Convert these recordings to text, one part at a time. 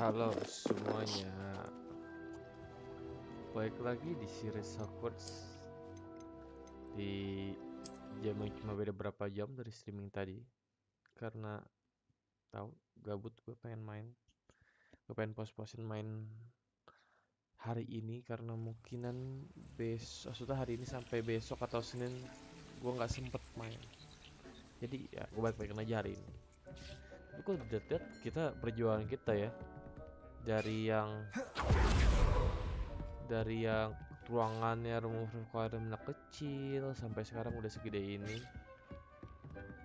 Halo semuanya, balik lagi di series Hogwarts. Di jam yang cuma beda berapa jam dari streaming tadi. Karena tahu gabut, gue pengen pos-posin main hari ini. Karena mungkinan maksudnya hari ini sampai besok atau Senin gue nggak sempet main. Jadi ya gue balik-balikin aja hari ini. Tapi kok lihat kita perjuangan kita ya, dari yang ruangannya rumah requirement kecil sampai sekarang udah segede ini.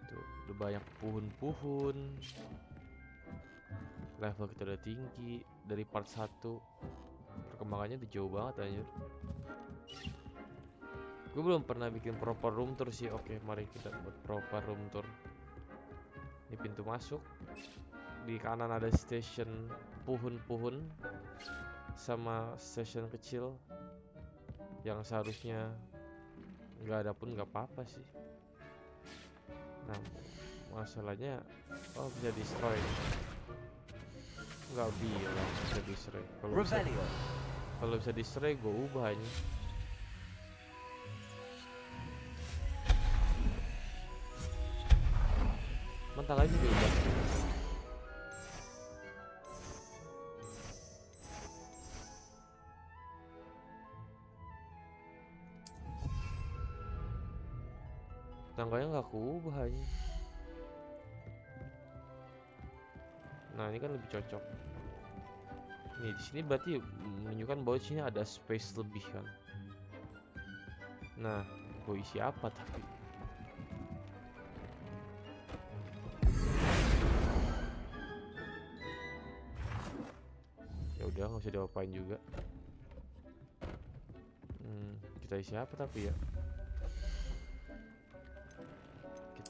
Tuh, udah banyak pohon-pohon. Level kita udah tinggi dari part 1. Perkembangannya udah jauh banget anjir. Gue belum pernah bikin proper room tour sih. Oke, mari kita buat proper room tour. Ini pintu masuk. Di kanan ada station pohon-pohon sama station kecil yang seharusnya nggak ada pun nggak apa-apa sih. Nah, masalahnya bisa destroy. Nggak bilang bisa destroy. Kalau bisa destroy gue ubah aja. Mentang aja diubah. Tangganya nggak kuubah aja. Nah ini kan lebih cocok. Nih di sini berarti menunjukkan bahwa di sini ada space lebih kan. Nah, gue isi apa tapi? Ya udah nggak usah diapain juga. Kita isi apa tapi ya?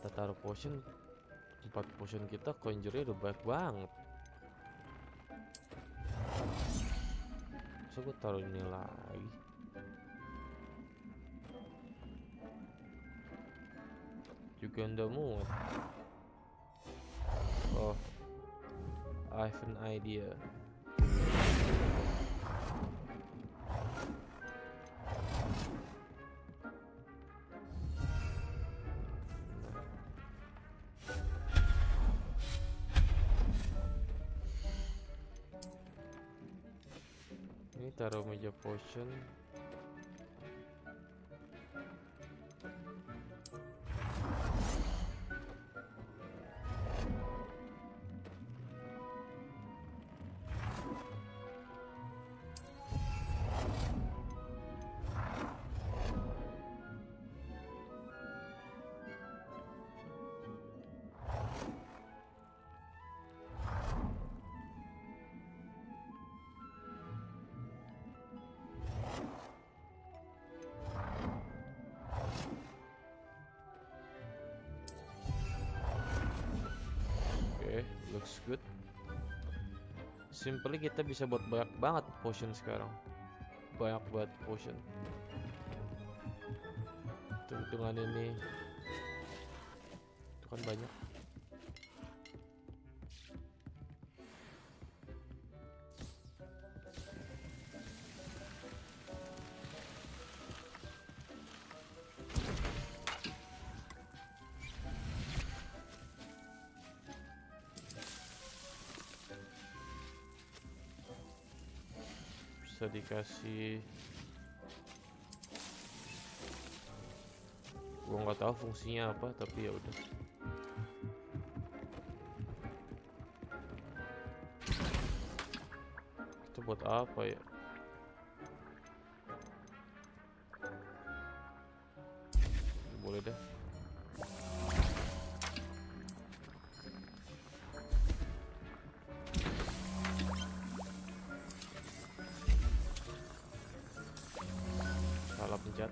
Kita taruh potion. 4 potion kita conjure-nya udah banyak banget. So gue taruh ini lagi. Juga ndak muat. Oh, I have an idea. Ini taruh meja potion. Looks good. Simply kita bisa buat banyak banget potion sekarang. Banyak banget potion. Hitungan ini itu kan banyak. Bisa dikasih, gua nggak tahu fungsinya apa tapi ya udah. Itu buat apa ya? Boleh deh. Salah pencet.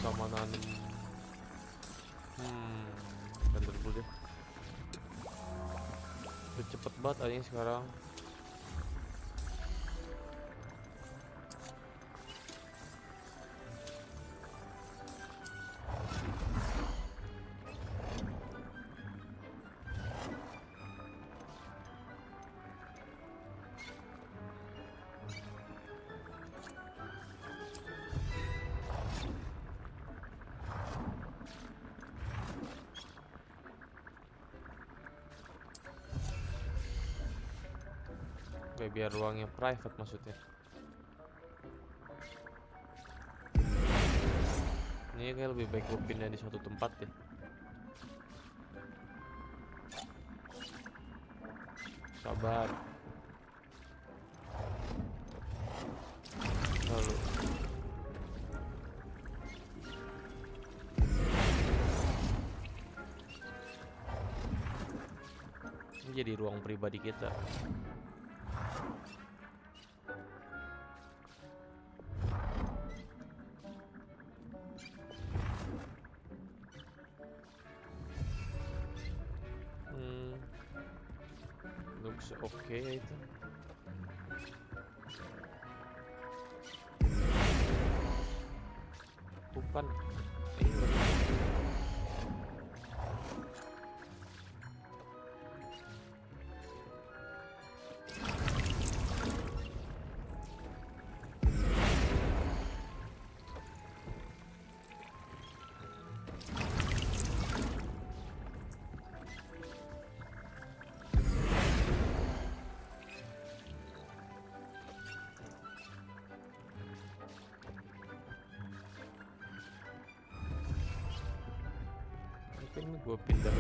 Sama nanem. Bentar dulu deh. Udah cepet banget aja sekarang. supaya biar ruangnya private maksudnya. Ini kayak lebih baik gue pindah di suatu tempat deh. Sabar. Lalu ini jadi ruang pribadi kita. Looks okay itu. Bukan. Ini gue pindah.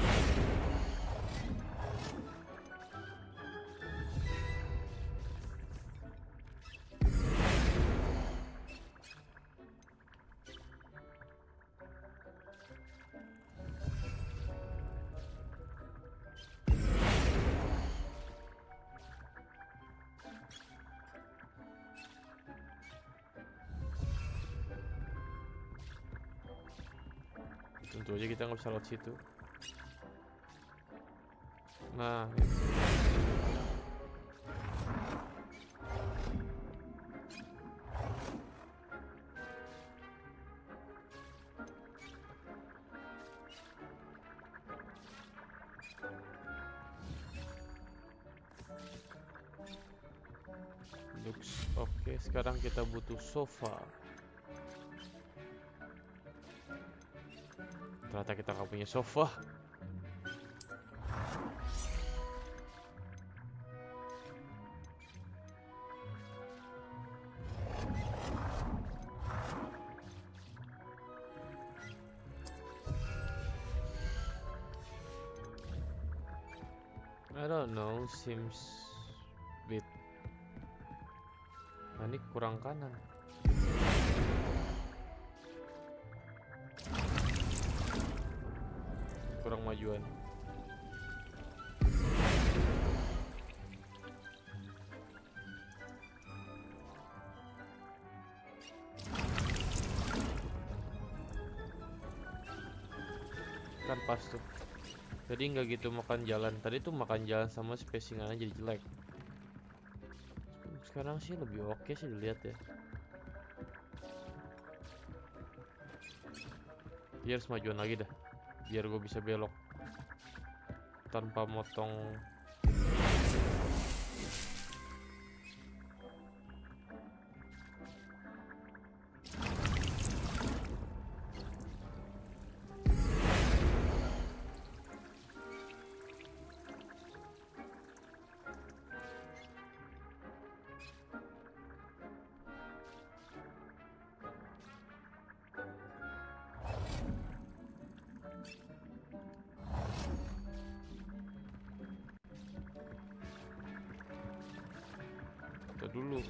Tentu aja kita nggak bisa lewat situ. Nah, looks oke. Sekarang kita butuh sofa. Ternyata kita nggak punya sofa. I don't know, seems bit. Nah, ini kurang kanan. Kurang majuan. Kan pas tuh. Jadi nggak gitu makan jalan. Tadi tuh makan jalan sama spacingannya jadi jelek. Sekarang sih lebih oke sih dilihat ya. Dia harus majuan lagi dah. Biar gue bisa belok tanpa motong. Dulu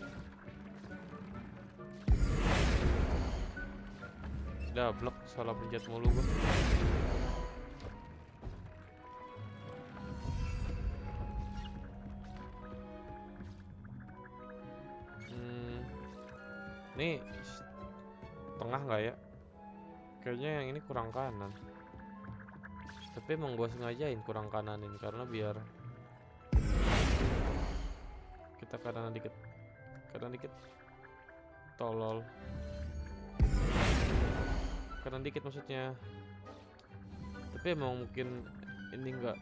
double salah pencet mulu gua. Nih tengah nggak ya? Kayaknya yang ini kurang kanan. Tapi emang gua sengajain kurang kananin karena biar kita kanan dikit. Tolol. Kanan dikit maksudnya. Tapi emang mungkin ini nggak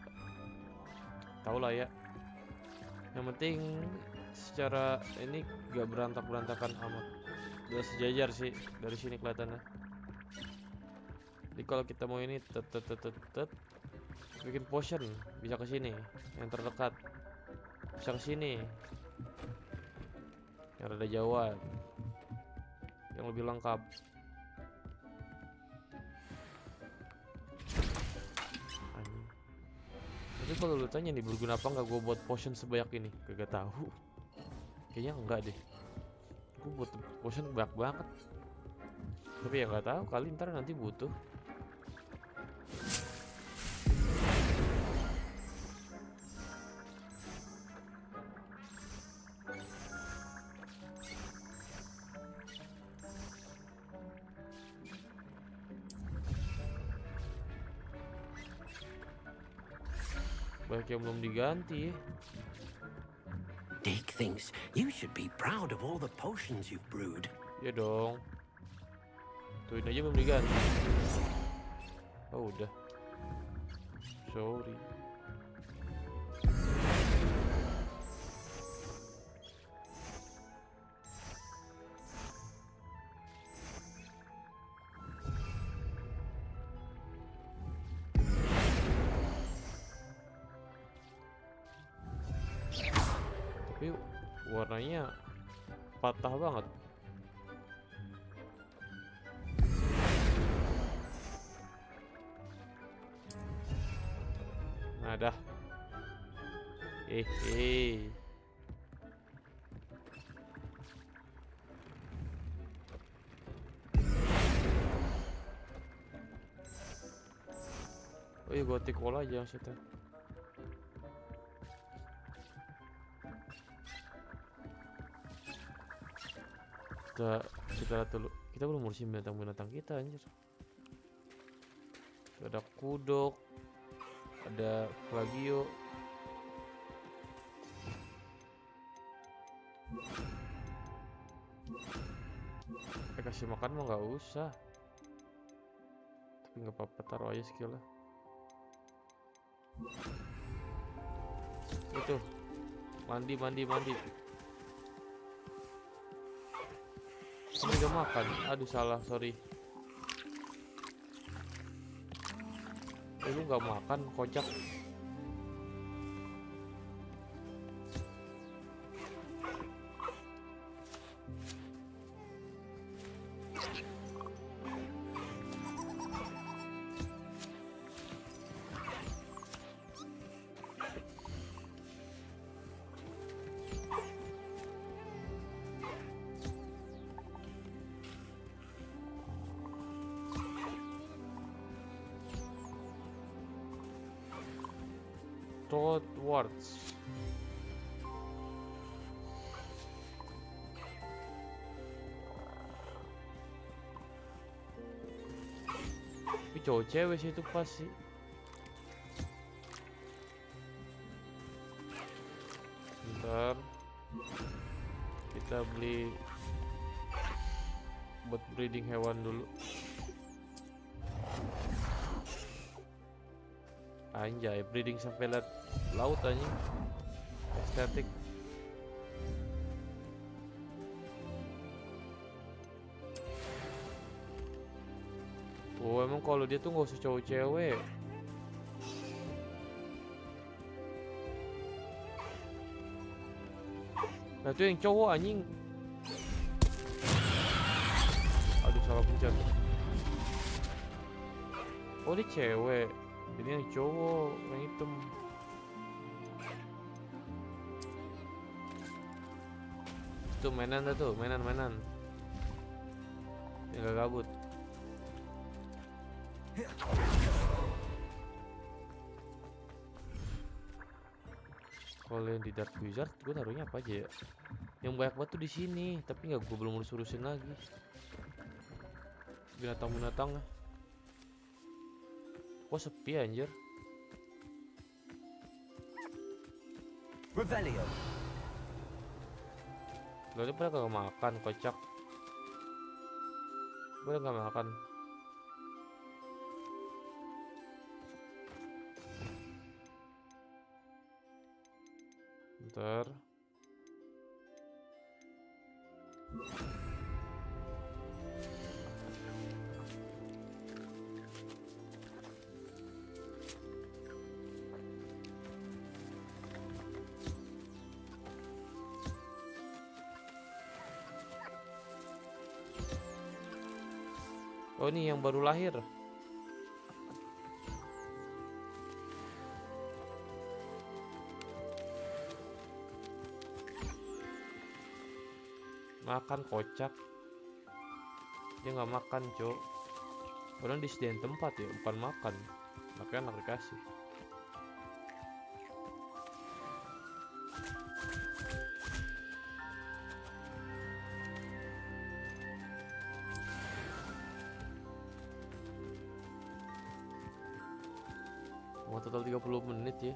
tahu lah ya. Yang penting secara ini nggak berantakan amat. Udah sejajar sih dari sini kelihatannya. Jadi kalau kita mau ini bikin potion bisa ke sini yang terdekat. Bisa ke sini. yang rada jauhan, yang lebih lengkap. Anjing. Tapi kalau lu tanya nih, berguna apa nggak gue buat potion sebanyak ini? Kagak tahu. Kayaknya enggak deh. Gue buat potion banyak banget. Tapi ya nggak tahu, kali ntar nanti butuh. Banyak yang belum diganti. Dick thinks you should be proud of all the potions you've brewed. Ya dong. Tuh ini aja belum diganti. Oh udah. Sorry. Tapi warnanya patah banget. Nah dah. Oh iya, gotik wall aja maksudnya. Kita lihat dulu. Kita belum ngurusin binatang-binatang kita anjir. Ada kudok, ada plagio. Kasih makan mah nggak usah. Tapi nggak apa-apa, taruh aja skillnya. Itu mandi. Ini udah makan. Aduh salah, sorry. Lu nggak makan, kocak. Hogwarts. Tapi cowok cewek sih itu pasti. Bentar, kita beli buat breeding hewan dulu. Anjay, breeding sampai laut anjing. Estetik. Oh, emang kalau dia tuh nggak usah cowok cewek. Nah itu yang cowok anjing. Aduh salah pencet. Oh dia cewek. Ini yang cowok, yang hitam. Tuh mainan dah tuh, mainan. Yang gak gabut. Kalau yang di Dark Wizard, gue taruhnya apa aja ya? Yang banyak banget tuh di sini, tapi nggak, gue belum urus-urusin lagi. Binatang-binatang. Kok sepi anjir? Revelio. Lalu pada gak makan, kocak. Gue gak makan. Bentar. Oh, ini yang baru lahir. Makan kocak. Dia nggak makan, cok. Orang disediain tempat ya, bukan makan. Makanya anak dikasih. Mau total 30 menit ya.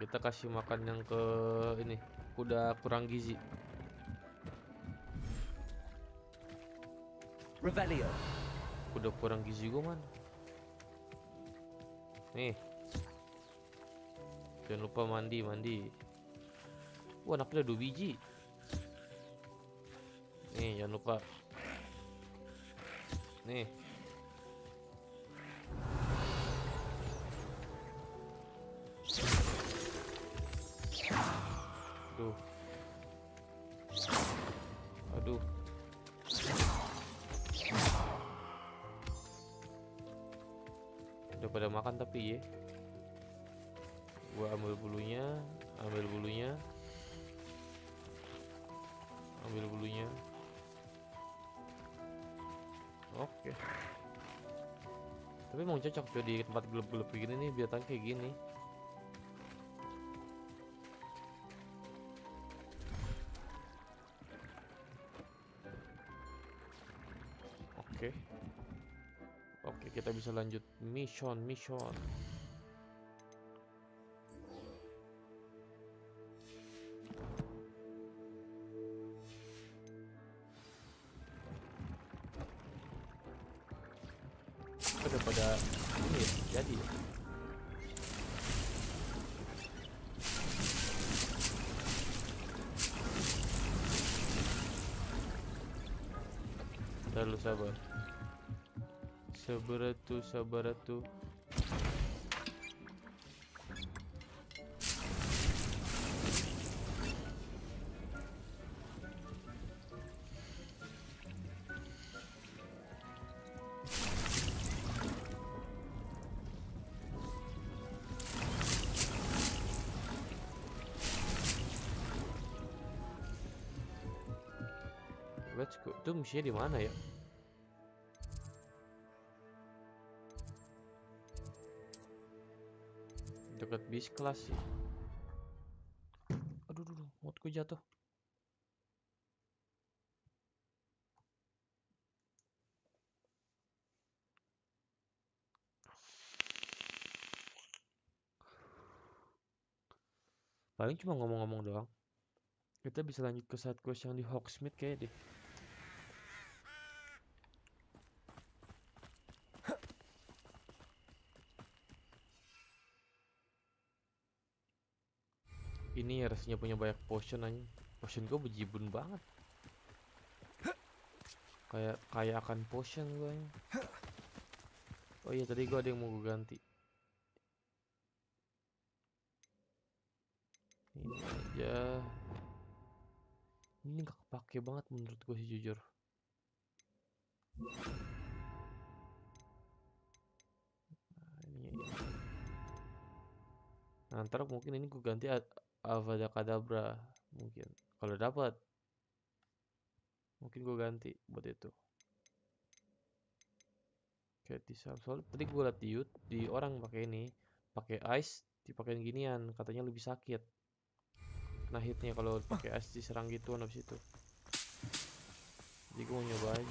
Kita kasih makan yang ke ini, kuda kurang gizi. Revelio. Kuda kurang gizi gue mana? Nih. Jangan lupa mandi. Wah, anaknya ada 2 biji. Nih, jangan lupa. Nih. Aduh. Udah pada makan tapi ya. Gua ambil bulunya. Oke. Tapi emang cocok tuh di tempat gelap-gelap begini nih, biar kayak gini. Oke, kita bisa lanjut mission. Udah pada ini ya, jadi ya. Terlalu sabar. Sabar atuh. Let's go. Itu misinya di mana ya? Dekat bis kelas sih. Aduh, moodku jatuh. Paling cuma ngomong-ngomong doang. Kita bisa lanjut ke side quest yang di Hogsmeade kayak deh. Ini ya rasanya punya banyak potion aja. Potion gue bejibun banget. Kayak akan potion gue. Oh iya, tadi gue ada yang mau gue ganti. Ini aja. Ini gak kepake banget menurut gue sih, jujur. Nah, ntar mungkin ini gue ganti Avada Kedavra mungkin. Kalau dapat, mungkin gue ganti buat itu. Kayak soalnya tadi gue liat di orang pakai ini, pakai ice, dipakein ginian, katanya lebih sakit. Nah, hitnya kalau pakai ice diserang gitu habis itu. Jadi gue mau nyobain.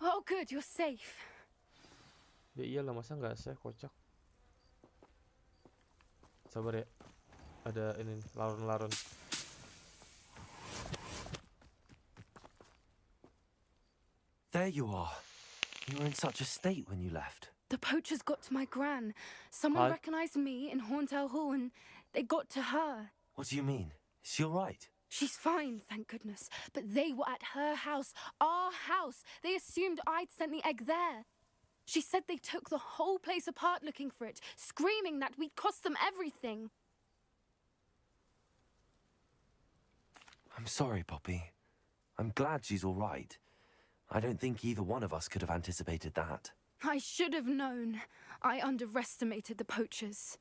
Oh, good, you're safe. Ya iyalah, masa nggak safe, kocak. Sabar ya. Ada ini laron-laron. There you are. You were in such a state when you left. The poachers got to my gran. Someone Hi. recognized me in Horntail Hall and they got to her. What do you mean? Is she all right? She's fine, thank goodness. But they were at her house, our house. They assumed I'd sent the egg there. She said they took the whole place apart looking for it, screaming that we'd cost them everything. I'm sorry, Poppy. I'm glad she's all right. I don't think either one of us could have anticipated that. I should have known. I underestimated the poachers.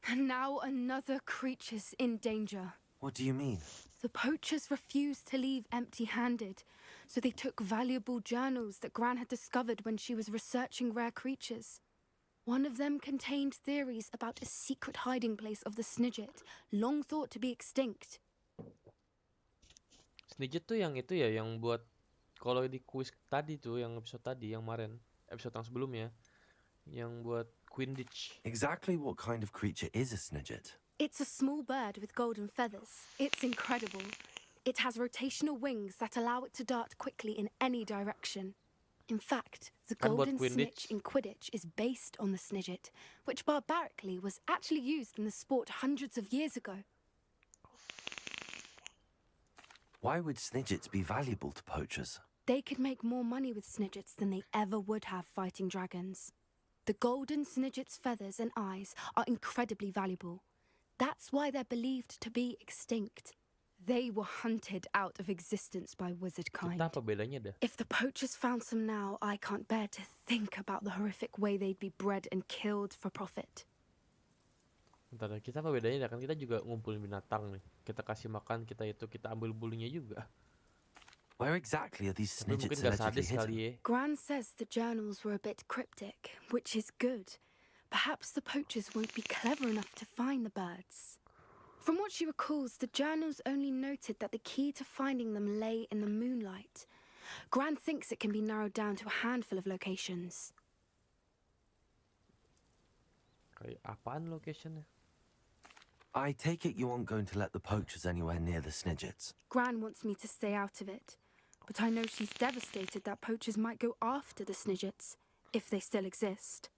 And now another creature's in danger. What do you mean? The poachers refused to leave empty-handed, so they took valuable journals that Gran had discovered when she was researching rare creatures. One of them contained theories about a secret hiding place of the Snidget, long thought to be extinct. Snidget tuh yang itu ya, yang buat kalau di quiz tadi tuh, yang episode tadi, yang kemarin, episode yang sebelumnya, yang buat Quidditch. Exactly what kind of creature is a Snidget? It's a small bird with golden feathers. It's incredible. It has rotational wings that allow it to dart quickly in any direction. In fact, the Kan buat golden Quidditch. snitch in Quidditch is based on the Snidget, which barbarically was actually used in the sport hundreds of years ago. Why would Snidgets be valuable to poachers? They could make more money with Snidgets than they ever would have fighting dragons. The golden Snidget's feathers and eyes are incredibly valuable. That's why they're believed to be extinct. They were hunted out of existence by wizard kind. Kita apa bedanya dah? If the poachers found some now, I can't bear to think about the horrific way they'd be bred and killed for profit. Bentar, kita apa bedanya dah? Kan kita juga ngumpulin binatang nih. Kita kasih makan, kita ambil bulunya juga. Where exactly are these Tapi mungkin Snidgets gak allegedly sadis kali hidden? ya. Gran says the journals were a bit cryptic, which is good. Perhaps the poachers won't be clever enough to find the birds. From what she recalls, the journals only noted that the key to finding them lay in the moonlight. Gran thinks it can be narrowed down to a handful of locations. Kayak apaan locationnya? I take it you aren't going to let the poachers anywhere near the Snidgets. Gran wants me to stay out of it, but I know she's devastated that poachers might go after the Snidgets, if they still exist.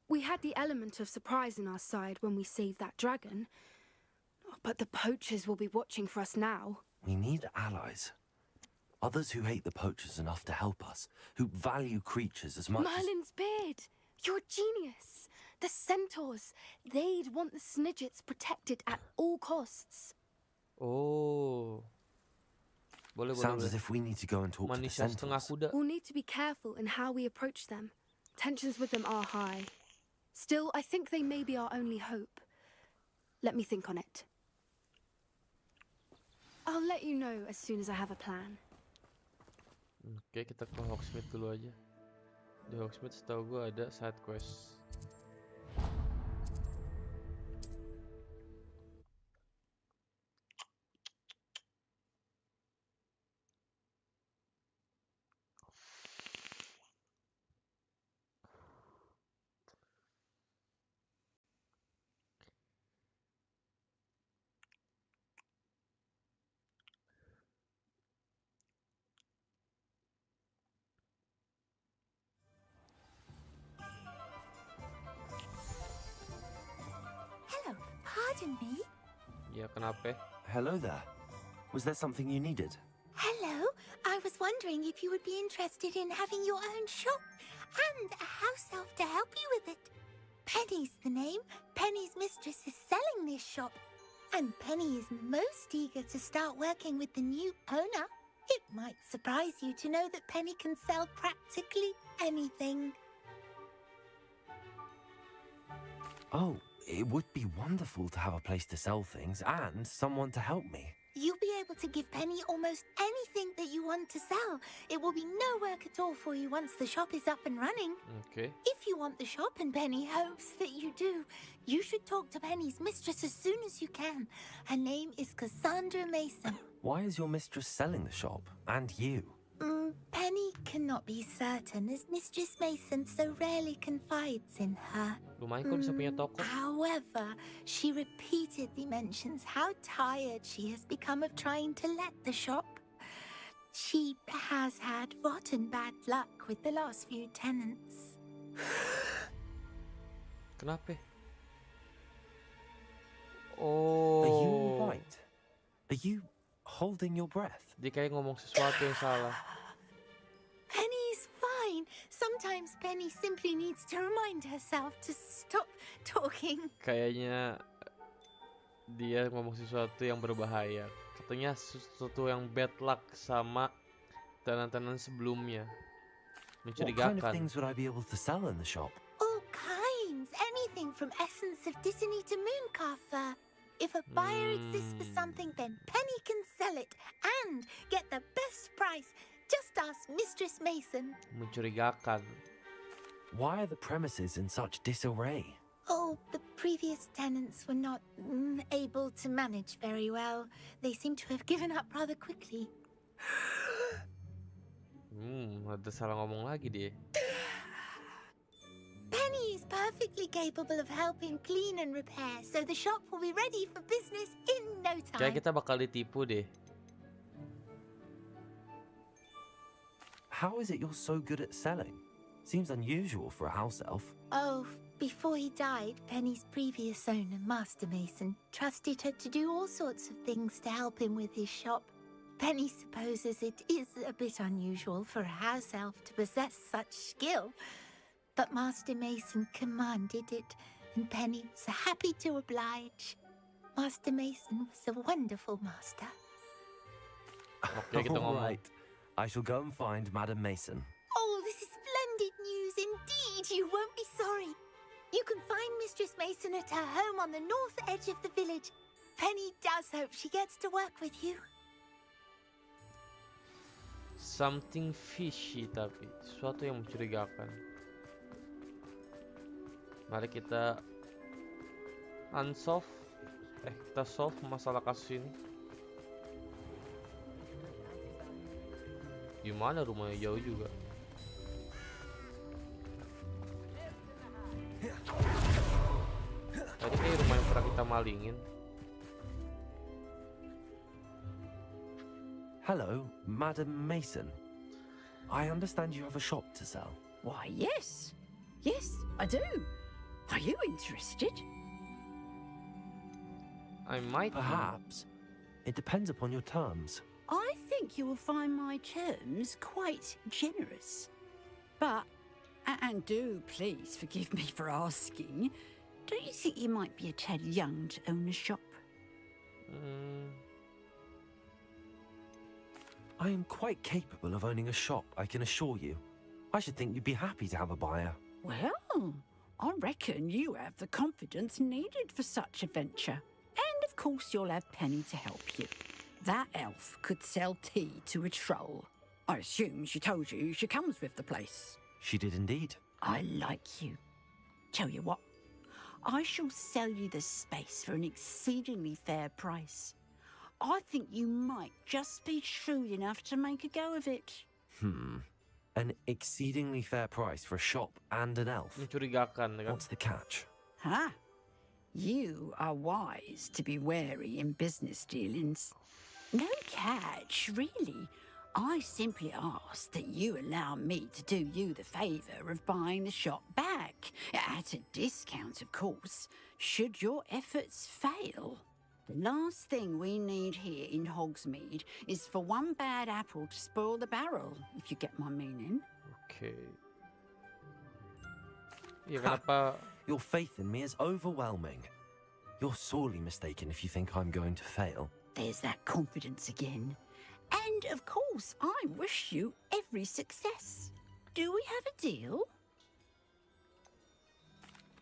We had the element of surprise on our side when we saved that dragon, but the poachers will be watching for us now. We need allies. Others who hate the poachers enough to help us, who value creatures as much as... Merlin's beard! You're a genius! The centaurs! They'd want the Snidgets protected at all costs. Oh. Boleh, Sounds boleh. as if we need to go and talk to the Manusia setengah centaurs. kuda. We'll need to be careful in how we approach them. Tensions with them are high. Still, I think they may be our only hope. Let me think on it. I'll let you know as soon as I have a plan. Oke, kita ke Hogsmeade dulu aja. Di Hogsmeade setahu gue ada side quest. Hello, pardon me. Ya, kenapa? Hello there. Was there something you needed? Hello, I was wondering if you would be interested in having your own shop and a house elf to help you with it. Penny's the name. Penny's mistress is selling this shop, and Penny is most eager to start working with the new owner. It might surprise you to know that Penny can sell practically anything. Oh, it would be wonderful to have a place to sell things and someone to help me. You'll be able to give Penny almost anything that you want to sell. It will be no work at all for you once the shop is up and running. Oke. If you want the shop and Penny hopes that you do, you should talk to Penny's mistress as soon as you can. Her name is Cassandra Mason. Why is your mistress selling the shop? And you? Penny cannot be certain as Mistress Mason so rarely confides in her. Lumayan kok bisa punya toko. However, she repeatedly mentions how tired she has become of trying to let the shop. She has had rotten bad luck with the last few tenants. Kenapa? Are you Oh. all right? Are you holding your breath? Dia kayak ngomong sesuatu yang salah. Penny's fine. Sometimes Penny simply needs to remind herself to stop talking. Kayaknya dia ngomong sesuatu yang berbahaya. Katanya sesuatu yang bad luck sama tenan-tenan sebelumnya. What kind of Mencurigakan. things would I be able to sell in the shop? All kinds. Anything from essence of Disney to mooncalf fur. If a buyer exists for something, then Penny can sell it and get the best price. Just ask Mistress Mason. Mencurigakan. Why are the premises in such disarray? Oh, the previous tenants were not able to manage very well. They seem to have given up rather quickly. Ada salah ngomong lagi dia. Penny is perfectly capable of helping clean and repair, so the shop will be ready for business in no Kayak time. kita bakal ditipu deh. How is it you're so good at selling? Seems unusual for a house elf. Oh, before he died, Penny's previous owner, Master Mason, trusted her to do all sorts of things to help him with his shop. Penny supposes it is a bit unusual for a house elf to possess such skill, but Master Mason commanded it, and Penny was happy to oblige. Master Mason was a wonderful master. Oke, kita All ngomong. right. I shall go and find Madam Mason. Oh, this is splendid news indeed. You won't be sorry. You can find Mistress Mason at her home on the north edge of the village. Penny does hope she gets to work with you. Something fishy tapi sesuatu yang mencurigakan. Mari kita kita solve masalah kasus ini. Gimana rumahnya jauh juga. Tadi kayak rumah yang pernah kita malingin. Hello, Madam Mason. I understand you have a shop to sell. Why, yes. Yes, I do. Are you interested? I might be. Perhaps. It depends upon your terms. I think you will find my terms quite generous. But, and do please forgive me for asking, don't you think you might be a tad young to own a shop? I am quite capable of owning a shop, I can assure you. I should think you'd be happy to have a buyer. Well, I reckon you have the confidence needed for such a venture. And of course you'll have Penny to help you. That elf could sell tea to a troll. I assume she told you she comes with the place. She did indeed. I like you. Tell you what, I shall sell you the space for an exceedingly fair price. I think you might just be shrewd enough to make a go of it. An exceedingly fair price for a shop and an elf. Mencurigakan kan. What's the catch? Huh? You are wise to be wary in business dealings. No catch, really. I simply ask that you allow me to do you the favour of buying the shop back, at a discount, of course, should your efforts fail. The last thing we need here in Hogsmeade is for one bad apple to spoil the barrel, if you get my meaning. Oke. Iya, kenapa Your faith in me is overwhelming. You're sorely mistaken if you think I'm going to fail. There's that confidence again. And, of course, I wish you every success. Do we have a deal?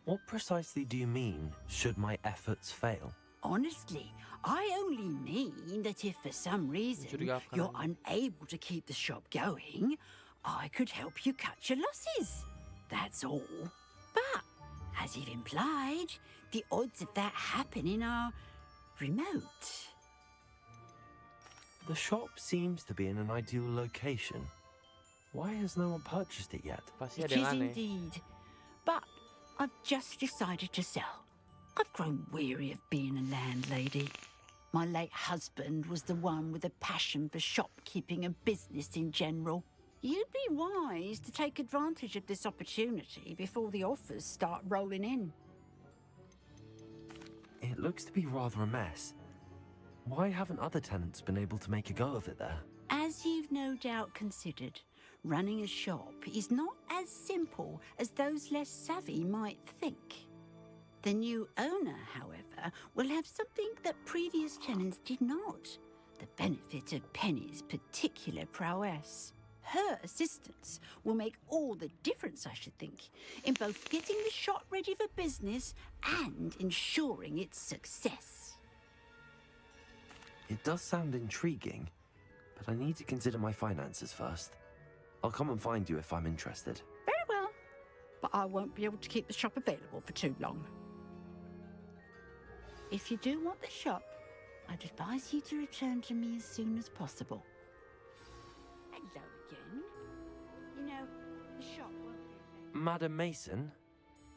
What precisely do you mean, should my efforts fail? Honestly, I only mean that if for some reason Mencurigakan. you're unable to keep the shop going, I could help you cut your losses. That's all. But, as you've implied, the odds of that happening are remote. The shop seems to be in an ideal location. Why has no one purchased it yet? pasti It ada yang is aneh. indeed. But I've just decided to sell. I've grown weary of being a landlady. My late husband was the one with a passion for shopkeeping and business in general. You'd be wise to take advantage of this opportunity before the offers start rolling in. It looks to be rather a mess. Why haven't other tenants been able to make a go of it there? As you've no doubt considered, running a shop is not as simple as those less savvy might think. The new owner, however, will have something that previous tenants did not. the benefit of Penny's particular prowess. Her assistance will make all the difference, I should think, in both getting the shop ready for business and ensuring its success. It does sound intriguing, but I need to consider my finances first. I'll come and find you if I'm interested. Very well, but I won't be able to keep the shop available for too long. If you do want the shop, I'd advise you to return to me as soon as possible. Hello again. You know, the shop won't be... Madam Mason,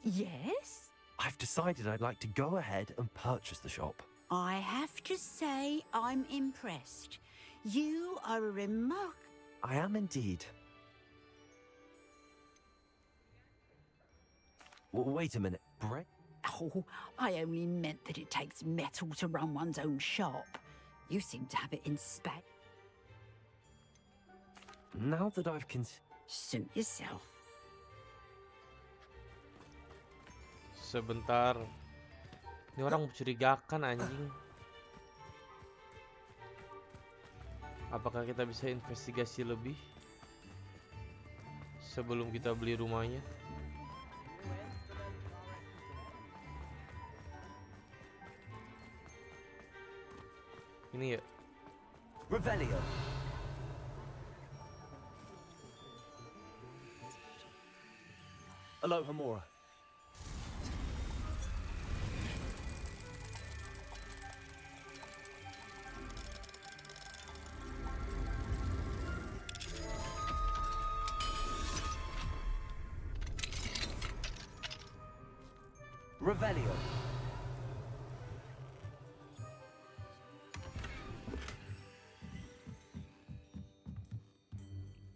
Yes? I've decided I'd like to go ahead and purchase the shop. I have to say I'm impressed. You are a I am indeed. Wait a minute. Oh, I only meant that it takes metal to run one's own shop. You seem to have it in spec. Now that I've Suit yourself. Sebentar. Ini orang mencurigakan anjing. Apakah kita bisa investigasi lebih sebelum kita beli rumahnya? Ini ya. Revelio. Aloha Mora. Revelio.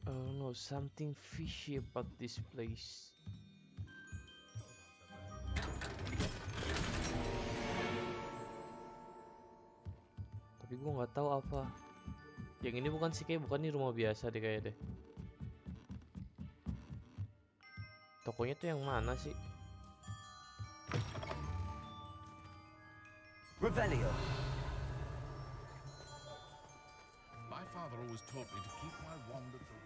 Oh no, something fishy about this place. Tapi gua nggak tahu apa. Yang ini bukan sih, kayak bukan nih rumah biasa deh kayak deh. Tokonya tuh yang mana sih? Revelio. My father always taught me to keep my wand at the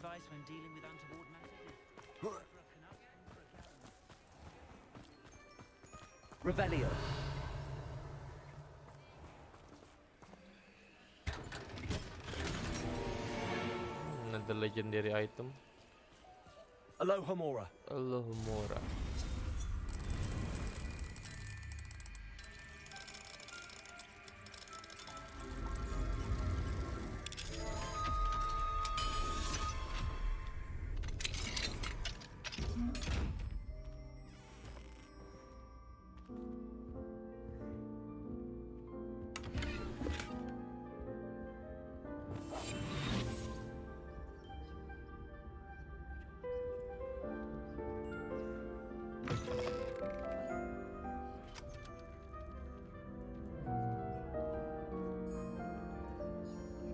advice when dealing with untoward matters is Revelio. Another legendary item. Aloha Mora. Alohomora.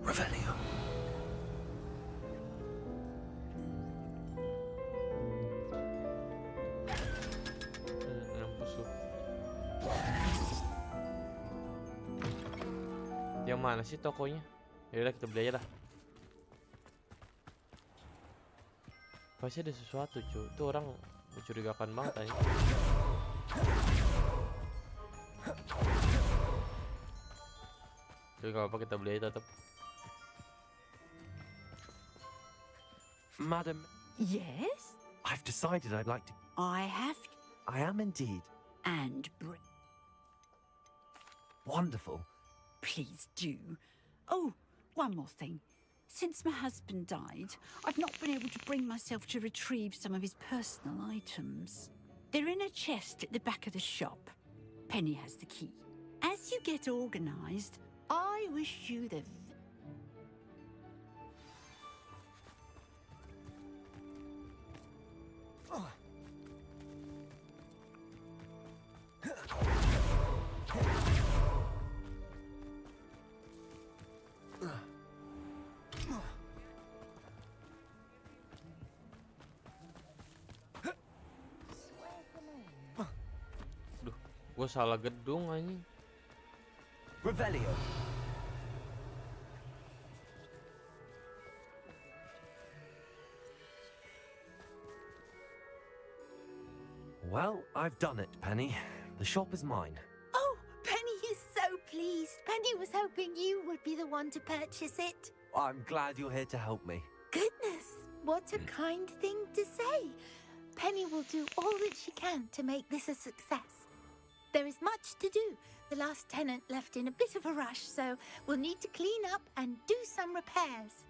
Revelio. Yang busuk. Yang mana sih tokonya? Yaudah kita beli aja lah. Pasti ada sesuatu cuy. Itu orang mencurigakan banget tadi. Jadi gak apa-apa, kita beli aja tetap. Madam, Yes? I've decided I'd like to... I have I am indeed. and bring. Wonderful. Please do. Oh, one more thing. Since my husband died, I've not been able to bring myself to retrieve some of his personal items. They're in a chest at the back of the shop. Penny has the key. As you get organised, I I wish you the Duh, gue salah gedung anjing. Revelio. Well, I've done it, Penny. The shop is mine. Oh, Penny is so pleased. Penny was hoping you would be the one to purchase it. I'm glad you're here to help me. Goodness, what a kind thing to say. Penny will do all that she can to make this a success. There is much to do. The last tenant left in a bit of a rush, so we'll need to clean up and do some repairs.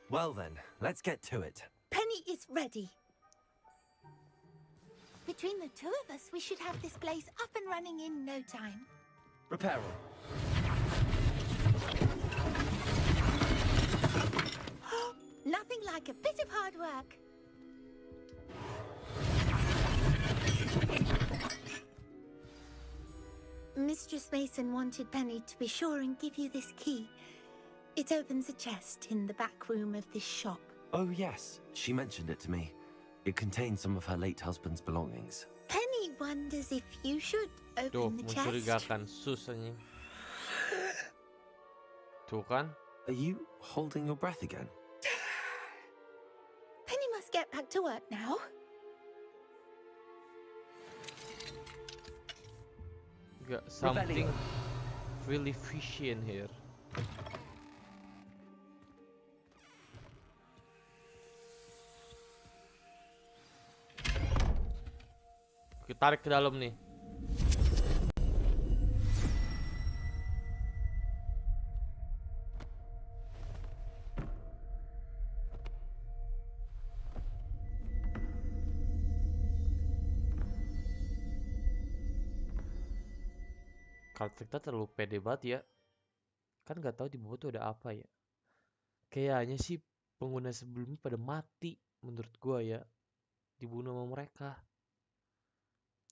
Well then, let's get to it. Penny is ready. Between the two of us, we should have this place up and running in no time. Reparo. Nothing like a bit of hard work. Mistress Mason wanted Penny to be sure and give you this key. It opens a chest in the back room of this shop. Oh yes, she mentioned it to me. It contains some of her late husband's belongings. Penny wonders if you should Tuh, open the chest. mencurigakan sus anjing. Tuh kan? Are you holding your breath again? Penny must get back to work now. Got something really fishy in here. Oke, tarik ke dalam nih. Kartekta terlalu pede banget ya. Kan nggak tahu di bawah tuh ada apa ya. Kayaknya sih pengguna sebelumnya pada mati menurut gua ya. Dibunuh sama mereka.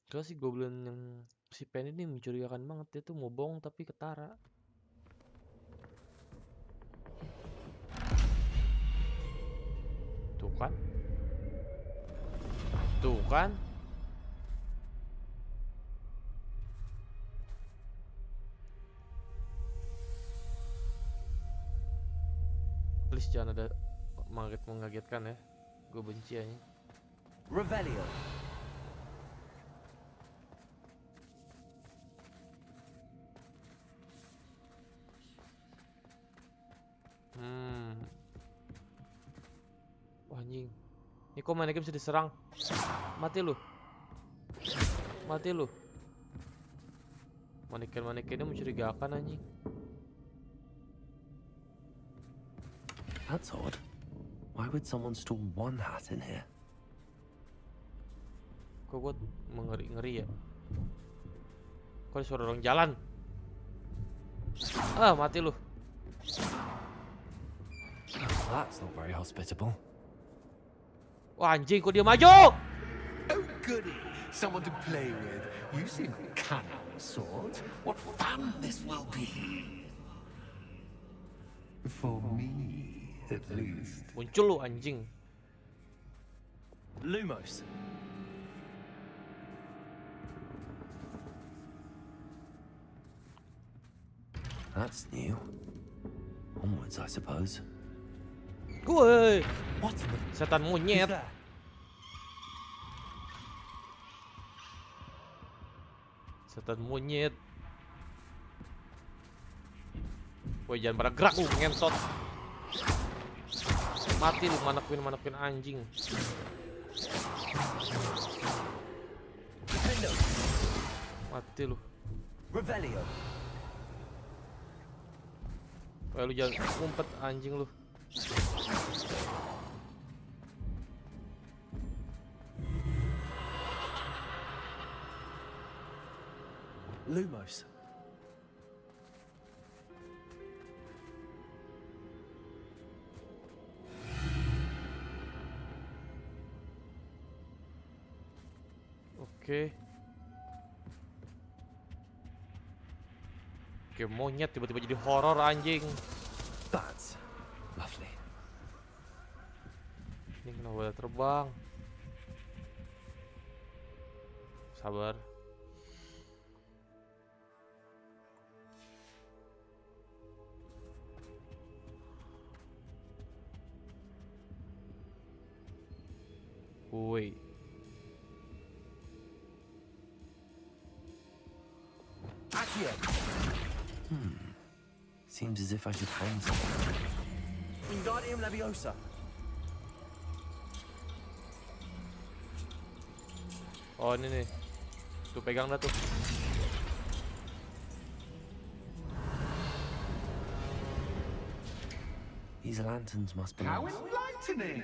Soalnya si goblin yang si Penny ini mencurigakan banget. Dia tuh mau bohong tapi ketara. Tuh kan? Tuh kan? Please jangan ada mengagetkan ya. Gue benci aja. Revelio. Wah anjing. Ini kok manekin bisa diserang? Mati lu. Mati lu. Manekin-manekinnya mencurigakan anjing. That's odd. Why would someone store one hat in here? Kok gue mengeri-ngeri ya? Kok ada suara orang jalan? Ah, mati lu. That's not very hospitable. Wah anjing, kok dia maju? Oh, goody. Someone to play with. You seem cunning, sort. What fun this will be. For me, at least. Muncul lu anjing. Lumos. That's new. Onwards, I suppose. Woi, What in the... setan Who's monyet. there? Setan monyet. Woi, jangan pada gerak lu, ngentot. Mati lu, manakin anjing. Mati lu. Revelio. Woi, lu jangan ngumpet anjing lu. Lumos. Oke. Oke, monyet tiba-tiba jadi horor anjing. Bats. Lovely. Ini kenapa udah terbang? Sabar. Woi. Accio. Seems as if I should hang something. Wingardium Leviosa. Oh ini nih. Tuh pegang dah tuh. These lanterns must be. How enlightening!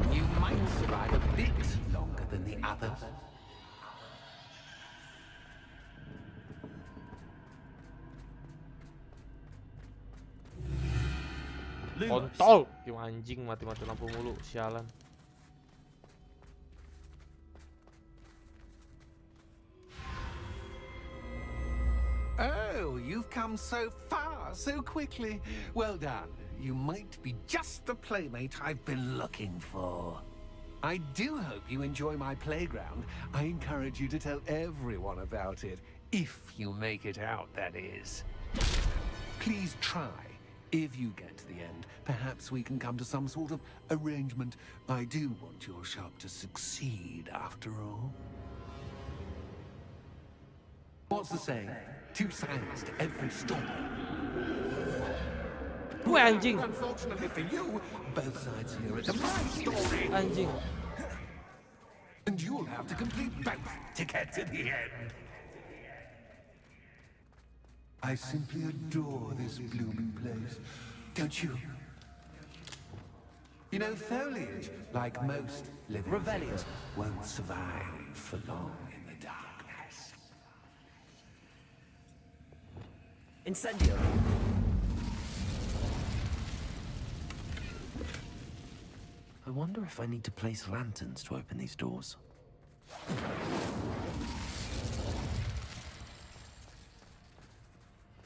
You might survive a bit longer than the others. Lumos. Kontol. Kim anjing mati-mati lampu mulu, sialan. Oh, you've come so far so quickly. Well done. You might be just the playmate I've been looking for. I do hope you enjoy my playground. I encourage you to tell everyone about it. If you make it out, that is. Please try. If you get to the end, perhaps we can come to some sort of arrangement. I do want your shop to succeed, after all. What's the saying? Two sides to every story. Woi anjing. Unfortunately for you, both sides here are to my story. Anjing. And you'll have to complete both to get to the end. I simply adore this blooming place, don't you? You know, foliage, like most living things, won't survive for long in the darkness. Incendio. I wonder if I need to place lanterns to open these doors.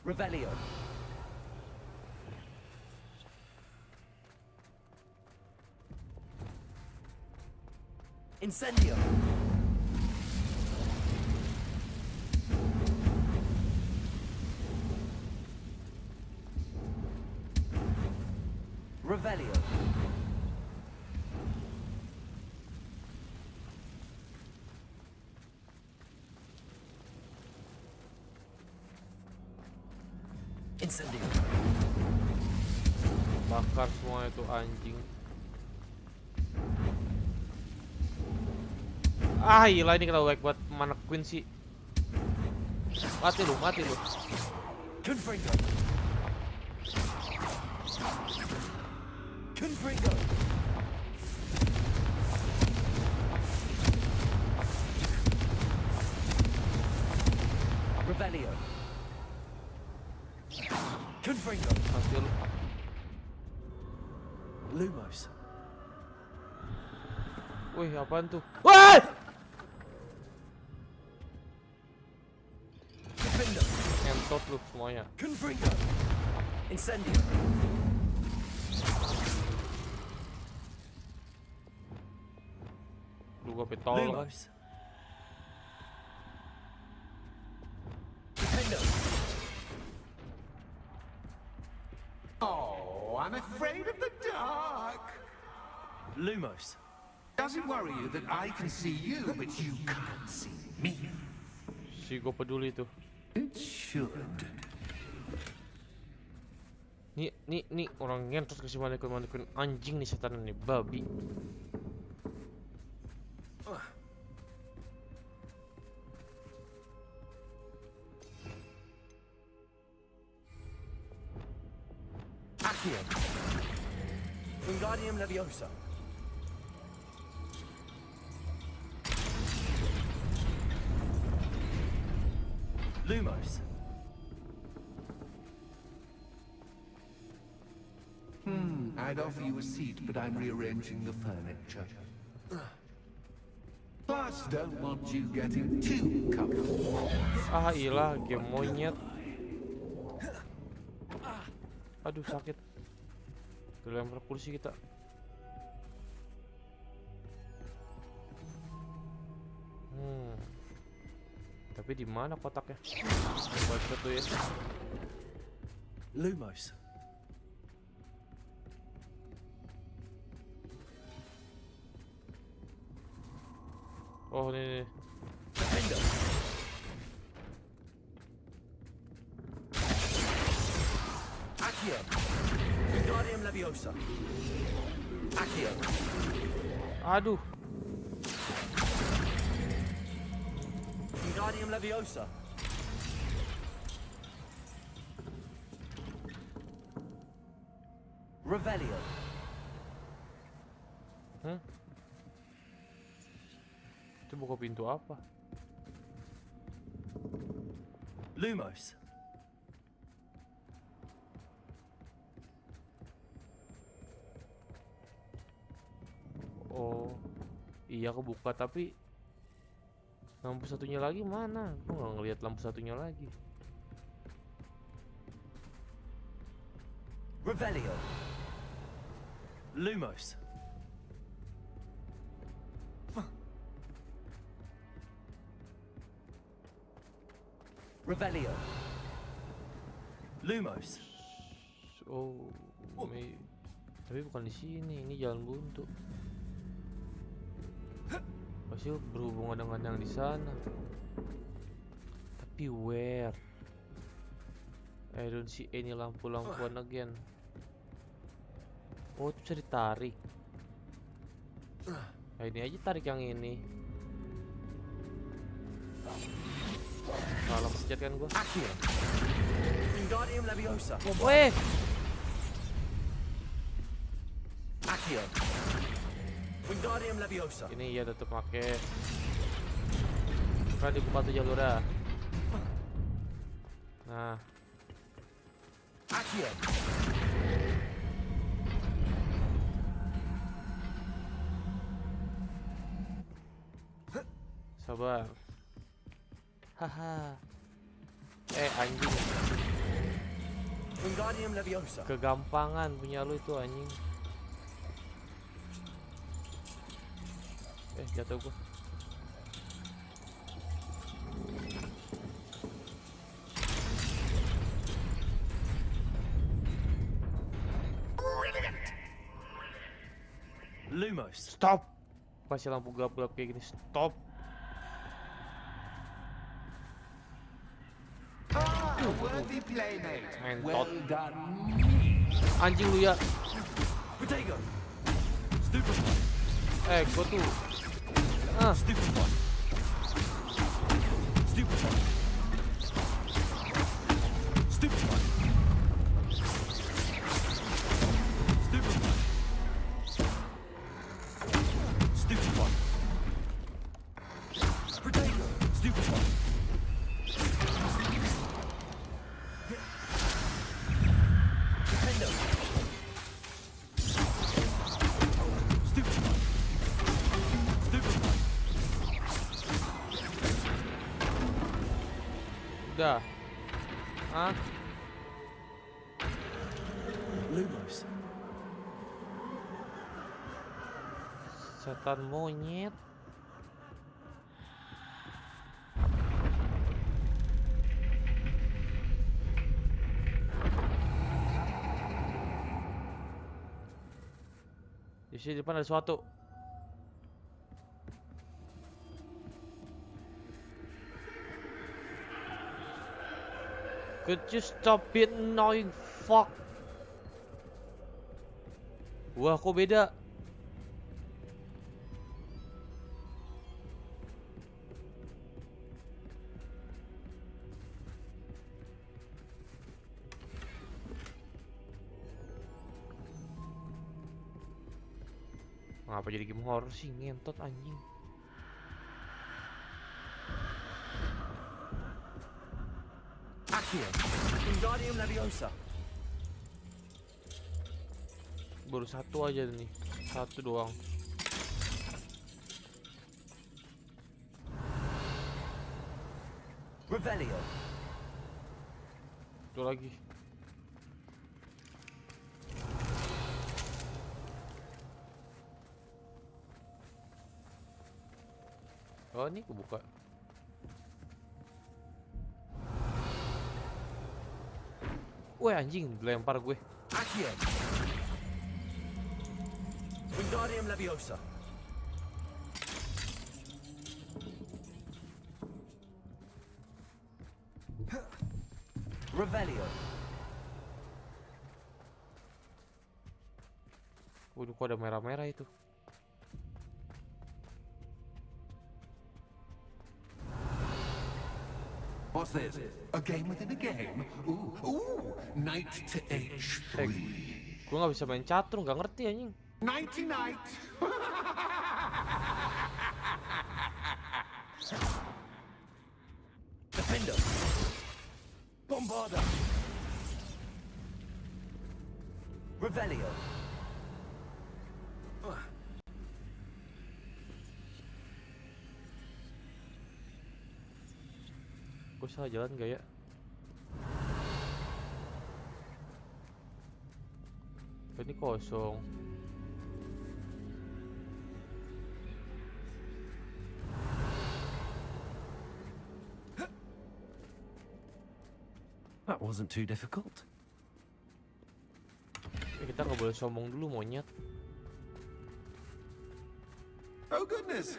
Revelio. Incendio. Revelio. Incendio. Bakar semua itu anjing. Ah, gila ini kenapa baik buat mana Queen sih. Mati lu, mati lu. Confringo. Confringo. Revelio. Confringo. Mati lu. Lumos. Wih, apaan tuh? Wah! Confringo. Ngentot lu semuanya. Confringo. Incendio. Lu gua petol. Lumos. Confringo. Oh, I'm afraid of the dark. Lumos. Does it worry you that I can see you, but you can't see me? Si gua peduli tuh. It should. Nih orang ngentot kasih manekun anjing nih setan nih babi. Accio. Wingardium Leviosa. Lumos. I'd offer you a seat, but I'm rearranging the furniture. just don't want you getting too comfortable. Ah ilah, game monyet. Aduh sakit. Dilempar kursi kita. Tapi di mana kotaknya? Buat satu ya. Lumos. Oh ini. Defender. Accio. Wingardium Leviosa. Accio. Aduh. Wingardium Leviosa. Revelio. Itu buka pintu apa? Lumos. Oh. Iya kebuka tapi lampu satunya lagi mana? Gue nggak ngelihat lampu satunya lagi. Revelio. Lumos. Revelio. Lumos. Oh, tapi bukan di sini. Ini jalan buntu. Pasti berhubungan dengan yang di sana. Tapi where? I don't see any lampu-lampuan again. Oh, itu bisa ditarik. Nah, ini aja tarik yang ini. Salah pencet kan gua. Accio. Wingardium Leviosa. Weh, Accio. Wingardium Leviosa. ini ya tetep pakai. Kan dibuka tuh jalurnya. Nah, Accio. sabar. Haha. Anjing. Wingardium Leviosa. Kegampangan punya lu itu anjing. Jatuh gua. Lumos. Stop. Kasih lampu gelap-gelap kayak gini. Stop. A worthy playmate. Mentot. Well done. Anjing lu ya. Protego. Stupefy. Gua tuh. Stupefy. Stupefy. Stupefy. Stupefy. Stupefy. Protego. Stupefy. Defender. Stupefy. Stupefy. Udah. Lumos. Setan monyet. Di sini depan ada sesuatu. Could you stop it annoying fuck? Wah, kok beda? Ngapa jadi game horror sih, ngentot anjing. Accio. Wingardium Leviosa. Baru satu aja nih. Satu doang. Revelio. Itu lagi. Oh, ini kebuka. Wah, anjing, dilempar gue. Accio. Wingardium Leviosa. Revelio. Waduh, kok ada merah-merah itu. What's this? A game within a game? Ooh, knight to h3. Gue nggak bisa main catur, nggak ngerti anjing. Nighty night. Defender. Bombarda. Revelio. Gue salah jalan gak ya? Ini kosong. That wasn't too difficult. Kita nggak boleh sombong dulu, monyet. Oh goodness.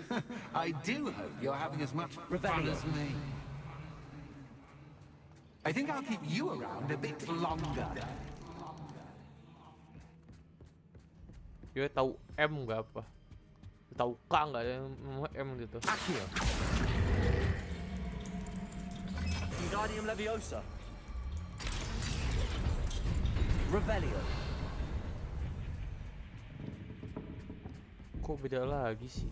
I do hope you're having as much fun as me. I think I'll keep you around a bit longer. Gue tahu M nggak apa? Tahu K nggak ya? M gitu. Accio. Wingardium Leviosa. Revelio. Kok beda lagi sih?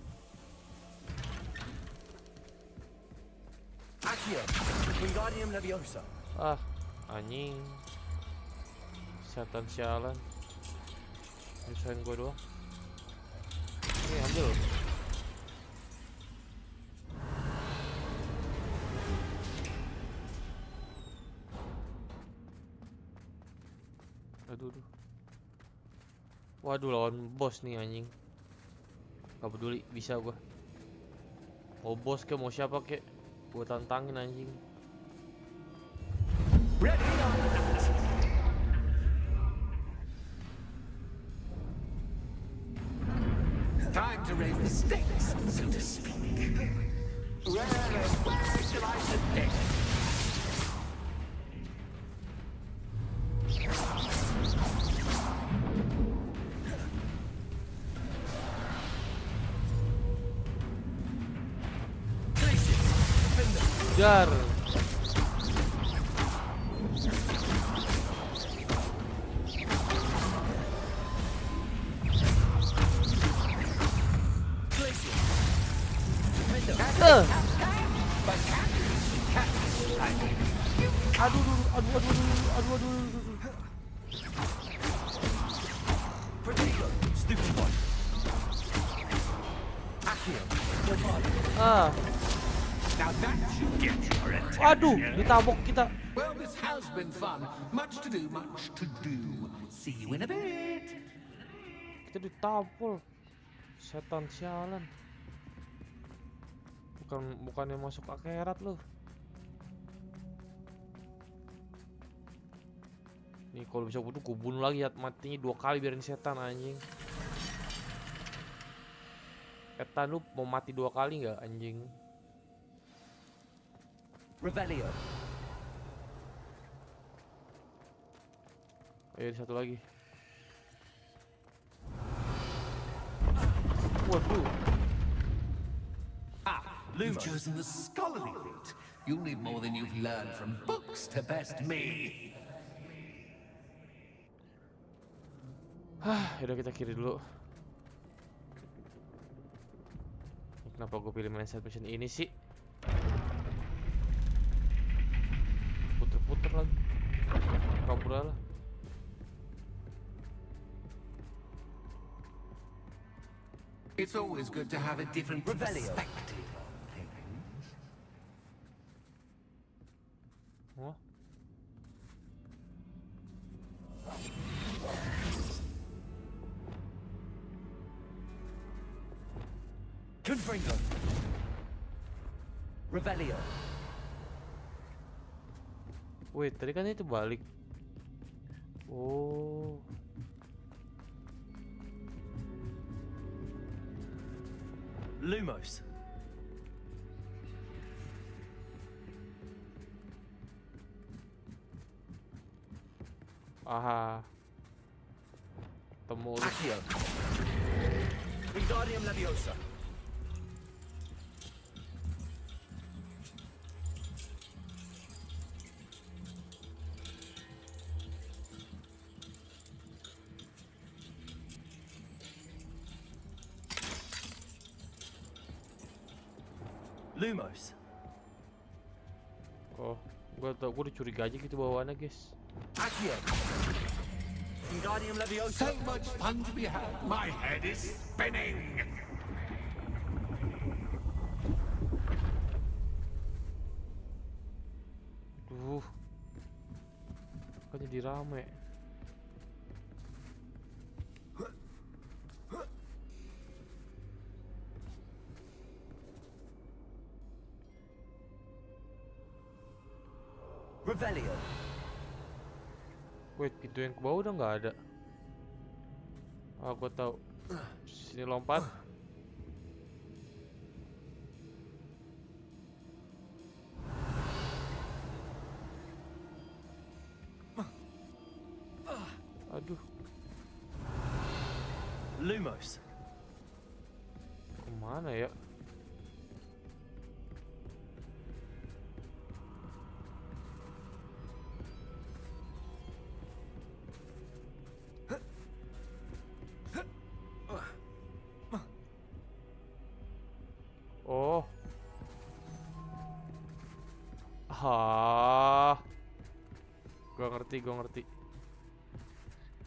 Accio. Wingardium Leviosa. Ah, anjing. Setan sialan. Nyusahin gue doang. Ini ambil. Aduh. Waduh, lawan bos nih anjing. Gak peduli, bisa gua. Mau bos ke mau siapa ke, gua tantangin anjing. Time to raise the stakes, so to speak. Where shall I sit? Jar. Aduh. Protego. Stupid one. Accio. Ah, Now that should get your attention. aduh, ditabok kita. Well, this has been fun. Much to do, much to do. See you in a bit. Kita ditampol. Setan sialan. Bukannya masuk akhirat loh. Nih kalau bisa butuh gue bunuh lagi ya, matinya 2 kali biarin setan anjing. Setan lu mau mati 2 kali nggak anjing? Revelio. Ayo satu lagi. Waduh. You've chosen the scholarly route. You'll need more than you've learned from books to best me. Yaudah kita kiri dulu. Kenapa gue pilih main side mission ini sih? Puter-puter lagi. Kabur lah. It's always good to have a different Revelio. perspective on things. Confringo. Revelio. Wait, tadi kan itu balik. Oh. Lumos. Aha. Temu. Accio. Wingardium Leviosa. Lumos. Oh, gue udah curiga aja gitu bawaannya, guys. Accio. Wingardium Leviosa. So much fun to be had. My head is spinning. Duh. Kan jadi rame. Revelio. Wait, pintu yang ke bawah udah nggak ada. Ah, gue tahu. Sini lompat. Aduh, Lumos. kemana ya? Oh. Ah. Gua ngerti.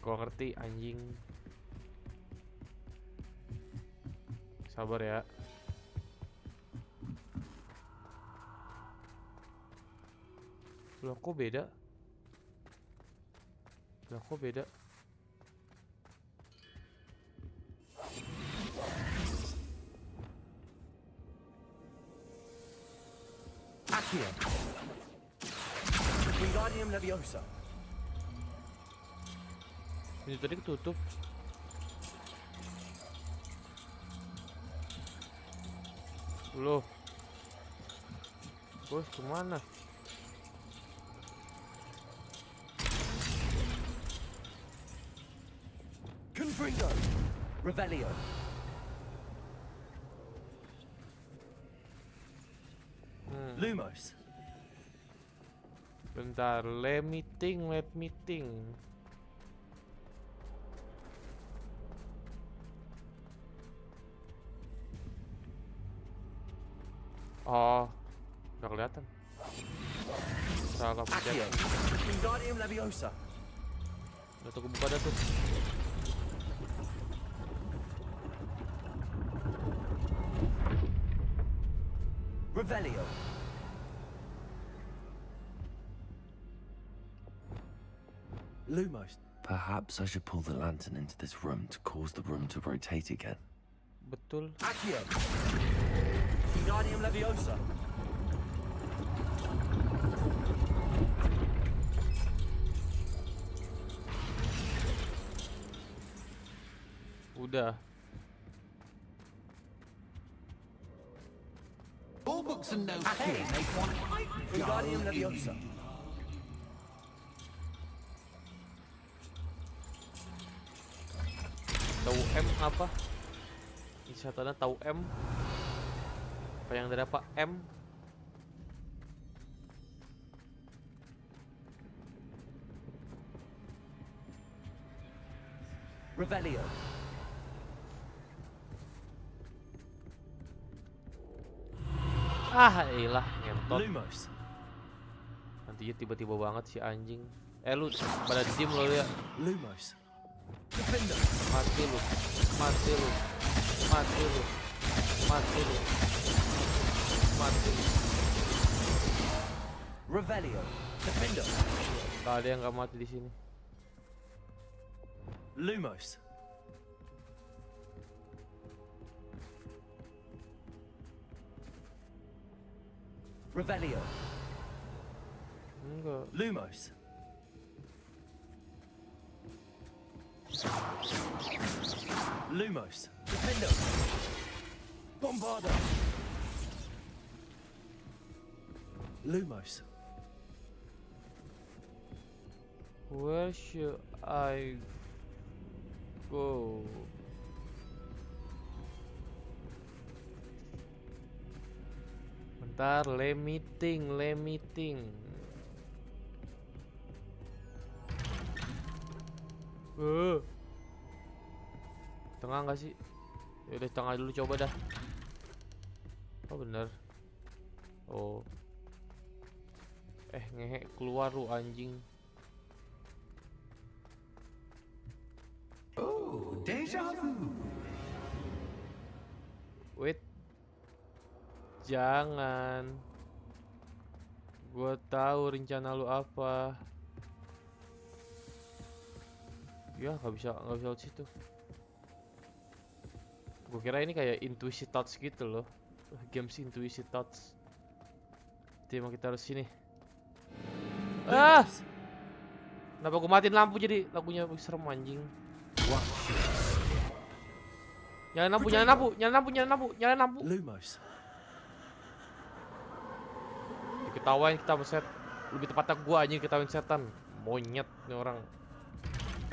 Gua ngerti anjing. Sabar ya. Loh, kok beda? Accio. Wingardium Leviosa. Pintu tadi ketutup. Loh. Bos, kemana? Confringo. Revelio. Lumos. Bentar, let me think. Oh, nggak kelihatan. Salah pencet. Accio. Wingardium Leviosa. Udah tuh kebuka dah tuh. Revelio. Lumos. Perhaps I should pull the lantern into this room to cause the room to rotate again. Betul. Accio. Wingardium Leviosa. Udah. All books and no Accio. pay make one quite Wingardium dull Leviosa. indeed. Tahu M apa? Wisatanya tahu M. Apa yang ada Pak M? Revelio. Ah, elah, ngentot. Lumos. Nantinya tiba-tiba banget si anjing. Lu pada diem lo ya. Lumos. Defender. Mati lu. Mati lu. Mati lu. Mati lu. Mati lu. Revelio. Defender. Gak ada yang gak mati di sini. Lumos. Revelio. Enggak. Lumos. Lumos. Defendo. Bombardo. Lumos. Where should I go? Bentar, let me think. Tengah nggak sih? Yaudah tengah dulu, coba dah. Oh bener. Oh. Ngehe, keluar lu anjing. Oh, deja vu. Wait. Jangan. Gua tahu rencana lu apa. Ya nggak bisa lewat situ. Gue kira ini kayak intuisi touch gitu loh. Games intuisi touch. Jadi emang kita harus sini. Ah! Kenapa gue matiin lampu jadi lagunya serem anjing. Nyalain lampu. Lumos. Diketawain kita beset. Lebih tepatnya gua anjing ketawain setan. Monyet nih orang.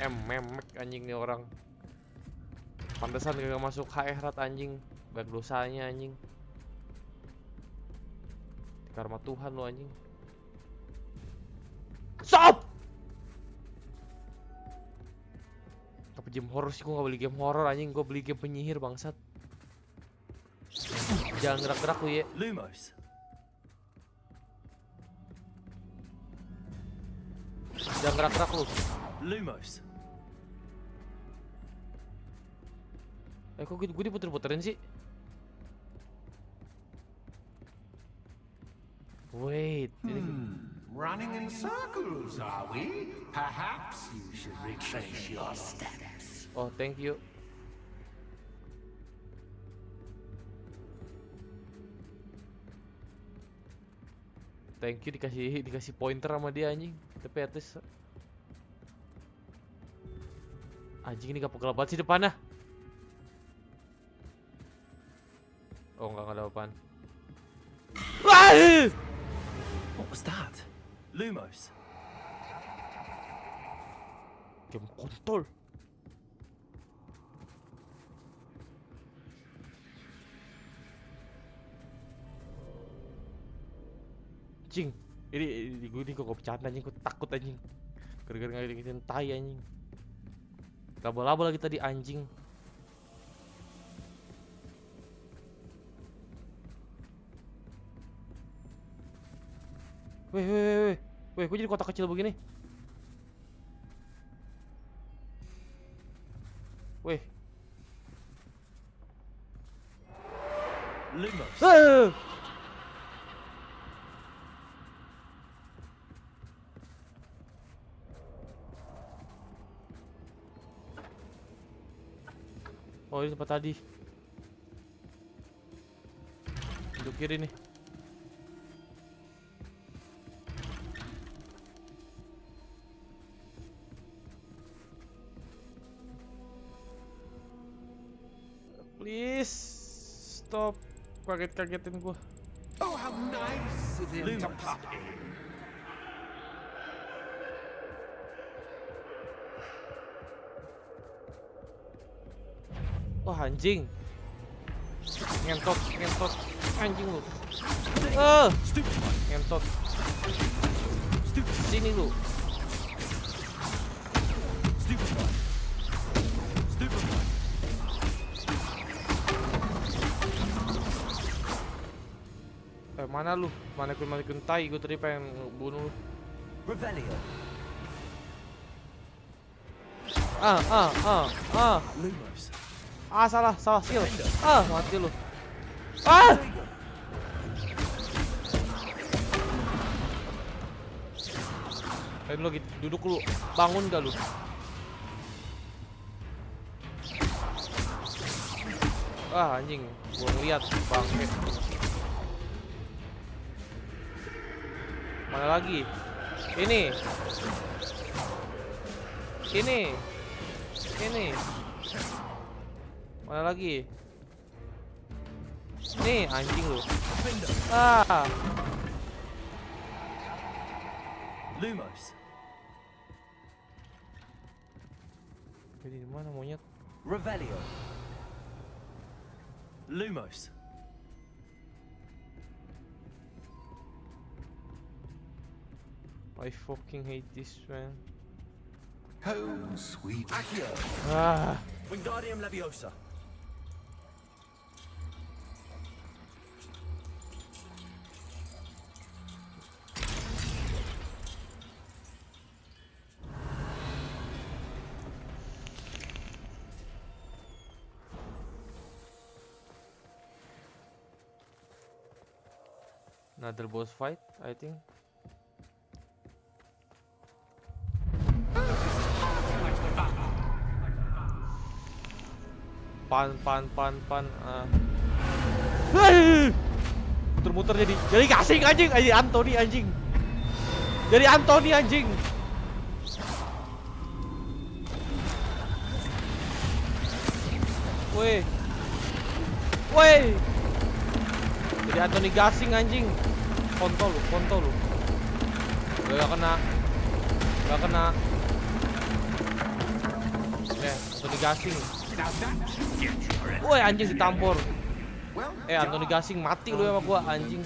Memek anjing nih orang. Pantesan gak masuk akhirat anjing. Banyak dosanya anjing. Karma Tuhan lu anjing. Stop! Apa game horror sih? Gua gak beli game horror anjing. Gua beli game penyihir bangsat. Jangan gerak-gerak lu ya. Lumos. Jangan gerak-gerak lu. Lumos. Kok gue diputer-puterin sih? Wait, ini Running in circles, are we? Perhaps you should retrace your steps. oh thank you. Thank you dikasih pointer sama dia anjing. Tapi at least anjing ini gak pegel banget sih depannya. Oh enggak ada apaan. Wah! What was that? Lumos. Game kontol. Anjing, ini gue kok bercanda anjing, gue takut anjing. Gara-gara nggak dikitin tai anjing. Laba-laba lagi tadi anjing. Weh, kok jadi kotak kecil begini? Weh. Lumos. Oh, ini tempat tadi. Untuk kiri nih. Please stop kaget-kagetin gua. Oh, how nice of him to pop in. Wah anjing. Ngentot anjing lu. Ngentot. Sini lu. Mana lu? Manekun tai, gue tadi pengen bunuh lu. Revelio. Lumos. Salah skill. Mati lu. Lu gitu, duduk lu. Bangun gak lu? Anjing, gua ngeliat bangke. Mana lagi? Ini. Mana lagi? Nih anjing lu. Ah. Lumos. Jadi di mana monyet? Revelio. Lumos. I fucking hate this man. Home, sweet. Accio. Ah. Wingardium Leviosa. Another boss fight, I think. Pan. Muter-muter jadi gasing anjing, Anthony anjing. Jadi Anthony anjing. Woi. Jadi Anthony gasing anjing. Kontol lu. Gak kena. Anthony gasing. Woi anjing ditampor. Anthony gasing mati lu sama gua anjing.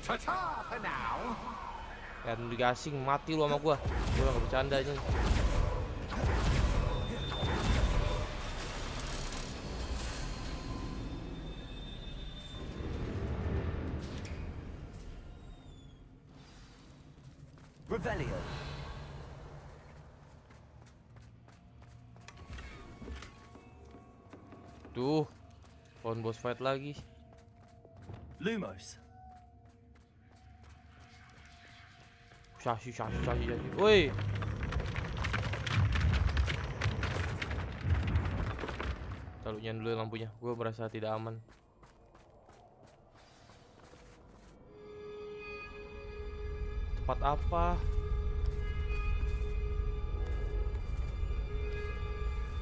Ta-ta for now. Anthony gasing mati lu sama gua. Gua gak bercanda anjing. Revelio. Tuh, pohon boss fight lagi. Lumos. Shashi. Woi. Taruhnya dulu lampunya. Gue merasa tidak aman. Tempat apa?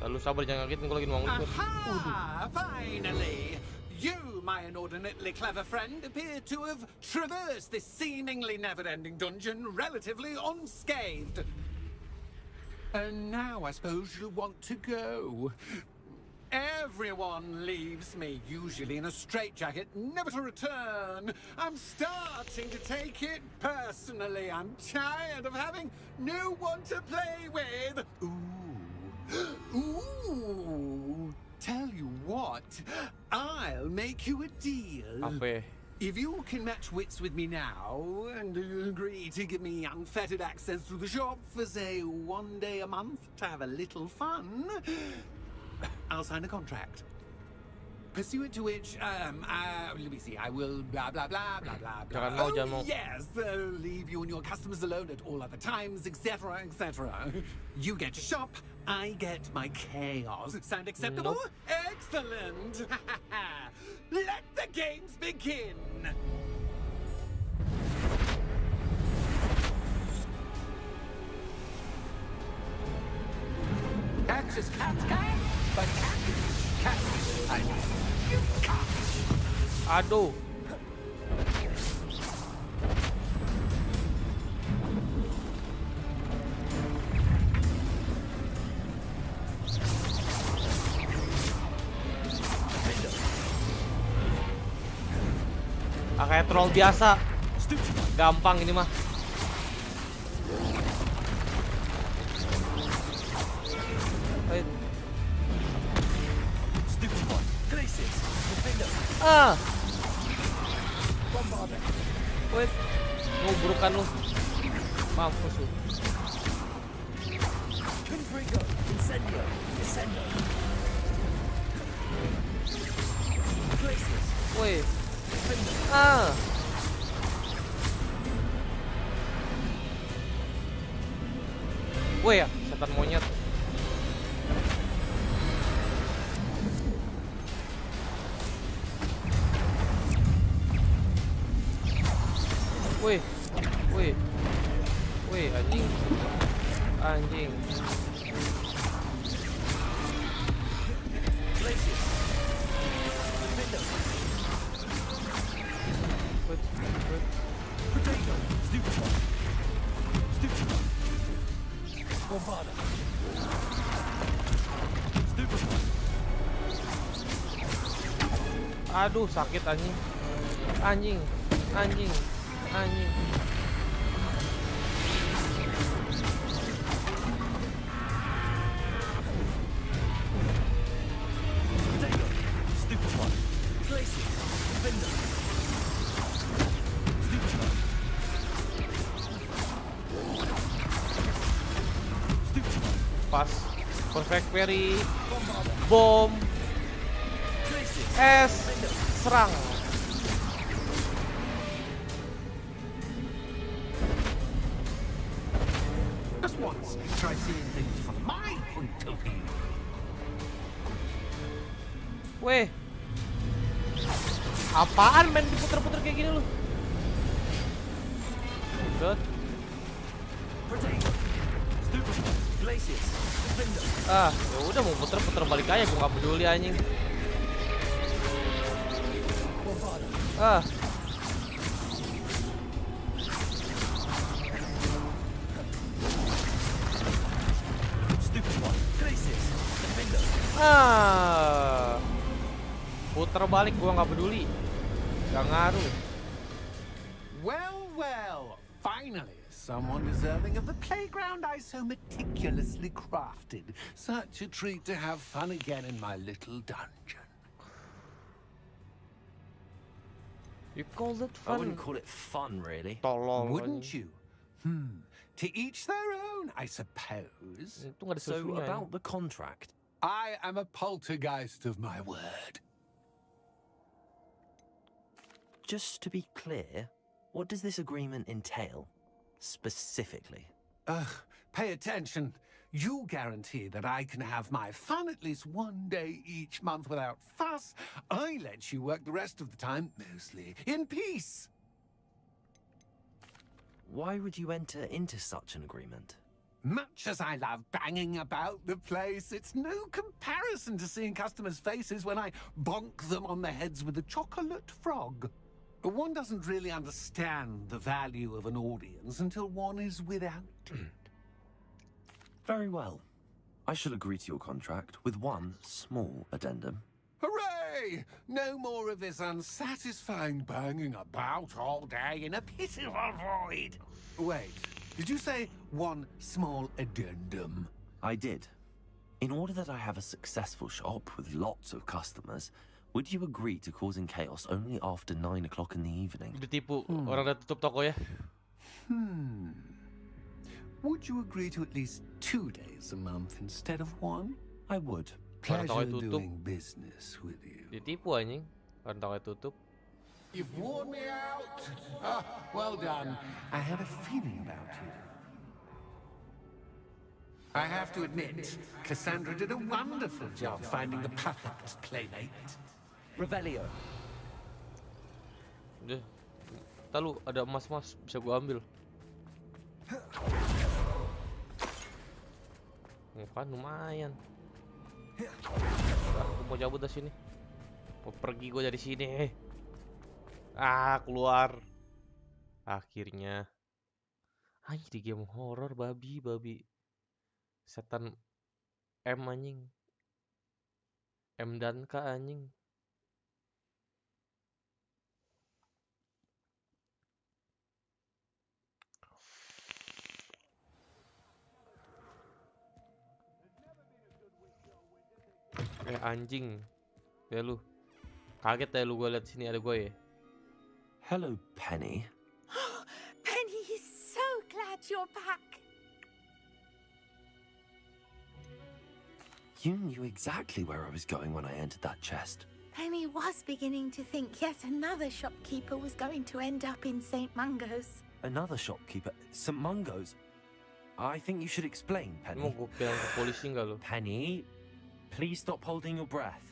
Lalu sabar jangan ngagetin kalau lagi ngomong. Aha! Finally! You, my inordinately clever friend, appear to have traversed this seemingly never-ending dungeon relatively unscathed. And now I suppose you'll want to go. Everyone leaves me, usually in a straitjacket, never to return. I'm starting to take it personally. I'm tired of having no one to play with. Ooh. Tell you what, I'll make you a deal. Apa? If you can match wits with me now and agree to give me unfettered access to the shop for, say, 1 day a month to have a little fun, I'll sign a contract. Pursuant to which, let me see, I will blah blah blah blah blah blah. Jangan mau. Yes, leave you and your customers alone at all other times, etc., etc. You get to shop, I get my chaos. Sound acceptable? Nope. Excellent. Let the games begin. Catch is cat, but cat is cat. You cat. Aduh. Kayak troll biasa. Gampang ini mah. Wait. Ngubrukan lu. Mampus lu. Woi. Woi ya, setan monyet. Wih, wih, wih, anjing, anjing. Wait, wait. Aduh, sakit anjing. Anjing, anjing, anjing. Pas, perfect parry, bom, es, serang. Just once, try seeing things from my point of view. Weh, apaan main diputer-puter kayak gini lu? Udah. Ah, ya udah mau puter-puter balik aja, gua nggak peduli anjing. Ah. Ah. Puter balik gua nggak peduli. Gak ngaruh. Well, well, finally, someone deserving of the playground I so meticulously crafted. Such a treat to have fun again in my little dungeon. You call it I fun? wouldn't call it fun, really. Tolong. Wouldn't anjing. you? To each their own, I suppose. Itu nggak ada So, susunya. about the contract. I am a poltergeist of my word. Just to be clear, what does this agreement entail, specifically? Pay attention. You guarantee that I can have my fun at least one day each month without fuss. I let you work the rest of the time, mostly in peace. Why would you enter into such an agreement? Much as I love banging about the place, it's no comparison to seeing customers' faces when I bonk them on the heads with a chocolate frog. One doesn't really understand the value of an audience until one is without it. Very well. I shall agree to your contract with one small addendum. Hooray! No more of this unsatisfying banging about all day in a pitiful void. Wait, did you say one small addendum? I did. In order that I have a successful shop with lots of customers, would you agree to causing chaos only after 9 o'clock in the evening? Ditipu orang udah tutup toko ya. Would you agree to at least 2 days a month instead of one? I would. Orang Pleasure tokonya tutup. doing business with you. Ditipu anjing. Orang tokonya tutup. You've worn me out. Well done. I had a feeling about you. I have to admit, Cassandra did a wonderful job finding the perfect playmate. Revelio. Udah. Ntar lu ada emas-emas bisa gua ambil. Kan lumayan. Aku mau cabut dari sini. Mau pergi gua dari sini. Ah, keluar. Akhirnya. Anjir, di game horor babi. Setan M anjing. M dan K anjing. Anjing. Ya lu. Kaget ya lu, gua liat sini ada gue ya. Hello, Penny. Penny is so glad you're back. You knew exactly where I was going when I entered that chest. Penny was beginning to think yet another shopkeeper was going to end up in St. Mungo's. Another shopkeeper, St. Mungo's. I think you should explain, Mau Penny. gue bilang ke polisi nggak lu? Penny, please stop holding your breath.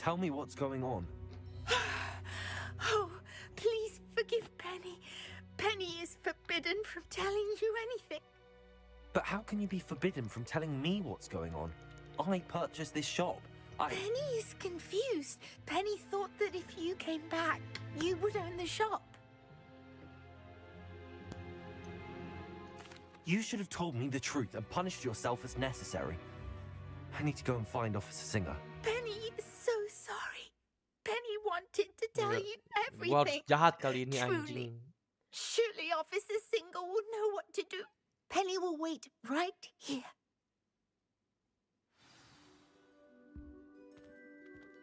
Tell me what's going on. Oh, please forgive Penny. forbidden from telling you anything. But how can you be forbidden from telling me what's going on? I purchased this shop. Penny is confused. Penny thought that if you came back, you would own the shop. You should have told me the truth and punished yourself as necessary. I need to go and find Officer Singer. Penny is so sorry. Penny wanted to tell you Gua harus everything. jahat kali ini Truly. anjing. Surely Officer Singer will know what to do. Penny will wait right here.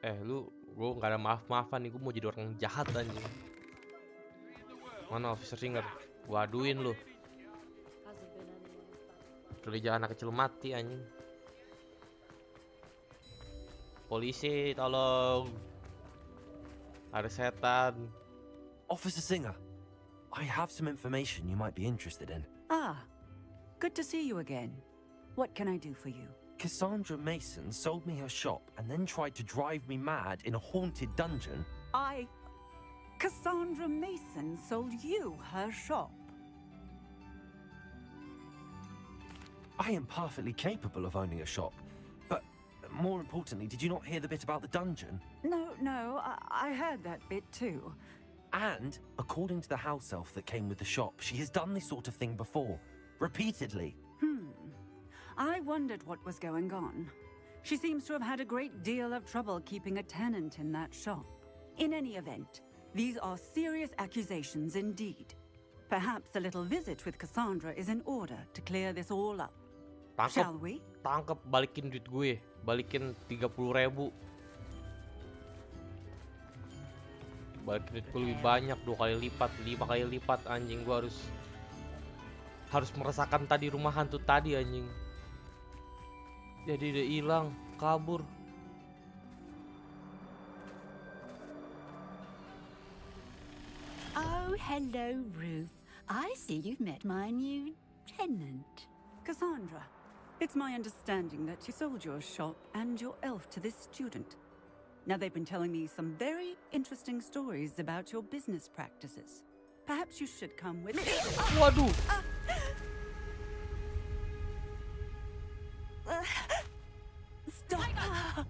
Gue nggak ada maaf-maafan nih, gue mau jadi orang jahat anjing. Mana Officer Singer? Gue aduin lu. Kerja anak kecil mati anjing. Polisi, tolong. Ada setan. Officer Singer, I have some information you might be interested in. Ah, good to see you again. What can I do for you? Cassandra Mason sold me her shop and then tried to drive me mad in a haunted dungeon. Cassandra Mason sold you her shop? I am perfectly capable of owning a shop. But more importantly, did you not hear the bit about the dungeon? No, I heard that bit too. And, according to the house elf that came with the shop, she has done this sort of thing before. Repeatedly. I wondered what was going on. She seems to have had a great deal of trouble keeping a tenant in that shop. In any event, these are serious accusations indeed. Perhaps a little visit with Cassandra is in order to clear this all up. Shall we? Tangkep, balikin duit gue. Balikin 30.000. Balikin duit gue lebih banyak, 2 kali lipat, 5 kali lipat anjing. Gue harus merasakan tadi rumah hantu tadi anjing. Jadi udah hilang, kabur. Oh, hello, Ruth. I see you've met my new tenant. Cassandra, it's my understanding that you sold your shop and your elf to this student. Now, they've been telling me some very interesting stories about your business practices. Perhaps you should come with me. Waduh. Stop!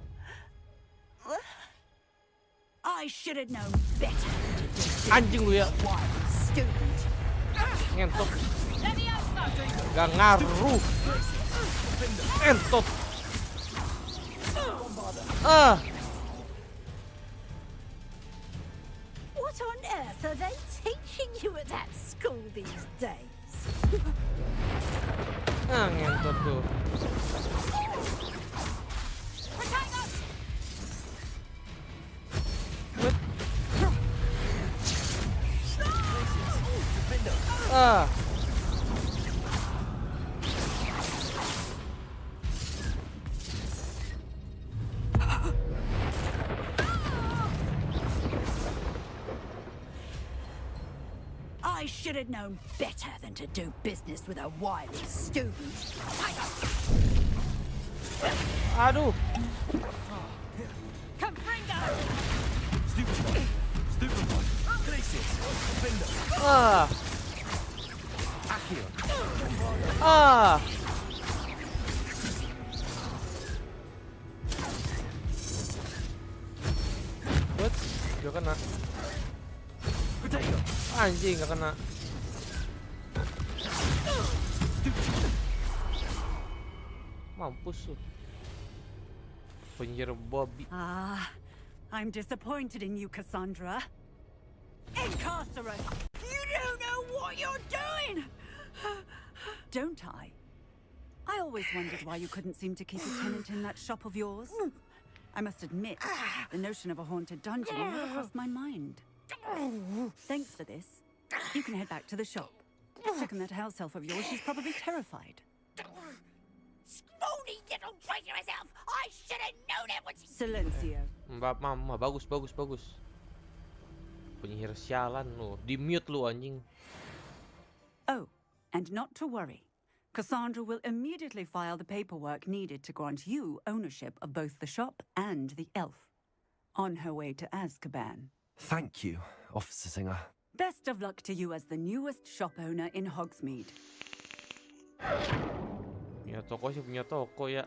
I should have known better to do Anjing lu ya. wild student. Ngentot. Gak ngaruh. Ngentot. What on earth are they teaching you at that school these days? Ngentot tuh. I should have known better than to do business with a wily student. Aduh. Confringo! Stupid one. Glacius. Defender. Accio. What? Gak kena. Potato. Anjing gak kena. Mampus lu. Penyihir Bobby. Ah, I'm disappointed in you, Cassandra. Incarcerate! You don't know what you're doing! Don't I? I always wondered why you couldn't seem to keep a tenant in that shop of yours. I must admit, the notion of a haunted dungeon never crossed my mind. Thanks for this. You can head back to the shop. Check on that house elf of yours, she's probably terrified. Spoony little traitorous elf! I should have known it was... Silencio. Mama, bagus. Penyihir sialan lu. Di mute lu anjing. Oh, and not to worry. Cassandra will immediately file the paperwork needed to grant you ownership of both the shop and the elf. On her way to Azkaban. Thank you, Officer Singer. Best of luck to you as the newest shop owner in Hogsmeade. Punya toko sih punya toko ya.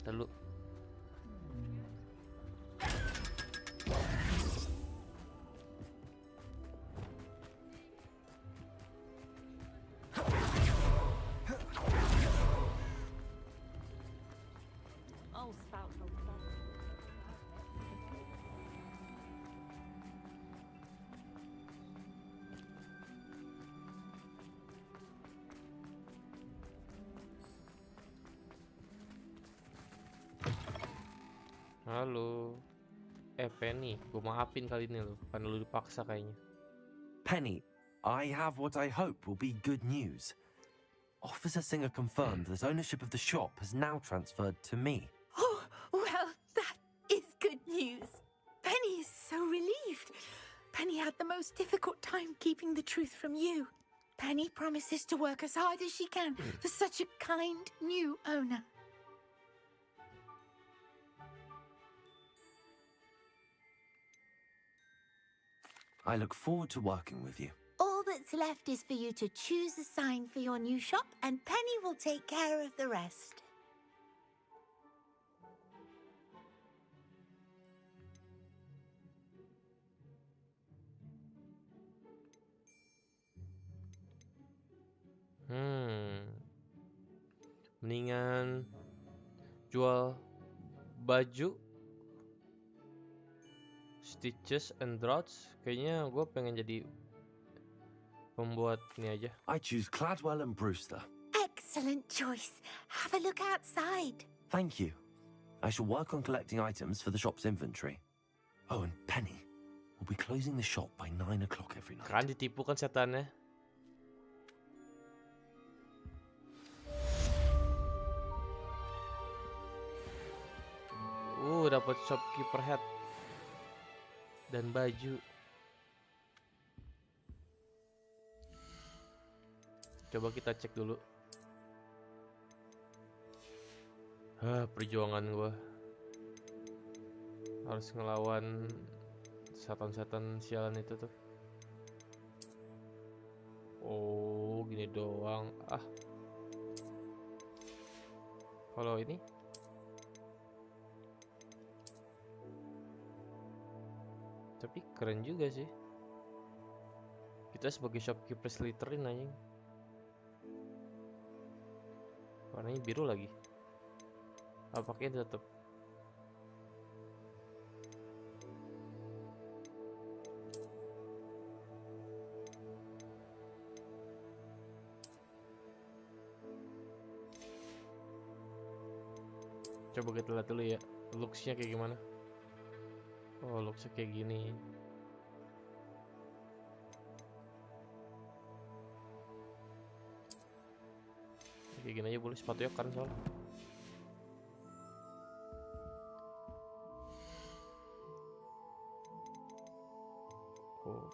Lalu I'll spout halo. Penny, gue maafin kali ini lo, karena lu dipaksa kayaknya. Penny, I have what I hope will be good news. Officer Singer confirmed that ownership of the shop has now transferred to me. Oh, well, that is good news. Penny is so relieved. Penny had the most difficult time keeping the truth from you. Penny promises to work as hard as she can for such a kind new owner. I look forward to working with you. All that's left is for you to choose a sign for your new shop, and Penny will take care of the rest. Mendingan jual baju stitches and draughts. Kayaknya gue pengen jadi pembuat ini aja. I choose Cladwell and Brewster. Excellent choice. Have a look outside. Thank you. I shall work on collecting items for the shop's inventory. Oh, and Penny, we'll be closing the shop by 9 o'clock every night. Kan ditipu kan setannya. Dapat shopkeeper hat dan baju. Coba kita cek dulu. Perjuangan gua harus ngelawan setan-setan sialan itu tuh. Oh, gini doang. Kalau ini tapi keren juga sih. Kita sebagai shopkeeper Slytherin anjing. Warnanya biru lagi. Apakah tetap? Coba kita lihat dulu ya, looks-nya kayak gimana. Oh, looks-nya kayak gini. Kayak gini aja boleh, sepatunya keren soalnya. Oh.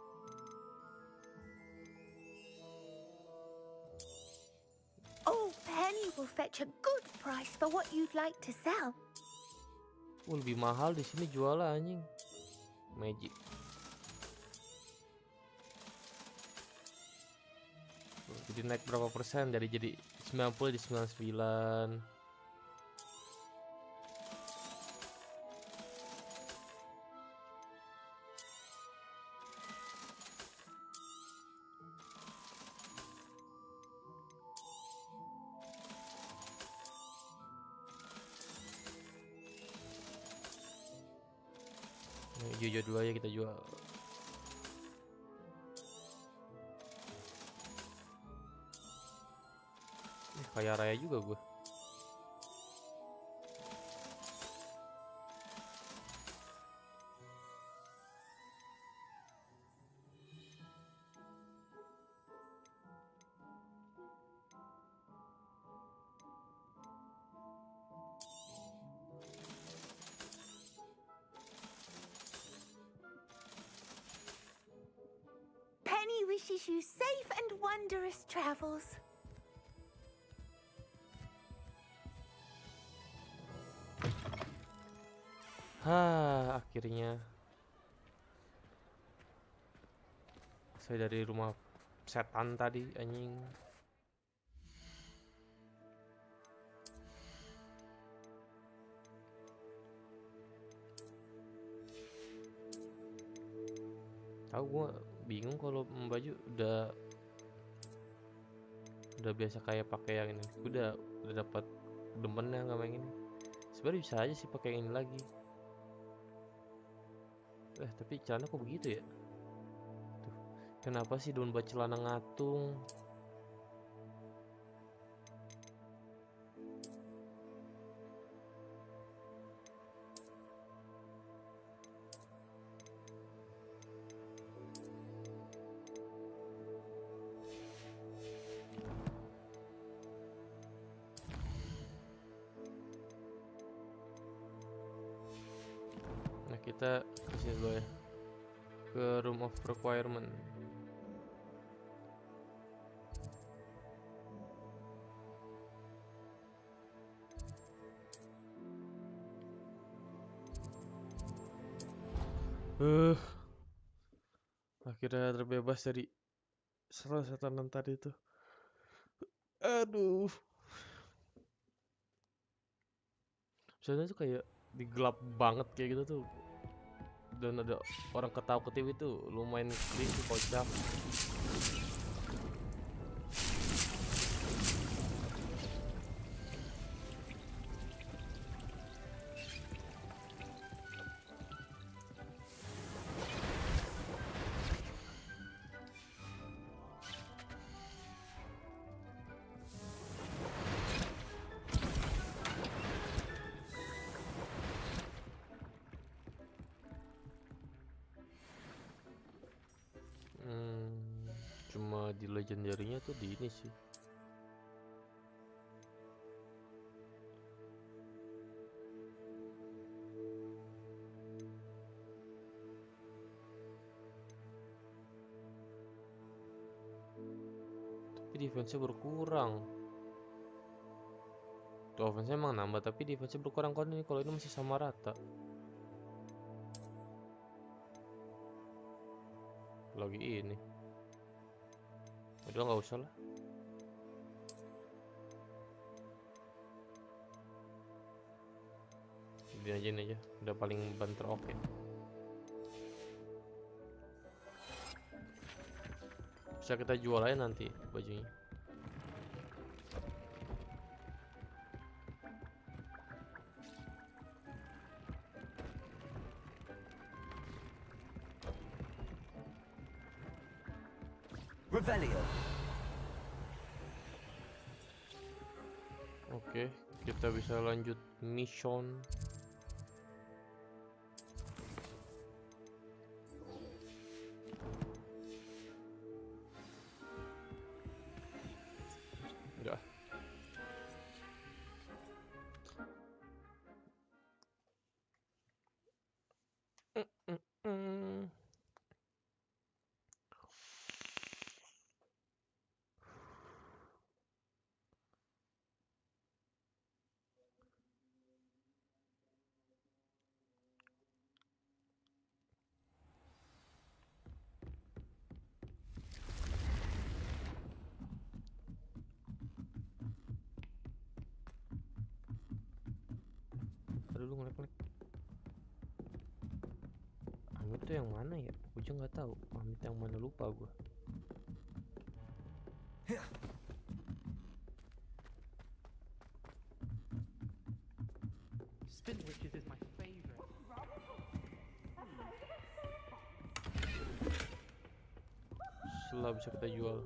Oh, Penny will fetch a good price for what you'd like to sell. Lebih mahal di sini jualnya anjing. Magic. Jadi naik berapa persen dari jadi 90 di 99. Hijau dulu aja kita jual. Kaya raya juga gue. Penny wishes you safe and wondrous travels. Akhirnya saya dari rumah setan tadi, anjing. Tahu gua bingung kalau baju udah biasa kayak pakai yang ini. Udah dapat demennya nggak main ini. Sebenarnya bisa aja sih pakai yang ini lagi. Tapi celana kok begitu ya? Tuh. Kenapa sih daun buat celana ngatung? Nah, kita kasih dulu ya ke room of requirement. Akhirnya terbebas dari salah setanan tadi tuh. Aduh. Soalnya tuh kayak digelap banget kayak gitu tuh. Dan ada orang ketawa ketiwi tuh lumayan creepy, kocak. Cuma di legendary-nya tuh di ini sih. Tapi defense-nya berkurang. Tuh offense-nya emang nambah tapi defense-nya berkurang kan ini, kalau ini masih sama rata. Lagi ini. Udah nggak usah lah. Ini aja, udah paling banter oke. Bisa kita jual aja nanti bajunya. Revelio. Oke, kita bisa lanjut mission. Udah. Dulu ngelek-ngelek. Amit tuh yang mana ya? Gue juga nggak tahu. Amit yang mana, lupa gue. Spin witches is my favorite. Setelah bisa kita jual.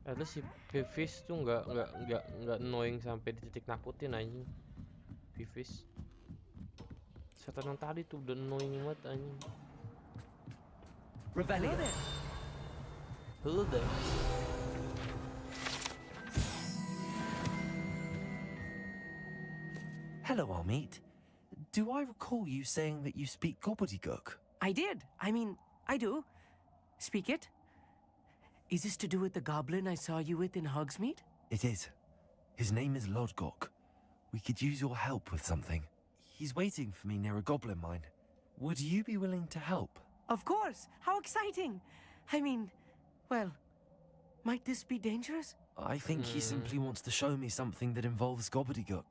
Ada si Vivis tuh nggak annoying sampai di titik nakutin anjing. Vivis. Setan yang tadi tuh udah annoying banget anjing. Revelio. Hello there. Hello, Amit. Do I recall you saying that you speak gobbledygook? I did. I mean, I do. Speak it. Is this to do with the goblin I saw you with in Hogsmeade? It is. His name is Lodgok. We could use your help with something. He's waiting for me near a goblin mine. Would you be willing to help? Of course! How exciting! I mean, well, might this be dangerous? I think he simply wants to show me something that involves gobbledygook.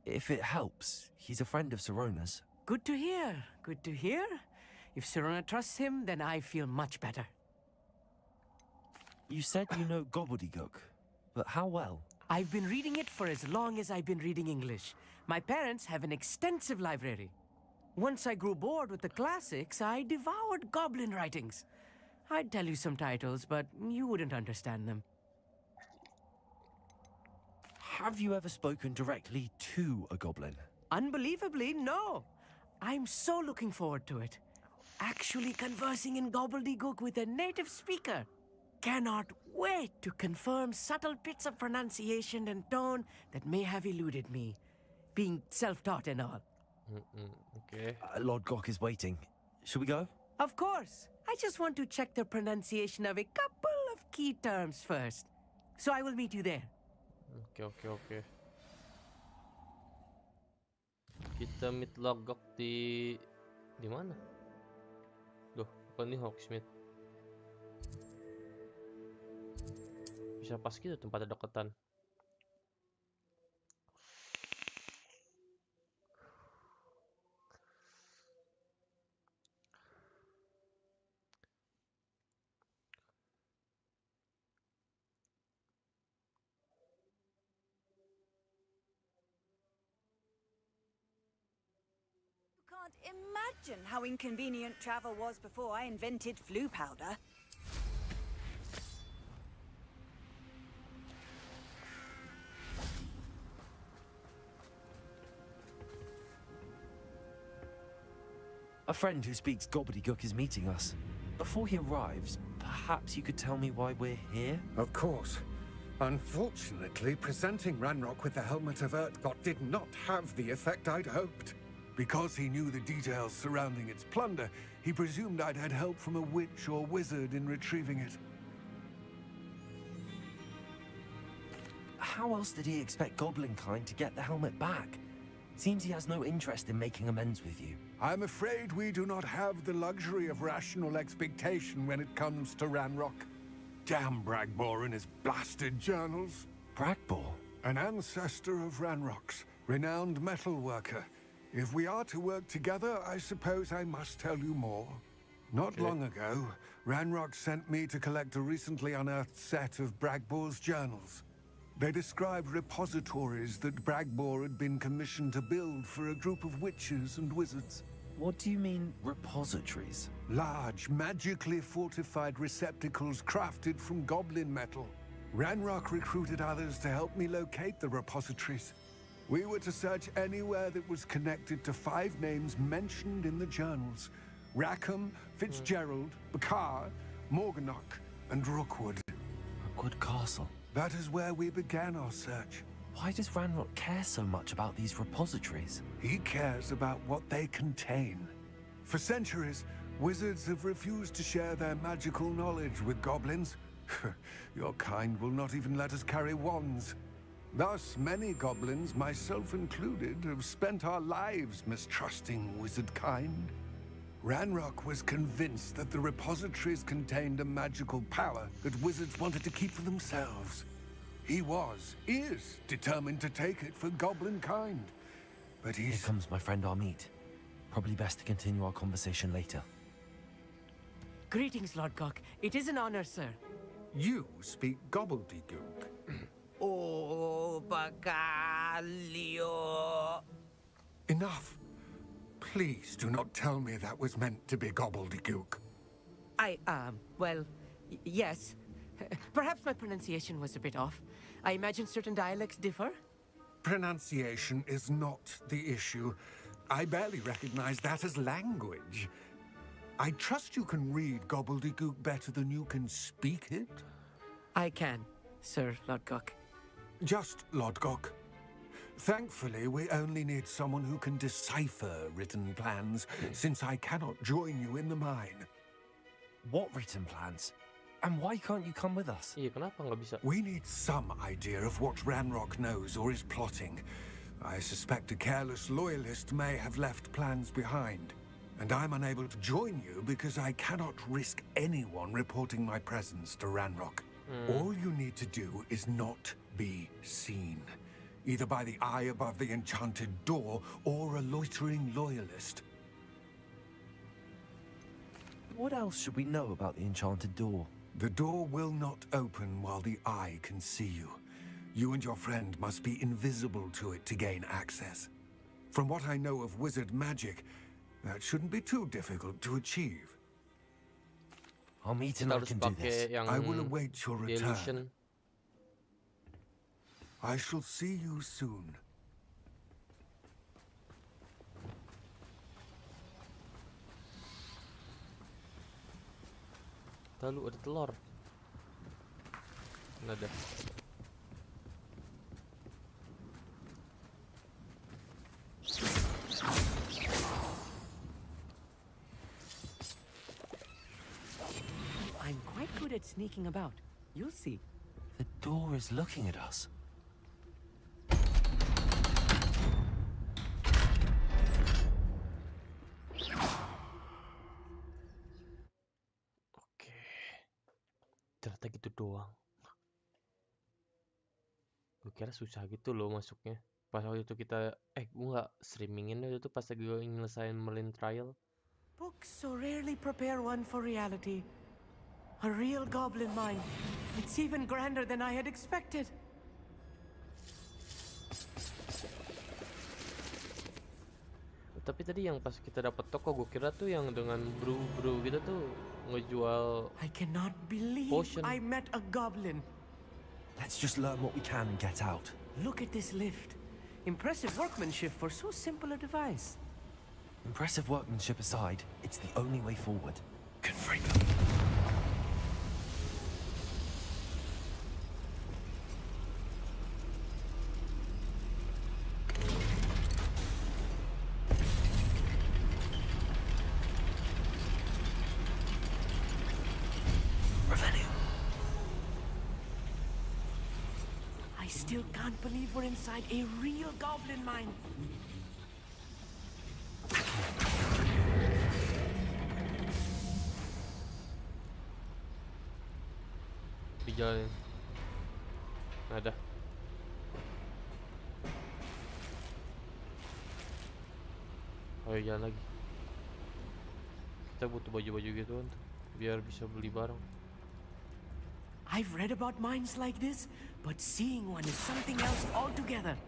If it helps, he's a friend of Sirona's. Good to hear. Good to hear. If Sirona trusts him, then I feel much better. You said you know gobbledygook, but how well? I've been reading it for as long as I've been reading English. My parents have an extensive library. Once I grew bored with the classics, I devoured goblin writings. I'd tell you some titles, but you wouldn't understand them. Have you ever spoken directly to a goblin? Unbelievably, no. I'm so looking forward to it. Actually conversing in gobbledygook with a native speaker. Cannot wait to confirm subtle bits of pronunciation and tone that may have eluded me, being self-taught and all. Okay. Lord Gok is waiting. Shall we go? Of course. I just want to check the pronunciation of a couple of key terms first. So I will meet you there. Oke. Kita meet Lord Gok di mana? Loh, bukan di Hogsmeade. Bisa pas gitu tempatnya deketan. Can't imagine how inconvenient travel was before I invented flu powder. A friend who speaks gobbledygook is meeting us. Before he arrives, perhaps you could tell me why we're here? Of course. Unfortunately, presenting Ranrock with the Helmet of Urtkot did not have the effect I'd hoped. Because he knew the details surrounding its plunder, he presumed I'd had help from a witch or wizard in retrieving it. How else did he expect Goblinkind to get the helmet back? Seems he has no interest in making amends with you. I'm afraid we do not have the luxury of rational expectation when it comes to Ranrock. Damn Bragbor and his blasted journals. Bragbor? An ancestor of Ranrock's, renowned metal worker. If we are to work together, I suppose I must tell you more. Not long ago, Ranrock sent me to collect a recently unearthed set of Bragbor's journals. They described repositories that Bragbor had been commissioned to build for a group of witches and wizards. What do you mean, repositories? Large, magically fortified receptacles crafted from goblin metal. Ranrock recruited others to help me locate the repositories. We were to search anywhere that was connected to 5 names mentioned in the journals. Rackham, Fitzgerald, Bakar, Morganach, and Rookwood. Rookwood Castle. That is where we began our search. Why does Ranrock care so much about these repositories? He cares about what they contain. For centuries, wizards have refused to share their magical knowledge with goblins. Your kind will not even let us carry wands. Thus, many goblins, myself included, have spent our lives mistrusting wizard kind. Ranrock was convinced that the repositories contained a magical power that wizards wanted to keep for themselves. He is determined to take it for goblin kind. But Here comes my friend Amit. Probably best to continue our conversation later. Greetings, Lord Gok. It is an honor, sir. You speak gobbledygook. Oh, Bagalio. Enough. Please do not tell me that was meant to be gobbledygook. Well, yes. Perhaps my pronunciation was a bit off. I imagine certain dialects differ. Pronunciation is not the issue. I barely recognize that as language. I trust you can read gobbledygook better than you can speak it? I can, Sir Lord Gok. Just Lord Gok. Thankfully, we only need someone who can decipher written plans, since I cannot join you in the mine. What written plans? And why can't you come with us? Iya, kenapa nggak bisa? We need some idea of what Ranrock knows or is plotting. I suspect a careless loyalist may have left plans behind. And I'm unable to join you because I cannot risk anyone reporting my presence to Ranrock. All you need to do is not be seen, either by the eye above the enchanted door or a loitering loyalist. What else should we know about the enchanted door? The door will not open while the eye can see you. You and your friend must be invisible to it to gain access. From what I know of wizard magic, that shouldn't be too difficult to achieve. I'll meet and Kita I harus can do this. pakai yang I will await your the return. illusion. I shall see you soon. Lalu ada telur. Nggak ada. I'm quite good at sneaking about. You'll see. The door is looking at us. Oke. Ternyata gitu doang. Gue kira susah gitu loh masuknya. Pas waktu itu kita gue nggak streamingin itu pas lagi gue nyelesain Merlin Trial. Books so rarely prepare one for reality. A real goblin mine. It's even grander than I had expected. Tapi tadi yang pas kita dapet toko gue kira tuh yang dengan brew gitu tuh ngejual I cannot believe potion. I met a goblin. Let's just learn what we can and get out. Look at this lift. Impressive workmanship for so simple a device. Impressive workmanship aside, it's the only way forward. Confringo. I still can't believe we're inside a real goblin mine. Dijalanin. Ada. Ayo jalan lagi. Kita butuh baju-baju gituan tuh biar bisa beli barang. I've read about mines like this, but seeing one is something else altogether.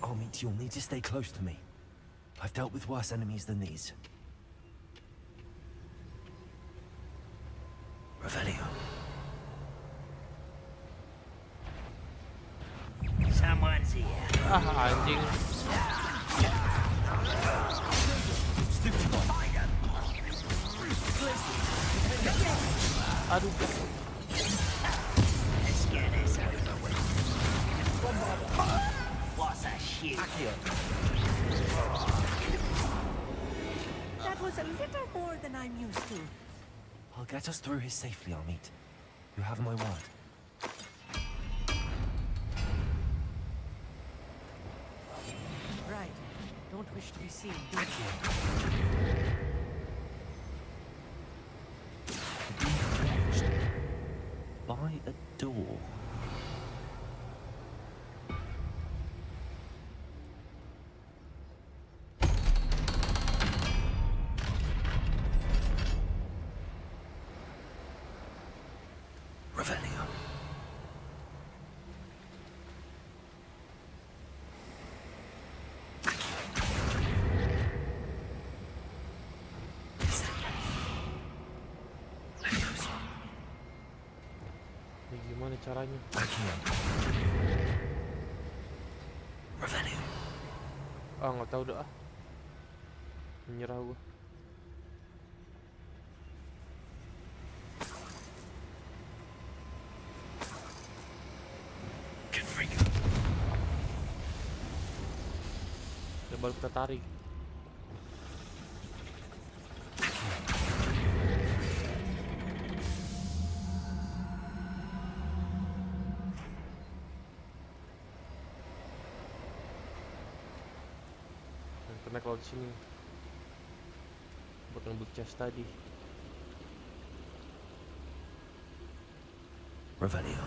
I'll meet you. You'll need to stay close to me. I've dealt with worse enemies than these. Revelio. Someone's here. Anjing. Aduh. Let's get this over with. What's a shit? That was a little more than I'm used to. I'll get us through here safely, Amit. You have my word. Right. Don't wish to be seen. By a door. Revelio. Ini gimana caranya? Revelio. Nggak tahu dah. Menyerah gua. Baru kita tarik. Karena kalau di sini buat ngambil chest tadi. Revelio.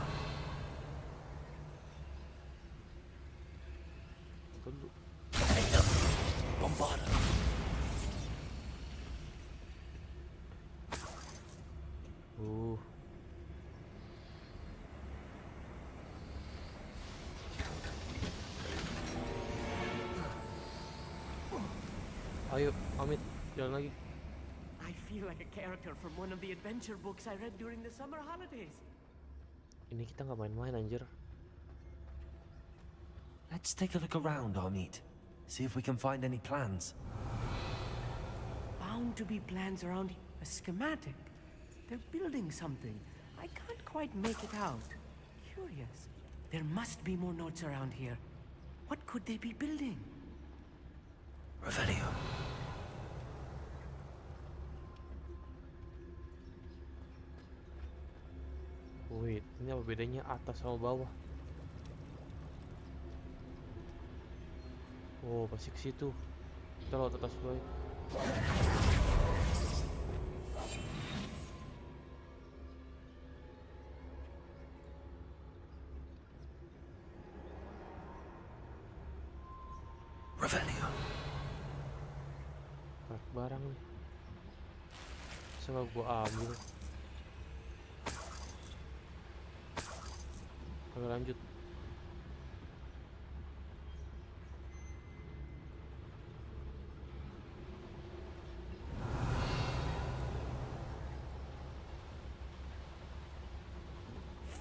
Tunggu. Bombarda. Ayo, Amit, jalan lagi. I feel like a character from one of the adventure books I read during the summer holidays. Ini kita nggak main-main anjir. Let's take a look around, Amit. See if we can find any plans. Bound to be plans around a schematic. They're building something. I can't quite make it out. Curious. There must be more notes around here. What could they be building? Revelio. Wait, ini apa bedanya atas sama bawah? Oh, pasti ke situ. Kita lewat atas dulu. Revelio. Barang nih. Bisa nggak gua ambil? Oke, lanjut.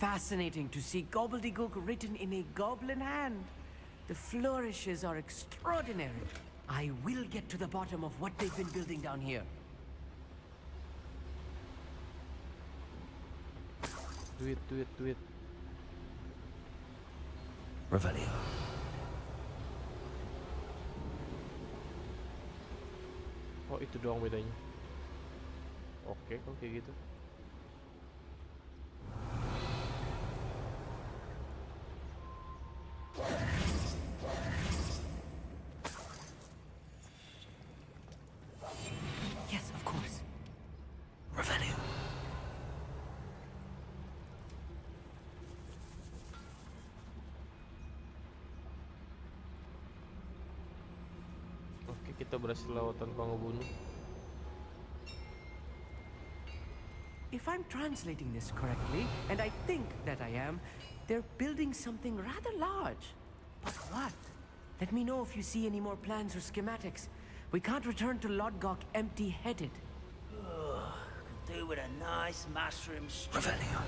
Fascinating to see gobbledygook written in a goblin hand. The flourishes are extraordinary. I will get to the bottom of what they've been building down here. Duit. Revelio. Oh, itu doang bedanya. Oke, kalau kayak gitu. Yes, of course. Revelio. Oke, kita berhasil lewat tanpa ngebunuh. If I'm translating this correctly, and I think that I am, they're building something rather large. But what? Let me know if you see any more plans or schematics. We can't return to Lodgok empty-headed. Could do with a nice mushroom stew. Revelio.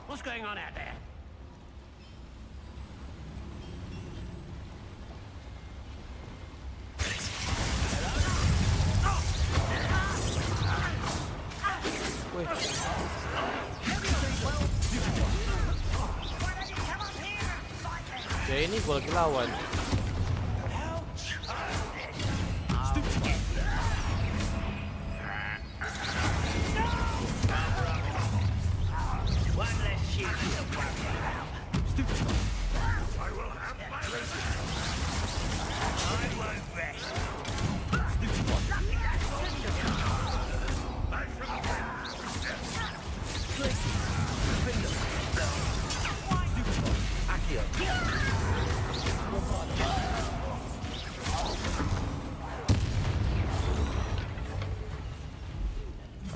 What's going on out there? Ya ini gua lagi lawan. One less shoot to worry about. I will have my rest. I won't rest.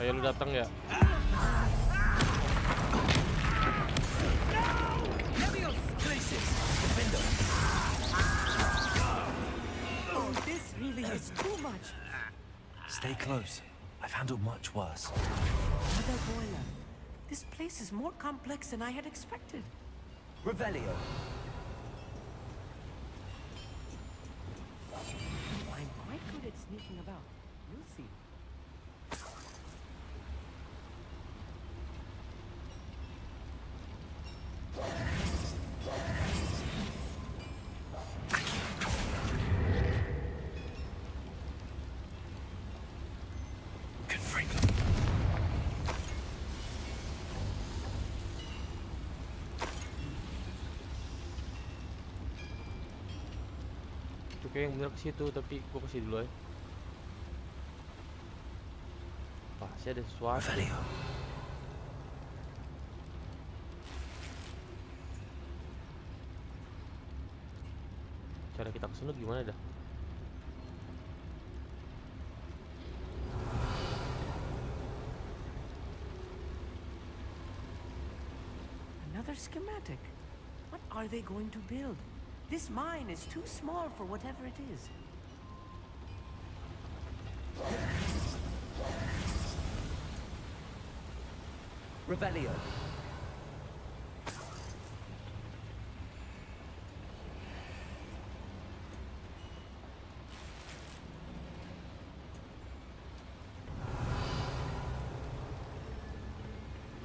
Ayo lu datang ya. Oh, this really is too much. Stay close. I've handled much worse. Mother boiler. This place is more complex than I had expected. Revelio. I'm quite good at sneaking about. You'll see. Itu kayak yang bener ke situ, tapi gua kasih dulu ya. Pasti ada sesuatu. Revelio. Cara kita kesana gimana dah? Another schematic. What are they going to build? This mine is too small for whatever it is. Revelio.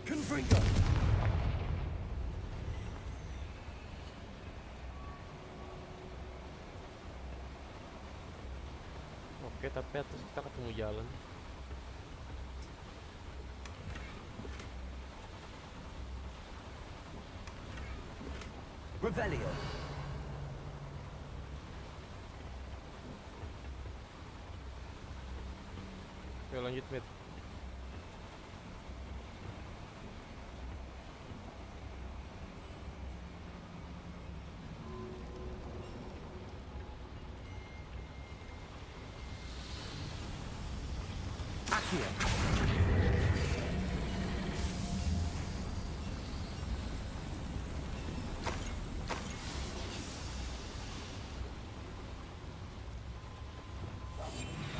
Confringo. Oke, tapi atas kita ketemu jalan. Revelio. Oke, lanjut mid. Accio.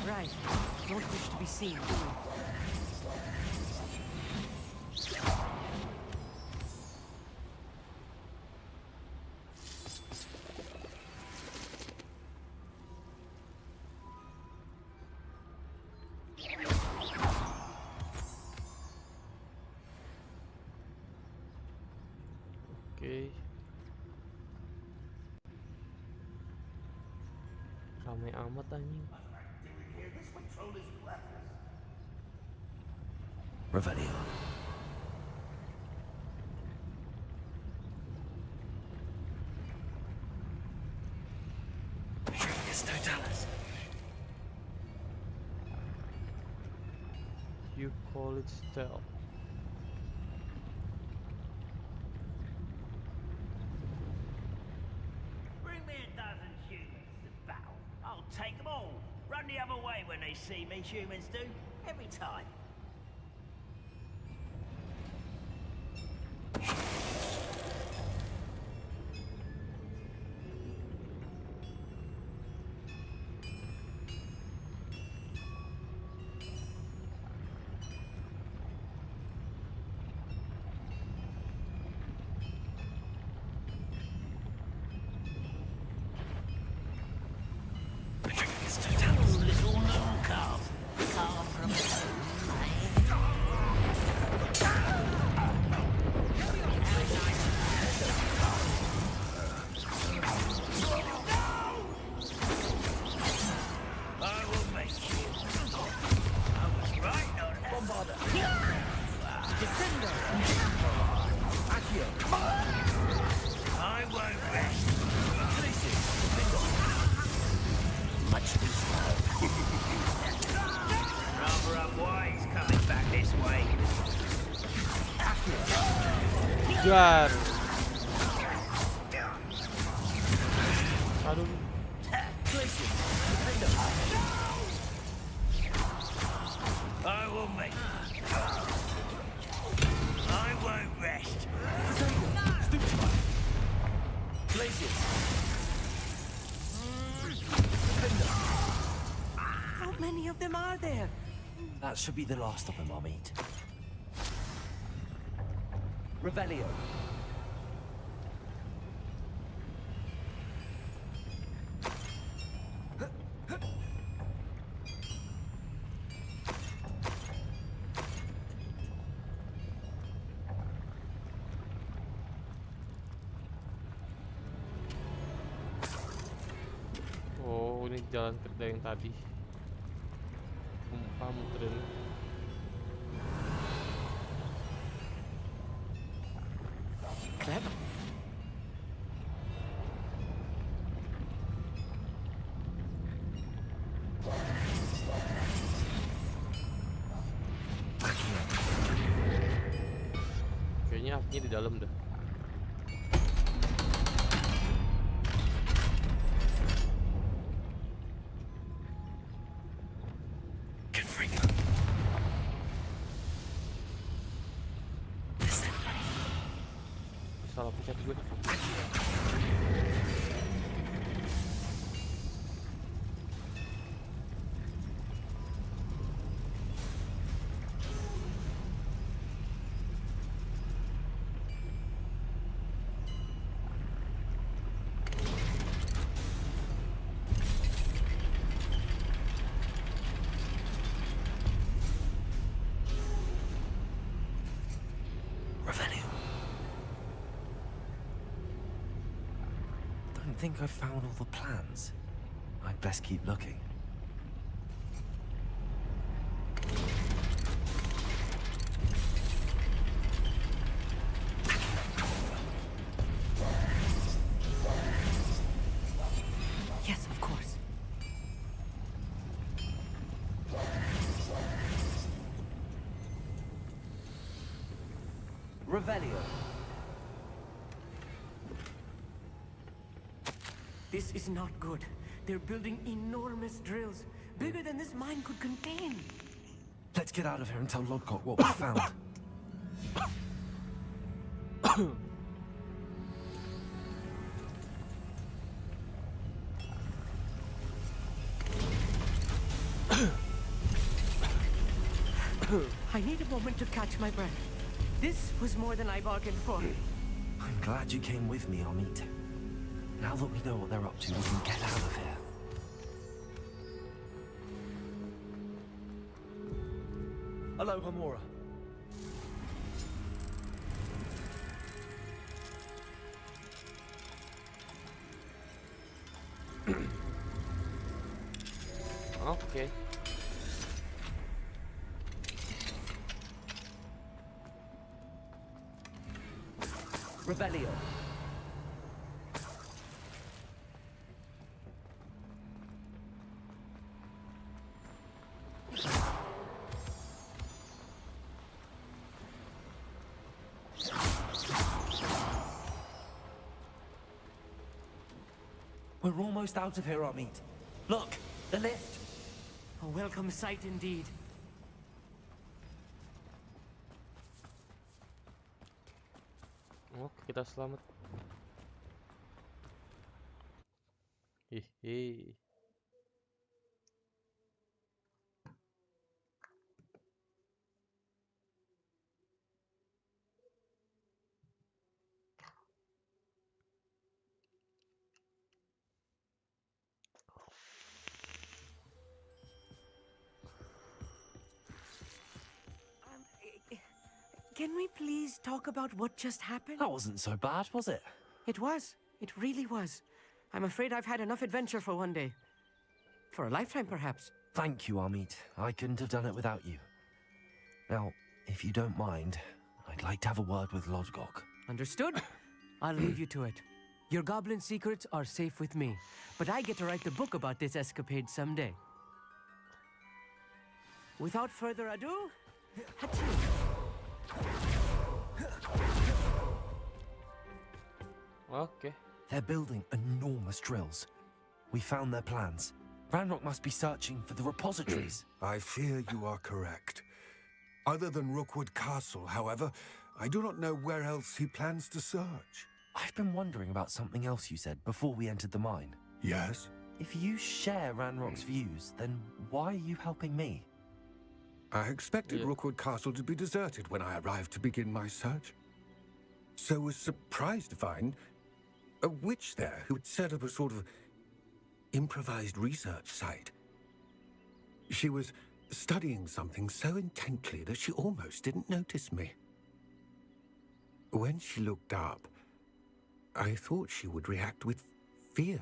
Right. Don't wish to be seen, do we? Oke. Ramai amat anjing. Revelio. Totalis. You call it stealth. Bring me a dozen humans to battle. I'll take them all. Run the other way when they see me, humans do. Every time. Little moon calf. Calf from I will make you. I was right on that. Bombarder. Defender. Accio. I won't rest. Much too slow. Rather unwise coming back this way. Jar. Aduh. I will make. I won't rest. Places. How many of them are there? That should be the last of them, I'll meet. Revelio. Oh, ini jalan kerja yang tadi. Muterin. Clever. Ini di dalam dah. Salah pencet gue. I think I've found all the plans. I'd best keep looking. Yes, of course. Revelio. This is not good. They're building enormous drills, bigger than this mine could contain. Let's get out of here and tell Lodgok what we found. I need a moment to catch my breath. This was more than I bargained for. I'm glad you came with me, Amit. Now that we know what they're up to, we can get out of here. Hello, Hamura. Oke. Revelio. We're almost out of here, Amit. Look, the lift. A welcome sight indeed. Oke, kita selamat. Hihi. Can we please talk about what just happened? That wasn't so bad, was it? It was. It really was. I'm afraid I've had enough adventure for one day. For a lifetime, perhaps. Thank you, Amit. I couldn't have done it without you. Now, if you don't mind, I'd like to have a word with Lodgok. Understood? I'll leave you to it. Your goblin secrets are safe with me, but I get to write the book about this escapade someday. Without further ado, Oke. They're building enormous drills. We found their plans. Ranrock must be searching for the repositories. I fear you are correct. Other than Rookwood Castle, however, I do not know where else he plans to search. I've been wondering about something else you said before we entered the mine. Yes? If you share Ranrock's views, then why are you helping me? I expected Rookwood Castle to be deserted when I arrived to begin my search. So was surprised to find a witch there who had set up a sort of improvised research site. She was studying something so intently that she almost didn't notice me. When she looked up, I thought she would react with fear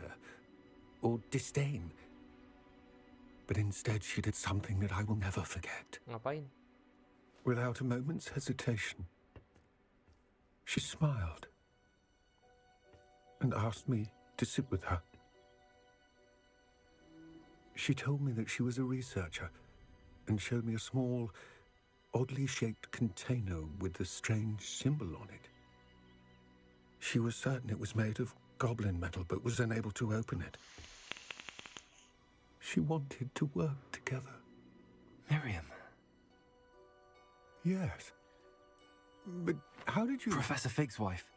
or disdain. But instead she did something that I will never forget. Ngapain? Without a moment's hesitation, she smiled and asked me to sit with her. She told me that she was a researcher and showed me a small, oddly shaped container with a strange symbol on it. She was certain it was made of goblin metal, but was unable to open it. She wanted to work together. Miriam. Yes. But how did you... Professor Fig's wife.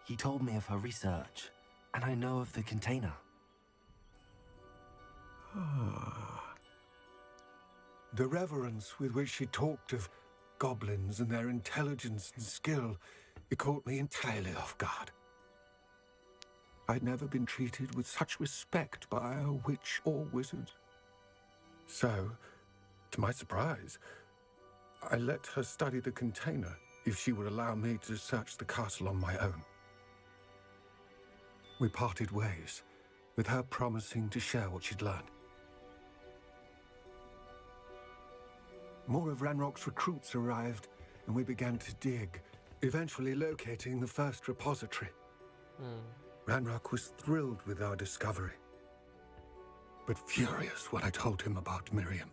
He told me of her research, and I know of the container. Ah. The reverence with which she talked of goblins and their intelligence and skill, it caught me entirely off guard. I'd never been treated with such respect by a witch or wizard. So, to my surprise, I let her study the container if she would allow me to search the castle on my own. We parted ways, with her promising to share what she'd learned. More of Ranrock's recruits arrived, and we began to dig, eventually locating the first repository. Ranrock was thrilled with our discovery, but furious when I told him about Miriam.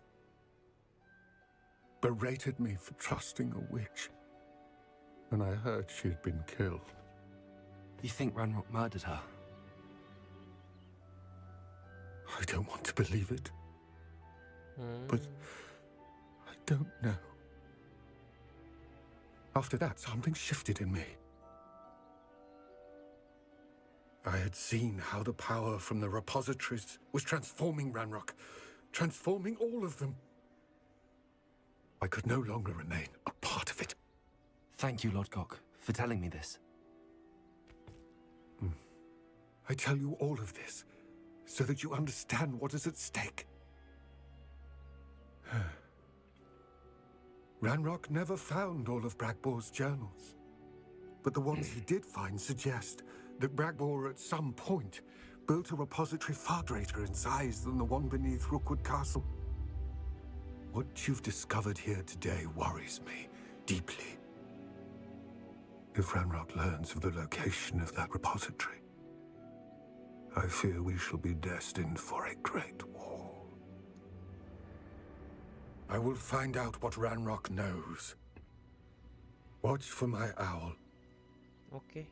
Berated me for trusting a witch when I heard she'd been killed. You think Ranrock murdered her? I don't want to believe it, but I don't know. After that, something shifted in me. I had seen how the power from the repositories was transforming Ranrock, transforming all of them. I could no longer remain a part of it. Thank you, Lord Gok, for telling me this. I tell you all of this so that you understand what is at stake. Ranrock never found all of Bragbor's journals, but the ones he did find suggest that Bragbor at some point built a repository far greater in size than the one beneath Rookwood Castle. What you've discovered here today worries me deeply. If Ranrock learns of the location of that repository, I fear we shall be destined for a great war. I will find out what Ranrock knows. Watch for my owl. Oke.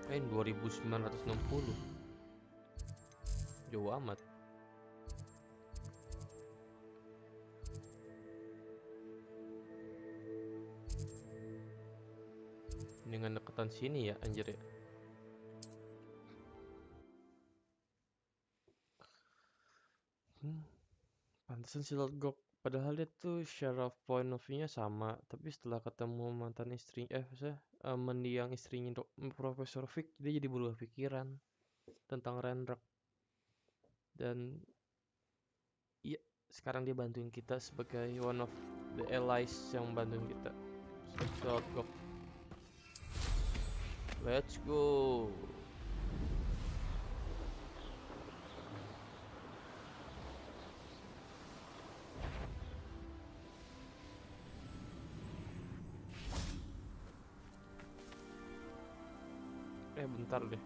Main 2960. Jauh amat. Dengan deketan sini ya, anjir ya. Pantesan si Lord Gok. Padahal dia tuh share of point of view-nya sama, tapi setelah ketemu mantan istri, mendiang istrinya Profesor Fig, dia jadi berubah pikiran tentang Ranrock. Dan iya, sekarang dia bantuin kita sebagai one of the allies yang bantuin kita. Si Lord Gok. Let's go. Bentar deh.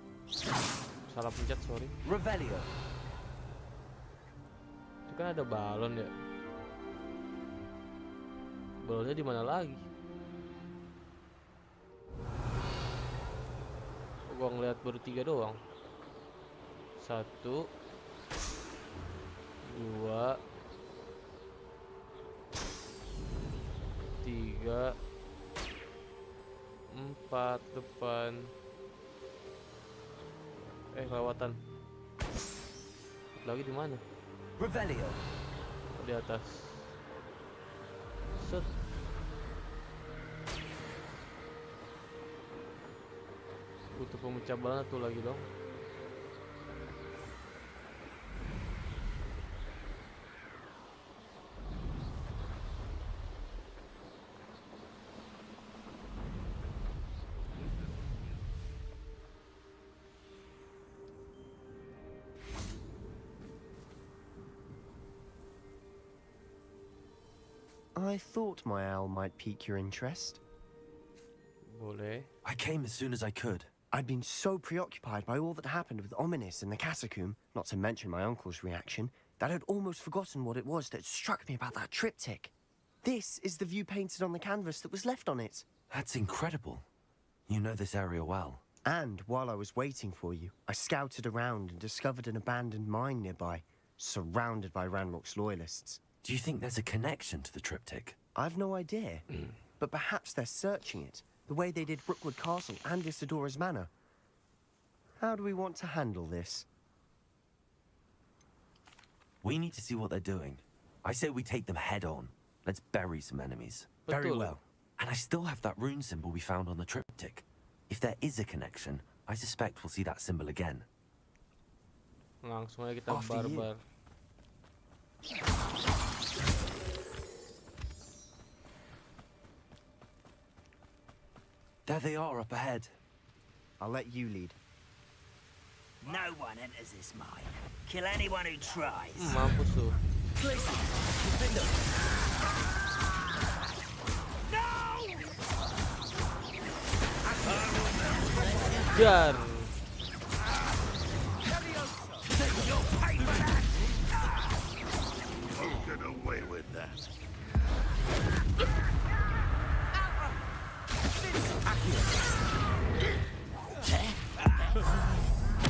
Salah pencet, sorry. Revelio. Itu kan ada balon ya. Balonnya di mana lagi? Gua ngeliat baru 3 doang. 1 2 3 4 depan. Kelewatan. Lagi di mana? Revelio. Di atas. Set. Butuh pemecah banget tuh lagi dong. I thought my owl might pique your interest. Boleh. I came as soon as I could. I'd been so preoccupied by all that happened with Ominis in the catacomb, not to mention my uncle's reaction, that I'd almost forgotten what it was that struck me about that triptych. This is the view painted on the canvas that was left on it. That's incredible. You know this area well. And while I was waiting for you, I scouted around and discovered an abandoned mine nearby, surrounded by Ranrock's loyalists. Do you think there's a connection to the triptych? I've no idea, but perhaps they're searching it, the way they did Rookwood Castle and Isidora's Manor. How do we want to handle this? We need to see what they're doing. I say we take them head on. Let's bury some enemies. Very Betul. well. And I still have that rune symbol we found on the triptych. If there is a connection, I suspect we'll see that symbol again. Langsung aja kita After you. barbar. There they are up ahead. I'll let you lead. No one enters this mine. Kill anyone who tries. Mampus tuh. Jar. Won't get away with that.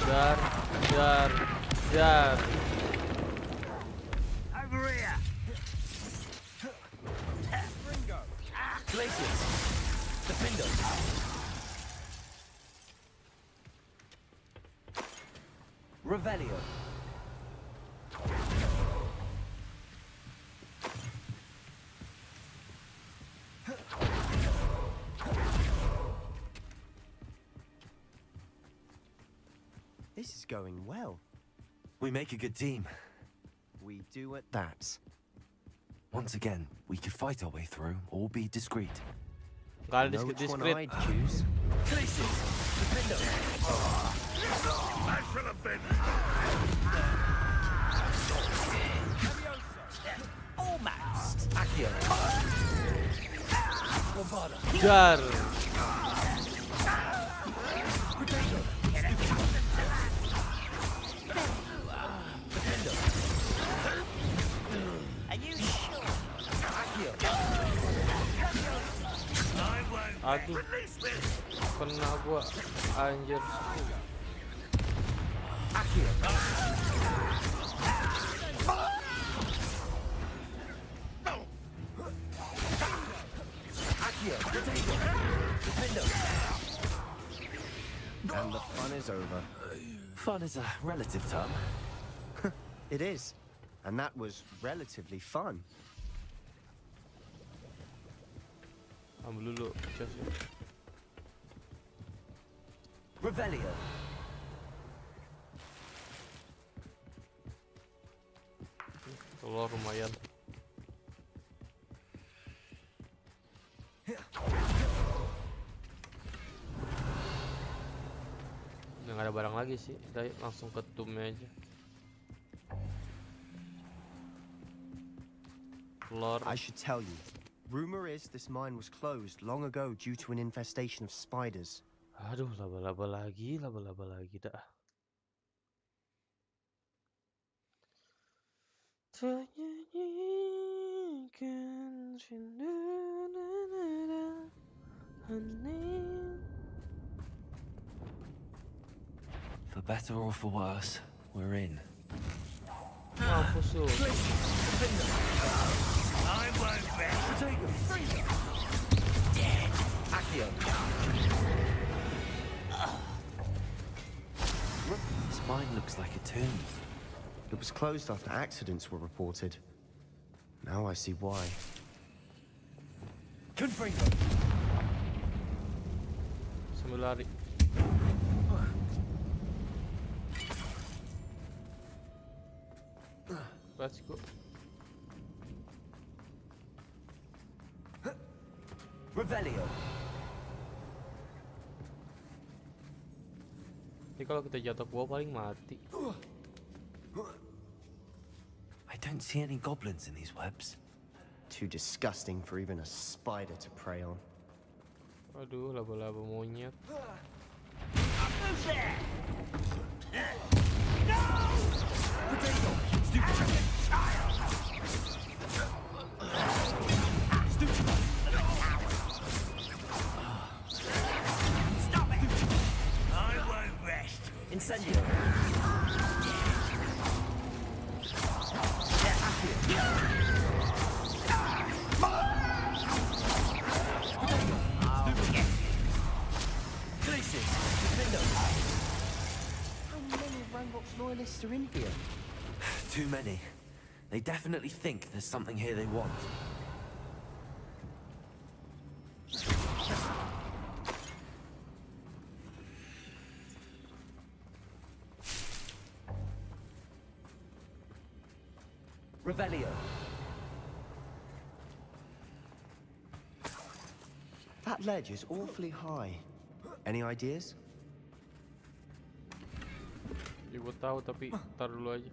Jar. Jar. Jar. Over here. Revelio. This is going well. We make a good team. We do at that. Once again, we could fight our way through or be discreet. Kalian Know which one discreet. I'd choose? I shall have been. Almost. Jar. Are you sure? I won't. Aduh, Release this. kena gua. Anjir. And the fun is over. Fun is a relative term. It is. And that was relatively fun. Ambil dulu chestnya. Revelio. Telur lumayan. Udah gak ada barang lagi sih. Udah yuk, langsung ke tomb-nya aja. Telur. I should tell you. Rumor is this mine was closed long ago due to an infestation of spiders. Aduh, laba-laba lagi dah. Ternyanyikan For better or for worse, we're in. Mampus tuh. I won't bet. This mine looks like a tomb. It was closed after accidents were reported. Now I see why. Confringo. Sambil lari. Let's go. Revelio. Ini kalau kita jatuh ke bawah paling mati. I don't see any goblins in these webs. Too disgusting for even a spider to prey on. Aduh, laba-laba monyet. I won't rest. Incendio. How many Ranrock's loyalists are in here? Too many. They definitely think there's something here they want. Revelio. That ledge is awfully high. Any ideas? Ya gue tahu tapi tar dulu aja.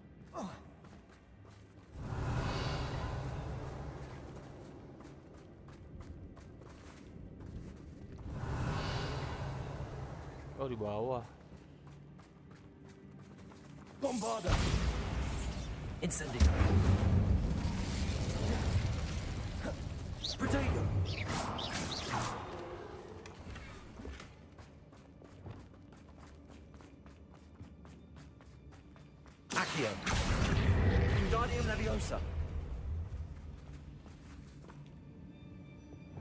Oh, di bawah. Bombarda. Incendio. Protego. Accio. Wingardium Leviosa.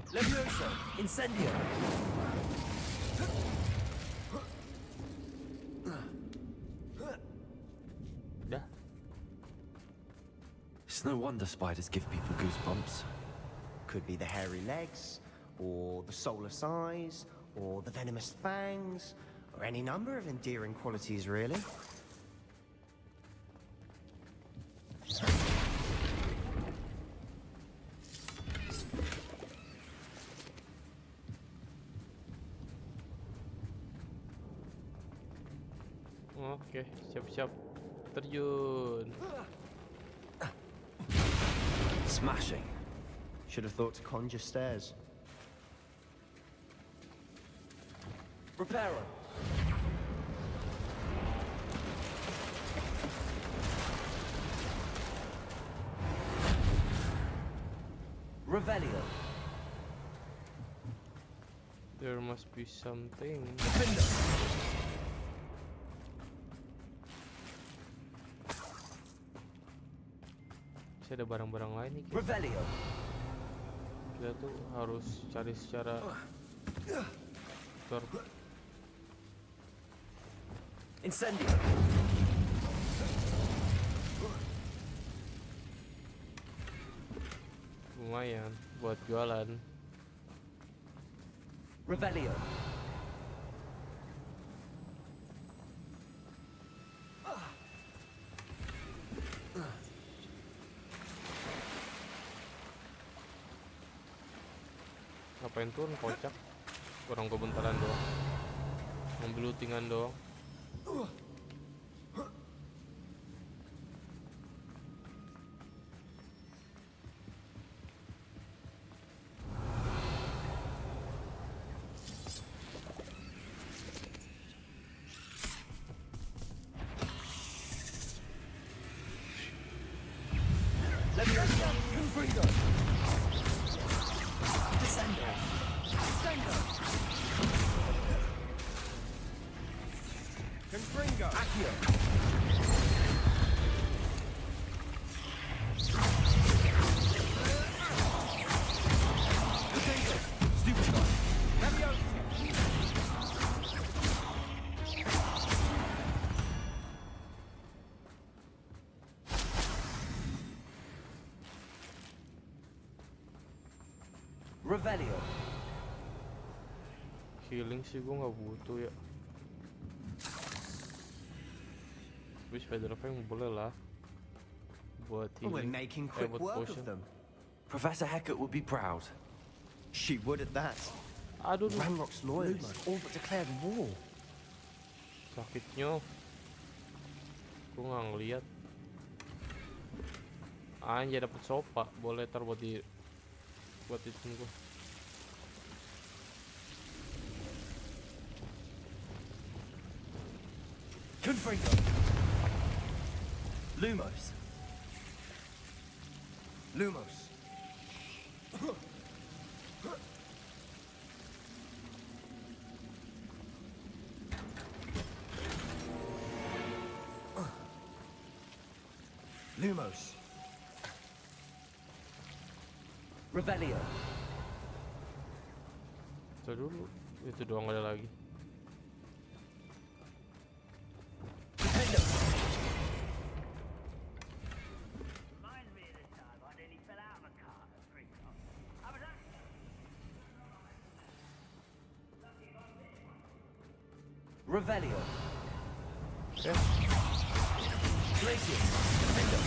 Leviosa. Incendio. Dah. It's no wonder spiders give people goosebumps. Could be the hairy legs, or the soulless eyes, or the venomous fangs, or any number of endearing qualities, really. Oke, siap-siap terjun. Smashing. Should have thought to conjure stairs. Reparo. Revelio. There must be something. Defender. Masih ada barang-barang lain nih. Revelio. Kita tuh harus cari secara Incendio. lumayan buat jualan. Revelio. Ngapain turun kocak? Orang gue bentaran doang. Ngambil lootingan doang. Revelio. Healing sih gue nggak butuh ya. Tapi spider fang boleh lah buat We're healing. making quick buat work potion. of them. Professor Hecat would be proud. She would at that. Aduh, Ranrock's lawyers all but declared war. sakitnya. Gue nggak ngeliat. Anjay dapet sopa, boleh tar buat itu gue. Confringo. Lumos. Lumos. Lumos. Revelio. Itu dulu, itu doang ada lagi. Defendo. Reminds me of the time I nearly fell out of a car at Freetown. I was at Revelio. Okay. Glacius. Defendo.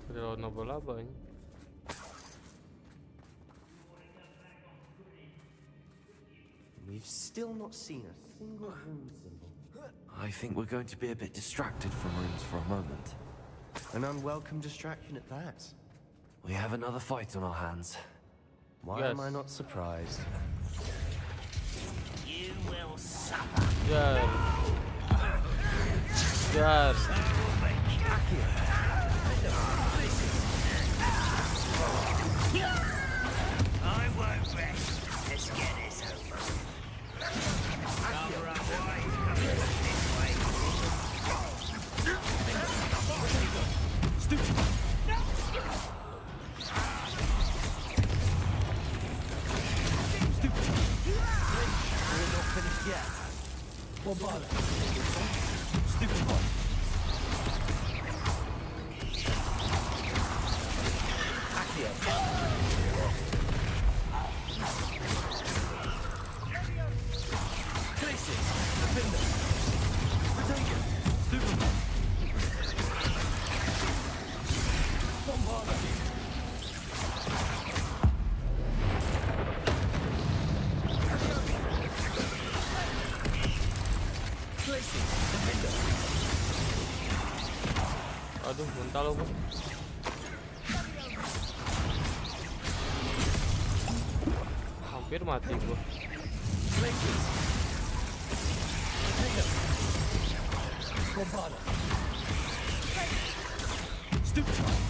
Ada lawan laba-laba ini. We've still not seen a single rune symbol. I think we're going to be a bit distracted from runes for a moment. An unwelcome distraction at that. We have another fight on our hands. Why am I not surprised? You will suffer. Jar. Jar. I won't rest. Let's get this over. Cover up wise coming this way. We're not finished yet. Bombala. Stupid one. Accio. Glacius. Defender. Protego. Stupid one. Bombala. Glacius. Defender. Aduh, muntah lo gue. Hampir mati gue. Glacius. Defender. Bombala. Stupid one.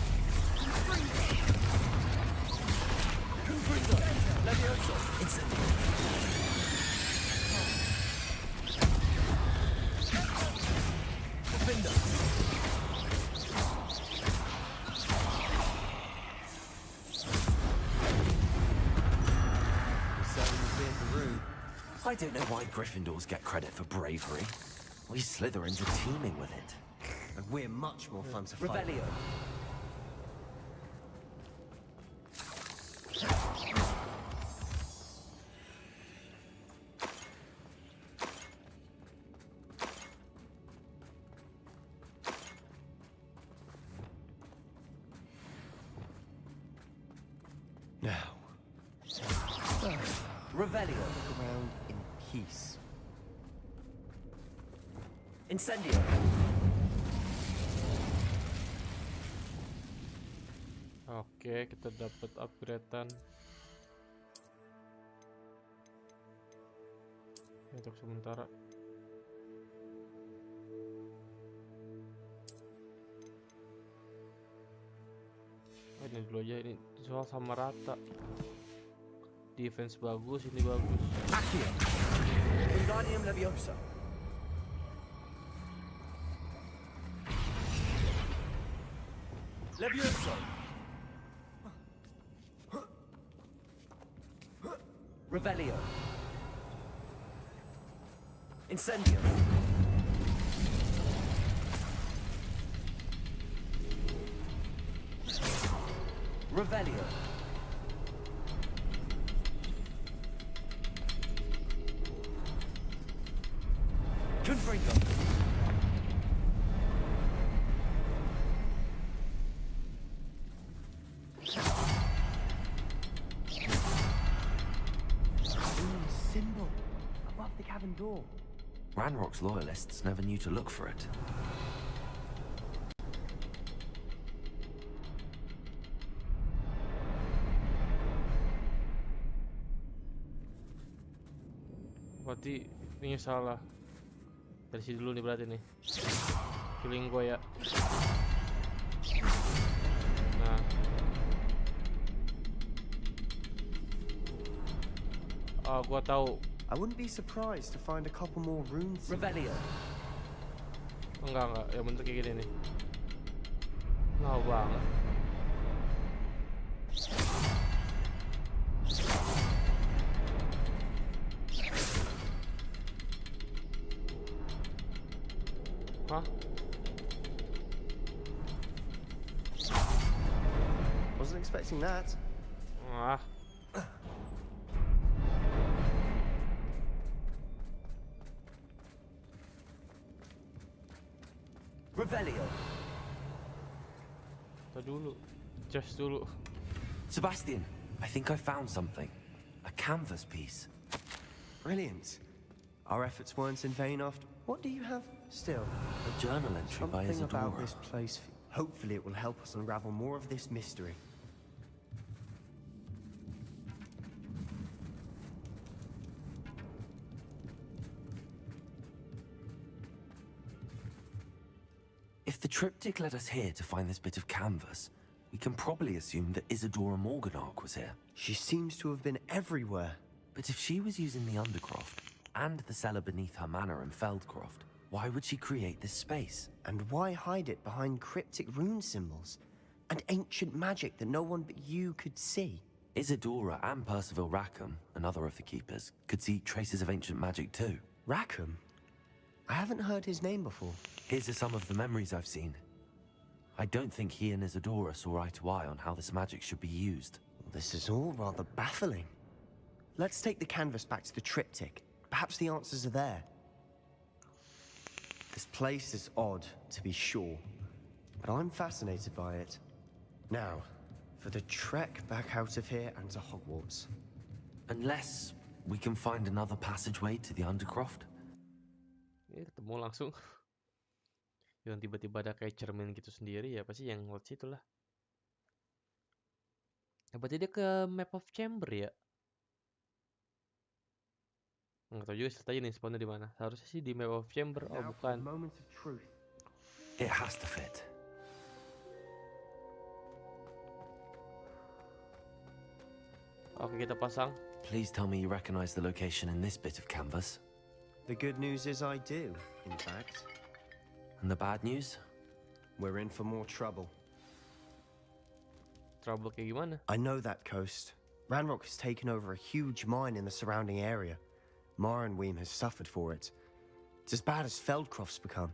Confringo. Levioso. Incendio. Defender. I don't know why Gryffindors get credit for bravery. We Slytherins are teeming with it. And we're much more fun to fight. Revelio. Now, Revelio. look around in peace. Incendio. Oke, kita dapat upgradean. Untuk sementara. Oh, ini dulu aja, ini soal sama rata. Defense bagus, ini bagus. Accio. Wingardium Leviosa. Levioso. Revelio. Incendio. Revelio. Confringo. Ranrock's loyalists never knew to look for it. Berarti ini salah. Dari sini dulu nih berarti nih. Feeling gue ya. Nah. Oh, gua tahu. I wouldn't be surprised to find a couple more runes. Revelio. Enggak. Yang bentuk kayak gini nih. Nah banget. Hah? Wasn't expecting that. Ah. Revelio. Tadi dulu. Just dulu. Sebastian, I think I found something. A canvas piece. Brilliant. Our efforts weren't in vain after. What do you have still? A journal entry by Something about Isadora. this place. Hopefully it will help us unravel more of this mystery. If the triptych led us here to find this bit of canvas, we can probably assume that Isadora Morganark was here. She seems to have been everywhere. But if she was using the Undercroft, and the cellar beneath her manor in Feldcroft, why would she create this space? And why hide it behind cryptic rune symbols? And ancient magic that no one but you could see? Isadora and Percival Rackham, another of the keepers, could see traces of ancient magic too. Rackham? I haven't heard his name before. Here's some of the memories I've seen. I don't think he and Isadora saw eye to eye on how this magic should be used. This is all rather baffling. Let's take the canvas back to the triptych. Perhaps the answers are there. This place is odd, to be sure, but I'm fascinated by it. Now, for the trek back out of here and to Hogwarts. Unless we can find another passageway to the Undercroft. Ini ketemu langsung. Yang tiba-tiba ada kayak cermin gitu sendiri ya pasti yang lewat situ lah. Berarti dia ke map of chamber ya? Nggak tahu juga ceritanya nih spawnnya di mana. Seharusnya sih di map of chamber. Oh bukan. It has to fit. Oke kita pasang. Please tell me you recognize the location in this bit of canvas. The good news is I do, in fact. And the bad news? We're in for more trouble. Trouble kayak gimana? I know that coast. Ranrock has taken over a huge mine in the surrounding area. Marenweem has suffered for it. It's as bad as Feldcroft's become.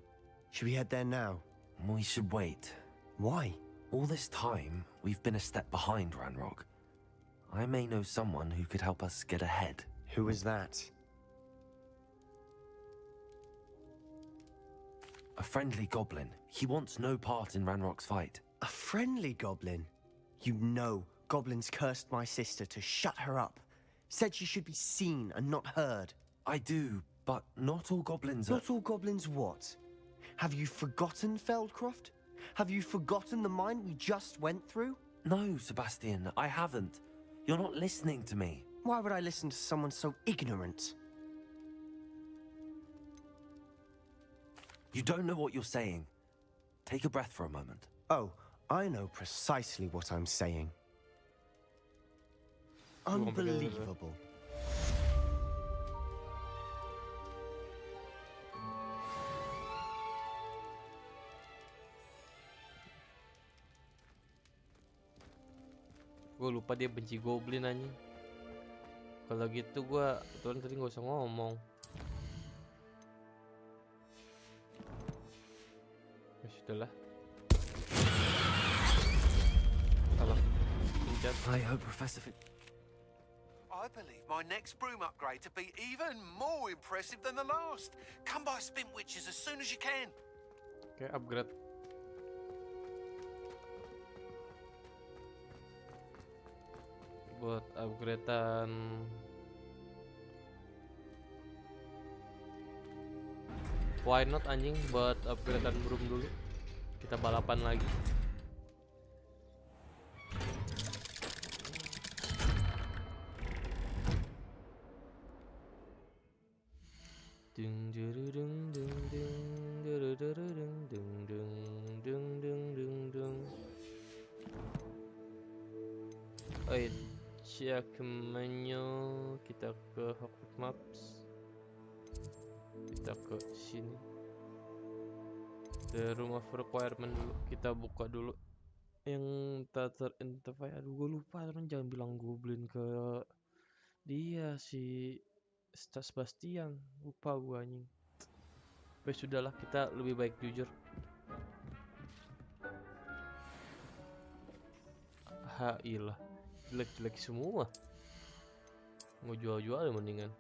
Should we head there now? We should wait. Why? All this time, we've been a step behind Ranrock. I may know someone who could help us get ahead. Who is that? A friendly goblin. He wants no part in Ranrock's fight. A friendly goblin? You know goblins cursed my sister to shut her up. Said she should be seen and not heard. I do, but not all goblins are... Not all goblins what? Have you forgotten Feldcroft? Have you forgotten the mine we just went through? No, Sebastian, I haven't. You're not listening to me. Why would I listen to someone so ignorant? You don't know what you're saying. Take a breath for a moment. Oh, I know precisely what I'm saying. Unbelievable. Gue lupa dia benci goblin anjing. Kalau gitu gue kebetulan tadi nggak usah ngomong. Ya sudahlah. Salah. Pencet. I hope Professor I believe my next broom upgrade to be even more impressive than the last. Come by Spin Witches as soon as you can. Oke, upgrade. Buat upgradean Why not anjing, buat upgradean broom dulu. Kita balapan lagi. Dung dung dung dung dung dung dung dung dung dung. Oh iya, cek menu, kita ke Hogwarts Maps. Kita ke sini. The Room of Requirement dulu, kita buka dulu. Yang Tather Interface, aduh gue lupa, orang jangan bilang goblin ke dia si Sebastian, lupa gue anjing. Tapi sudahlah, kita lebih baik jujur. Ha ilah, jelek-jelek semua. Mau jual-jual mendingan.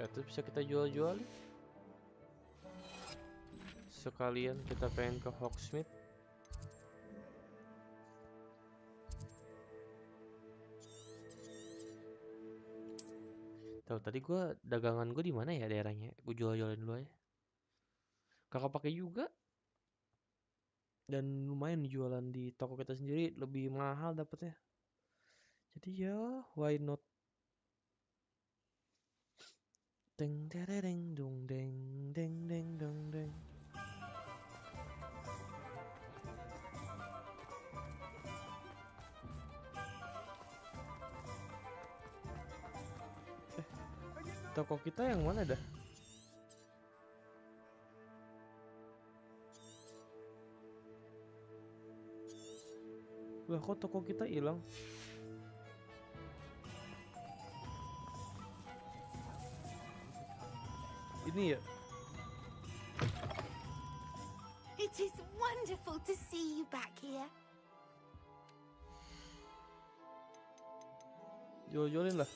Itu bisa kita jual-jual. Sekalian kita pengen ke Hogsmeade. Tahu tadi dagangan gue di mana ya daerahnya? Gue jual-jualin dulu aja. Kakak pakai juga. Dan lumayan jualan di toko kita sendiri lebih mahal dapetnya. Jadi ya, why not? Deng deng dong deng deng deng dong deng. Toko kita yang mana dah? Lah kok toko kita hilang? Ini ya? It is wonderful to see you back here. Jual-jualin lah.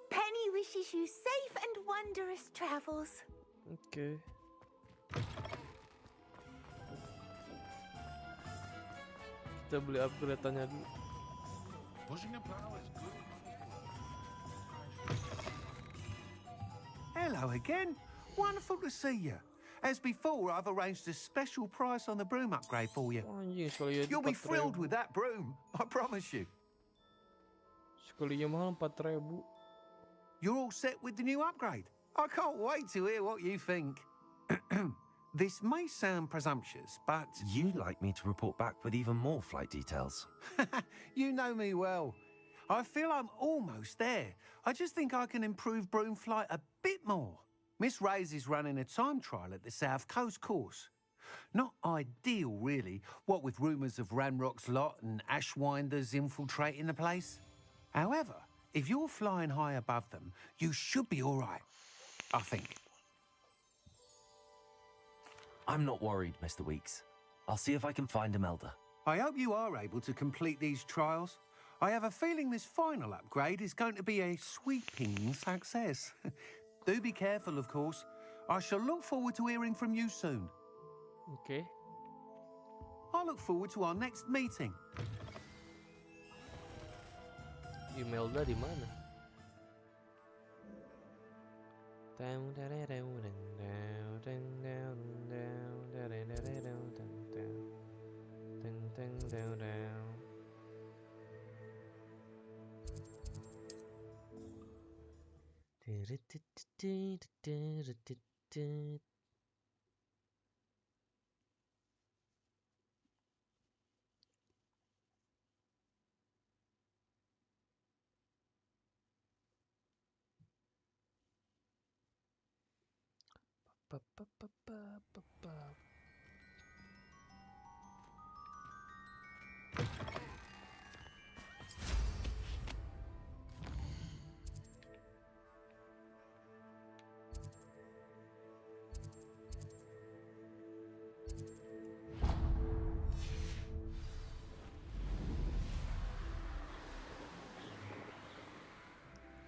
Penny wishes you safe and wondrous travels. Oke. Kita beli upgrade-annya dulu. Pushing a plow is good. Hello again. Wonderful to see you. As before, I've arranged a special price on the broom upgrade for you. Anjing, sekali aja You'll be thrilled 4.000. with that broom, I promise you. Sekalinya mahal 4.000. You're all set with the new upgrade. I can't wait to hear what you think. This may sound presumptuous, but You'd like me to report back with even more flight details. you know me well. I feel I'm almost there. I just think I can improve broom flight a bit more. Miss Ray's is running a time trial at the South Coast course. Not ideal, really, what with rumours of Ranrock's lot and Ashwinders infiltrating the place. However, if you're flying high above them, you should be all right, I think. I'm not worried, Mr. Weeks. I'll see if I can find Imelda. I hope you are able to complete these trials. I have a feeling this final upgrade is going to be a sweeping success. Do be careful, of course. I shall look forward to hearing from you soon. Oke. I'll look forward to our next meeting. Imelda di mana?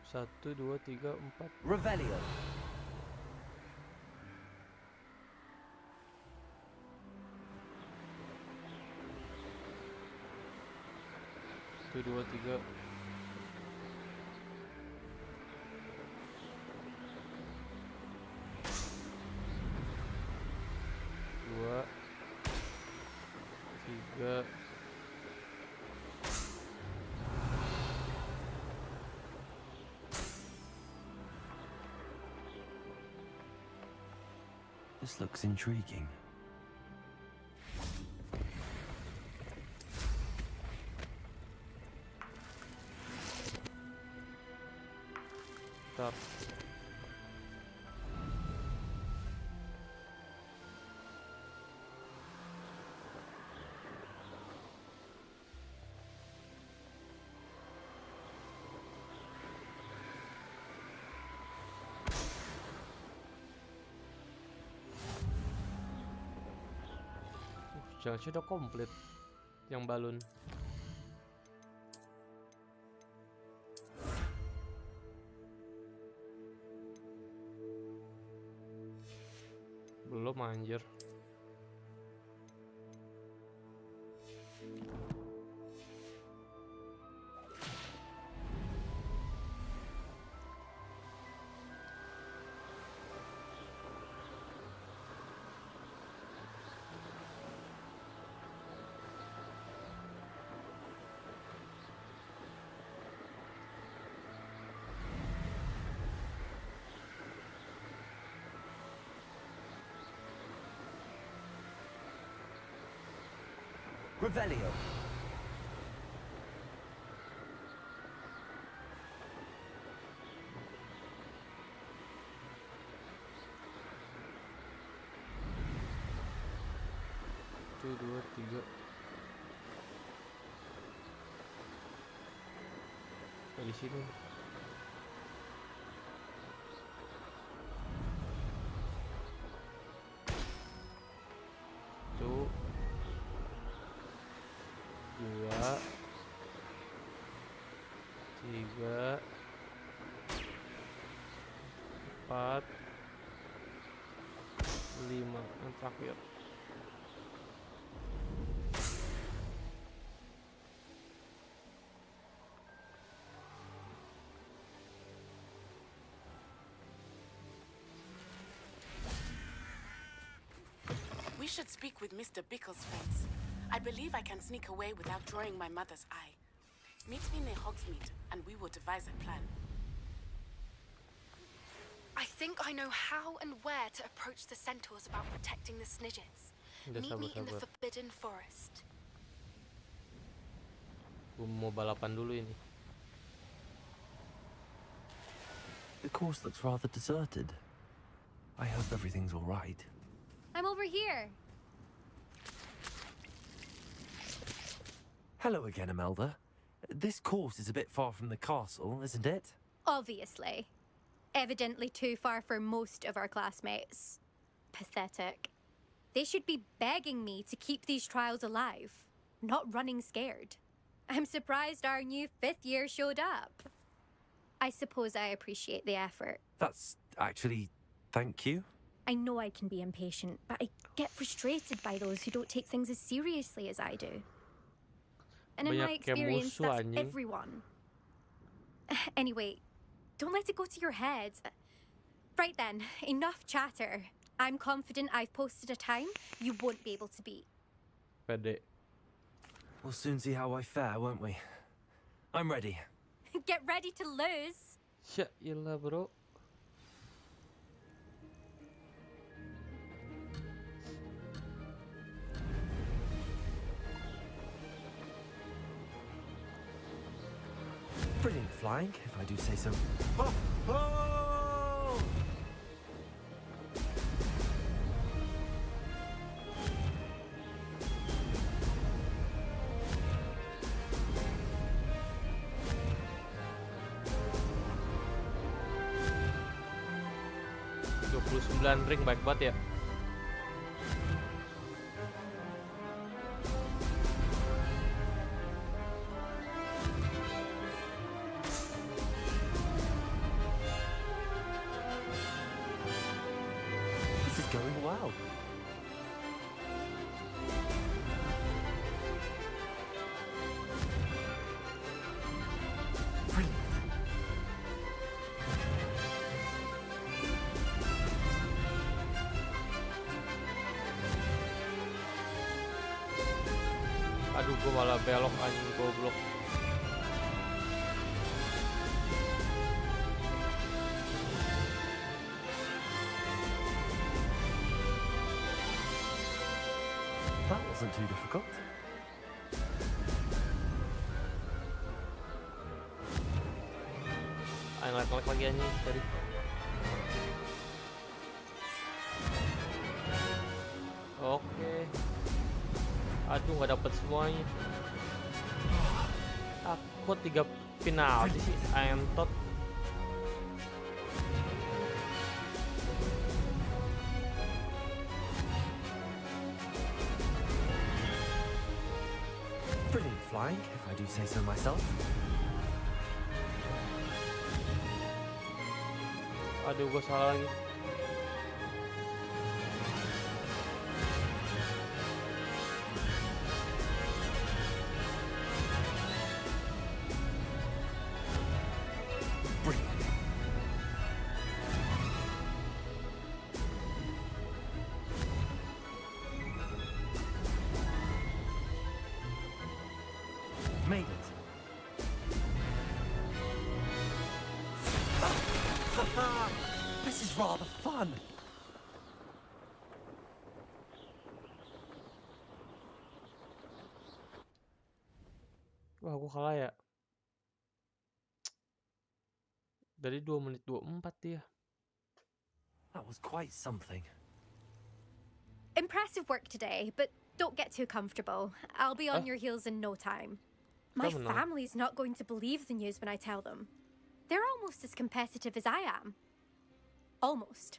Satu, dua, tiga, empat. Revelio. Satu, dua, tiga. Dua, tiga. This looks intriguing. Stop. Jangan sudah komplit yang balon. Belum anjir. Revelio. Satu, dua, tiga. Dari sini. Satu, dua, tiga, empat, lima. Yang terakhir. We should speak with Mr. Bickle's friends. I believe I can sneak away without drawing my mother's eye. Meet me near Hogsmeade, and we will devise a plan. I think I know how and where to approach the centaurs about protecting the Snidgets. Udah Meet me in the sabar. Forbidden Forest. Gua mau balapan dulu ini. The course looks rather deserted. I hope everything's all right. I'm over here. Hello again, Imelda. This course is a bit far from the castle, isn't it? Obviously. Evidently too far for most of our classmates. Pathetic. They should be begging me to keep these trials alive, not running scared. I'm surprised our new 5th year showed up. I suppose I appreciate the effort. That's actually... thank you. I know I can be impatient, but I get frustrated by those who don't take things as seriously as I do. And in my Banyak kayak experience, musuh that's anjing. everyone. Anyway, don't let it go to your head. Right then, enough chatter. I'm confident I've posted a time you won't be able to beat. Pede. We'll soon see how I fare, won't we? I'm ready. Get ready to lose. Syailah bro. Brilliant flying, if I do say so. Oh! Oh! Ring baik banget ya. This is going well. Brilliant. Aduh, gue malah belok anjing goblok. That wasn't too difficult. Ayo ngelek lagi anjing tadi. Oke. Aduh, nggak dapet semuanya. Aku 3 penalti sih, entot. Brilliant flying, if I do say so myself. Aduh, gue salah lagi. Made it. This is rather fun. Wah, gue kalah ya. Dari 2 menit 24 dia. That was quite something. Impressive work today, but don't get too comfortable. I'll be on your heels in no time. My family's not going to believe the news when I tell them. They're almost as competitive as I am. Almost.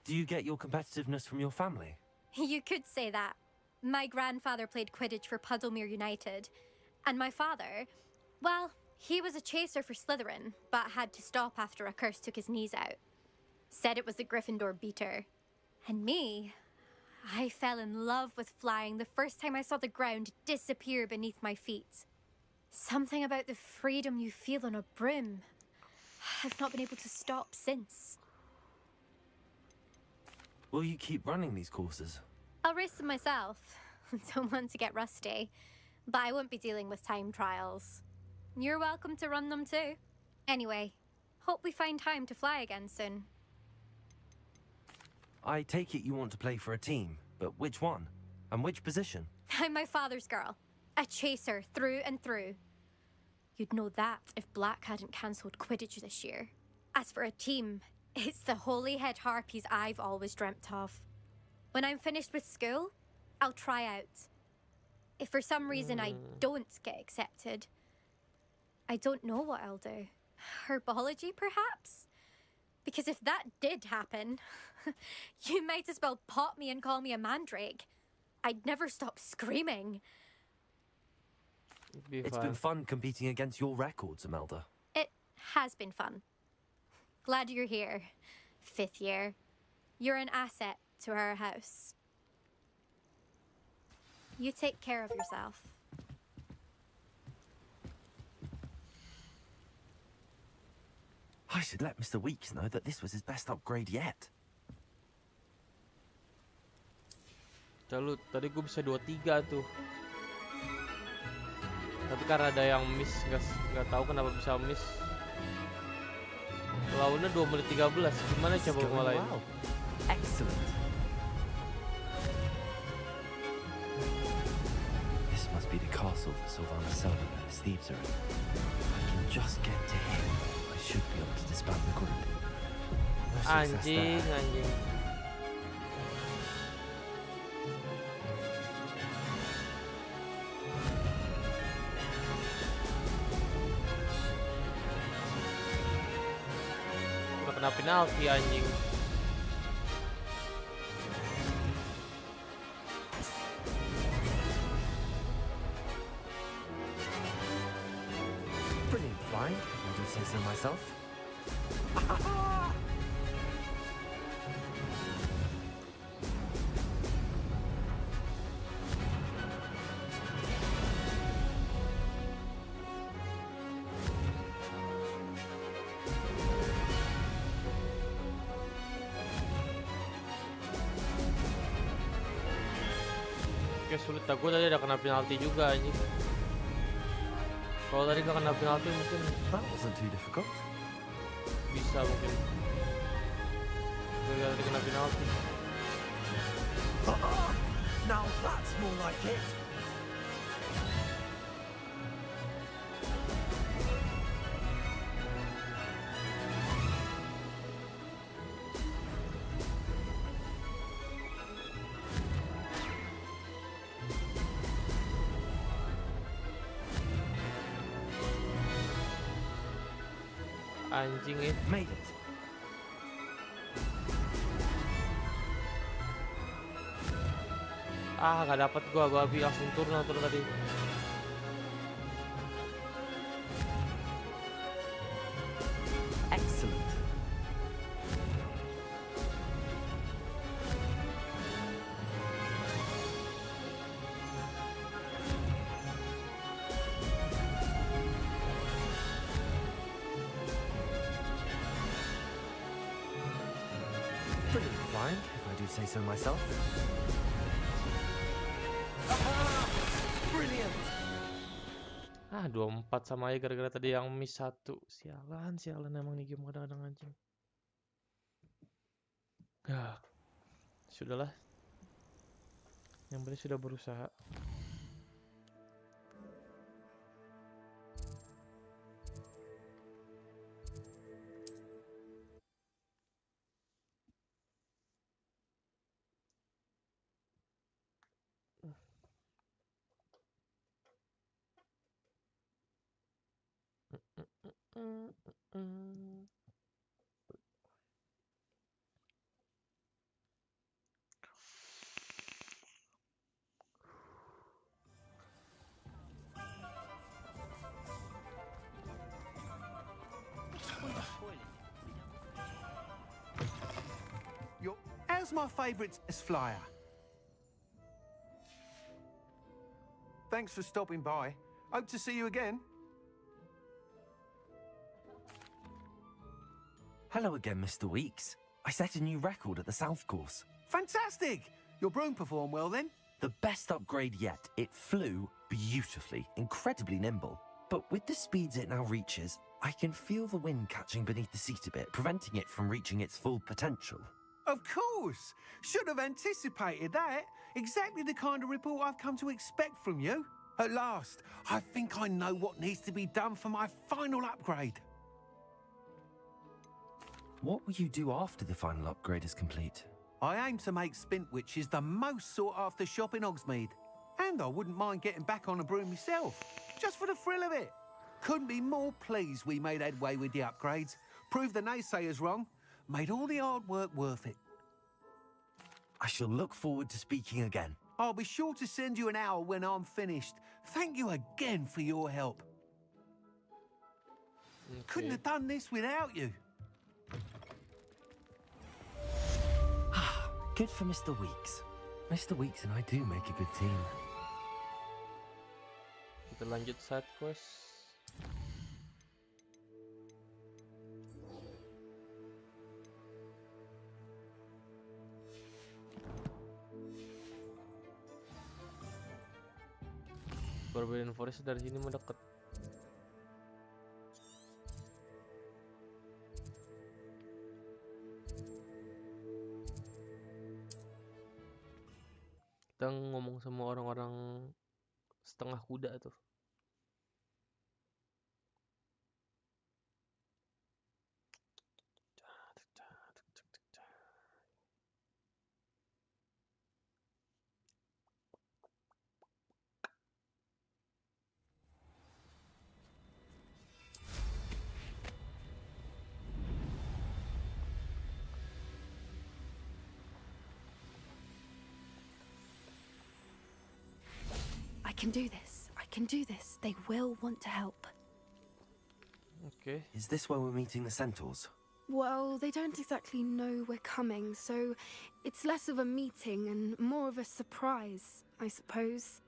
Do you get your competitiveness from your family? You could say that. My grandfather played Quidditch for Puddlemere United. And my father, well, he was a chaser for Slytherin, but had to stop after a curse took his knees out. Said it was the Gryffindor beater. And me, I fell in love with flying the first time I saw the ground disappear beneath my feet. Something about the freedom you feel on a broom. I've not been able to stop since. Will you keep running these courses? I'll race them myself. Don't want to get rusty. But I won't be dealing with time trials. You're welcome to run them too. Anyway, hope we find time to fly again soon. I take it you want to play for a team, but which one? And which position? I'm my father's girl. A chaser through and through. You'd know that if Black hadn't cancelled Quidditch this year. As for a team, it's the Holyhead Harpies I've always dreamt of. When I'm finished with school, I'll try out. If for some reason I don't get accepted, I don't know what I'll do. Herbology, perhaps? Because if that did happen, you might as well pop me and call me a mandrake. I'd never stop screaming. It's been fun competing against your records, Imelda. It has been fun. Glad you're here. Fifth year. You're an asset to our house. You take care of yourself. I should let Mr. Weeks know that this was his best upgrade yet. Tadi gue bisa 23 tuh. Tapi karena ada yang miss, nggak tahu kenapa bisa miss. Lawannya 2 menit 13. Gimana coba ngalahin? Wow. Excellent. This must be the castle that Sylvana Selden and his thieves are in. If I can just get to him, I should be able to disband the group. No success Anjing, there. anjing. Udah kena penalti anjing. Brilliant flying, if I do say so myself. Oke, sulit. Gue tadi ada kena penalti juga anjing. Kalau tadi gak kena penalti mungkin That wasn't too difficult. bisa mungkin. Gue tadi kena penalti. Now that's more like it. Anjing ya. Made it. Gak dapet gua langsung turun tadi. Excellent. Brilliant flying, if I do say so myself. Brilliant. 24 sama aja gara-gara tadi yang miss 1. Sialan emang nih game kadang-kadang anjing. Sudahlah. Yang penting sudah berusaha. How's my favourite test flyer? Thanks for stopping by. Hope to see you again. Hello again, Mr. Weeks. I set a new record at the South Course. Fantastic! Your broom performed well then? The best upgrade yet. It flew beautifully, incredibly nimble. But with the speeds it now reaches, I can feel the wind catching beneath the seat a bit, preventing it from reaching its full potential. Of course! Should have anticipated that. Exactly the kind of report I've come to expect from you. At last, I think I know what needs to be done for my final upgrade. What will you do after the final upgrade is complete? I aim to make Spintwitches the most sought-after shop in Hogsmeade. And I wouldn't mind getting back on a broom myself, just for the thrill of it. Couldn't be more pleased we made headway with the upgrades, proved the naysayers wrong, made all the hard work worth it. I shall look forward to speaking again. I'll be sure to send you an hour when I'm finished. Thank you again for your help. Okay. Couldn't have done this without you. Good for Mr. Weeks. Mr. Weeks and I do make a good team. Kita lanjut side quest. Forbidden Forest dari sini mendekat. Kita ngomong sama orang-orang setengah kuda tuh. I can do this. I can do this. They will want to help. Okay. Is this where we're meeting the centaurs? Well, they don't exactly know we're coming, so it's less of a meeting and more of a surprise, I suppose.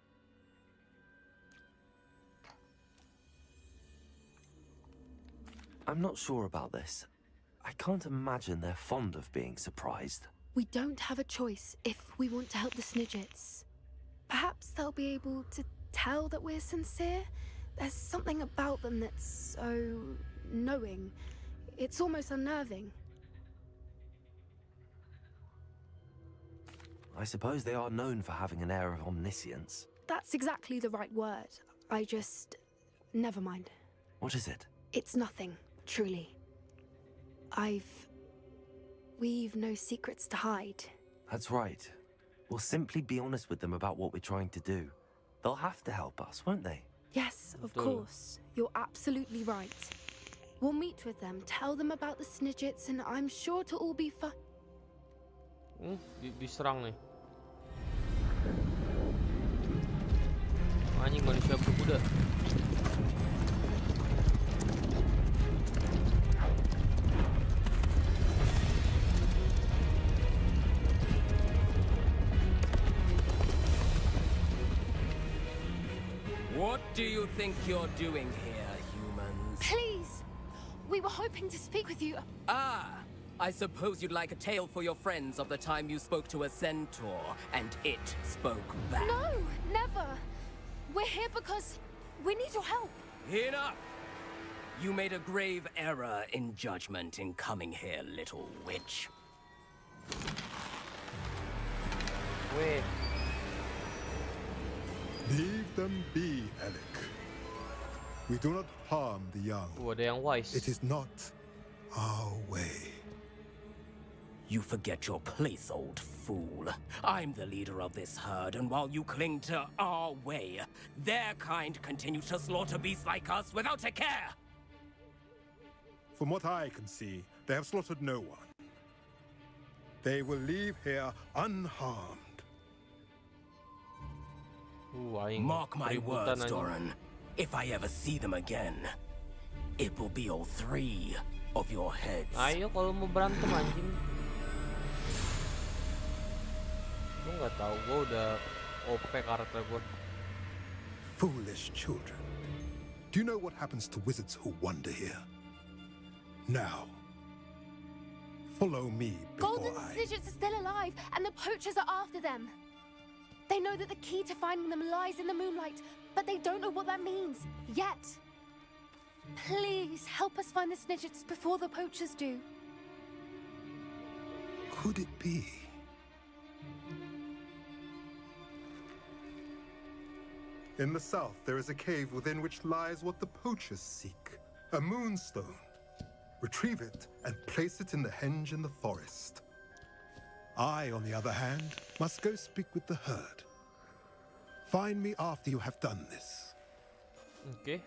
I'm not sure about this. I can't imagine they're fond of being surprised. We don't have a choice if we want to help the Snidgets. Perhaps they'll be able to tell that we're sincere. There's something about them that's so knowing. It's almost unnerving. I suppose they are known for having an air of omniscience. That's exactly the right word. I just... never mind. What is it? It's nothing, truly. We've no secrets to hide. That's right. We'll simply be honest with them about what we're trying to do. They'll have to help us, won't they? Yes, of course. You're absolutely right. We'll meet with them, tell them about the Snidgets, and I'm sure it'll all be fun. Diserang nih. Anjing manusia berkuda. What do you think you're doing here, humans? Please! We were hoping to speak with you. Ah! I suppose you'd like a tale for your friends of the time you spoke to a centaur, and it spoke back. No, never! We're here because we need your help. Enough! You made a grave error in judgment in coming here, little witch. Wait. Leave them be, Alec. We do not harm the young. Ada yang wise. It is not our way. You forget your place, old fool. I'm the leader of this herd, and while you cling to our way, their kind continue to slaughter beasts like us without a care. From what I can see, they have slaughtered no one. They will leave here unharmed. Mark my words, Doran. If I ever see them again, it will be all three of your heads. Ayo kalau mau berantem anjing. Gue nggak tahu, gue udah OP karakter gue. Foolish children. Do you know what happens to wizards who wander here? Now, follow me before Golden Snidgets are still alive, and the poachers are after them. They know that the key to finding them lies in the moonlight, but they don't know what that means, yet. Please, help us find the Snidgets before the poachers do. Could it be? In the south, there is a cave within which lies what the poachers seek. A moonstone. Retrieve it and place it in the henge in the forest. I, on the other hand, must go speak with the herd. Find me after you have done this. Okay.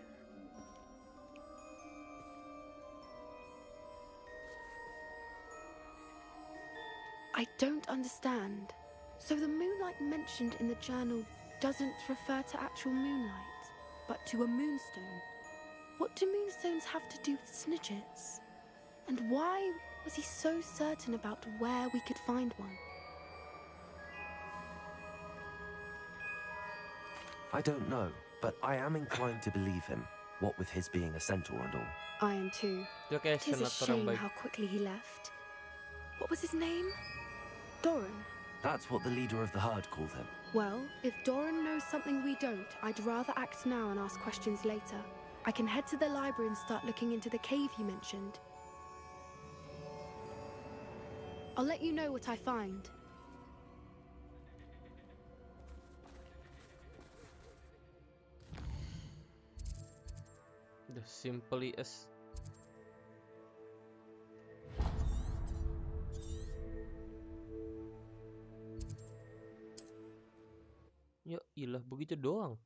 I don't understand. So the moonlight mentioned in the journal doesn't refer to actual moonlight, but to a moonstone. What do moonstones have to do with Snidgets? And why was he so certain about where we could find one? I don't know, but I am inclined to believe him, what with his being a centaur and all. I am too. Dia kayak It is a senator yang shame baik. how quickly he left. What was his name? Doran. That's what the leader of the herd called him. Well, if Doran knows something we don't, I'd rather act now and ask questions later. I can head to the library and start looking into the cave you mentioned. I'll let you know what I find. The simply as. Ya ilah, begitu doang.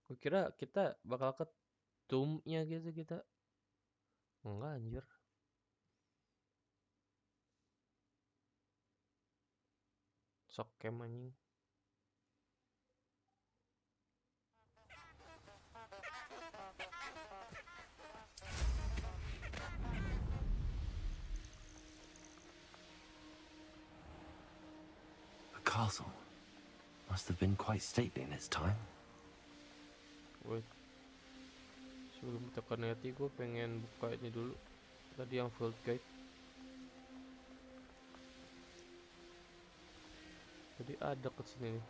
Gue kira kita bakal ke tomb-nya gitu kita. Enggak anjir. Sok kem anjing. The castle must have been quite stately in its time. Wait. Sebelum kita ke neti, gue pengen buka ini dulu. Tadi yang field guide. Tadi ada ke sini nih.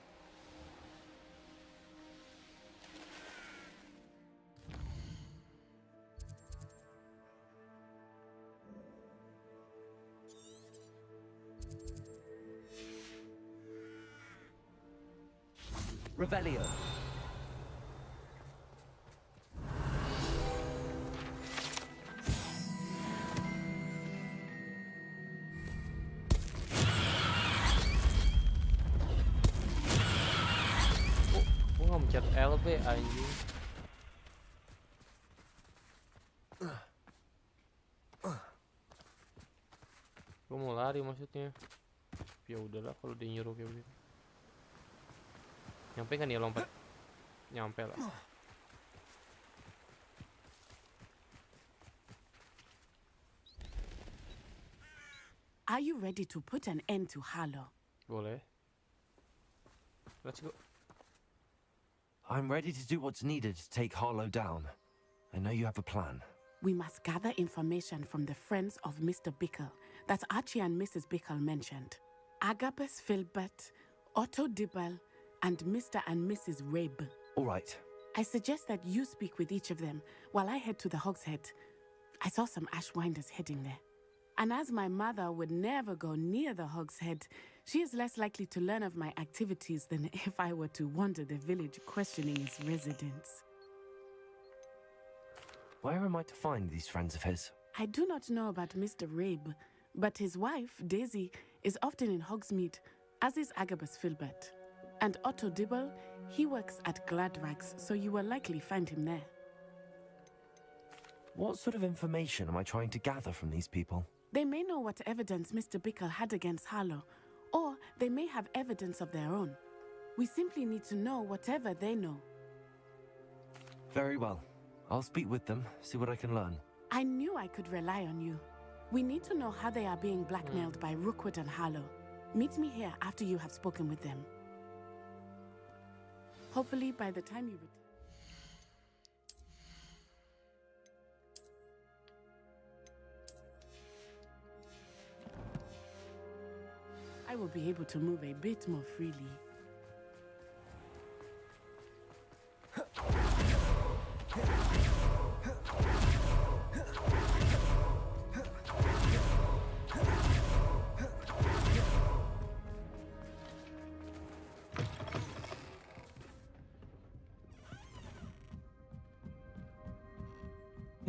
Revelio. Gue nggak mencet LB anjing. Gue mau lari maksudnya. Ya udahlah kalau dia nyuruh kayak gitu. Nyampe kan ya lompat? Nyampe lah. Are you ready to put an end to Harlow? Boleh. Let's go. I'm ready to do what's needed to take Harlow down. I know you have a plan. We must gather information from the friends of Mr. Bickle that Archie and Mrs. Bickle mentioned. Agabus Filbert, Otto Dibble, and Mr. and Mrs. Rabe. All right. I suggest that you speak with each of them while I head to the Hogshead. I saw some Ashwinders heading there. And as my mother would never go near the Hogshead, she is less likely to learn of my activities than if I were to wander the village questioning its residents. Where am I to find these friends of his? I do not know about Mr. Rabe, but his wife, Daisy, is often in Hogsmeade, as is Agabus Filbert. And Otto Dibble, he works at Gladrags, so you will likely find him there. What sort of information am I trying to gather from these people? They may know what evidence Mr. Bickle had against Harlow, or they may have evidence of their own. We simply need to know whatever they know. Very well. I'll speak with them, see what I can learn. I knew I could rely on you. We need to know how they are being blackmailed by Rookwood and Harlow. Meet me here after you have spoken with them. Hopefully by the time you return. I will be able to move a bit more freely.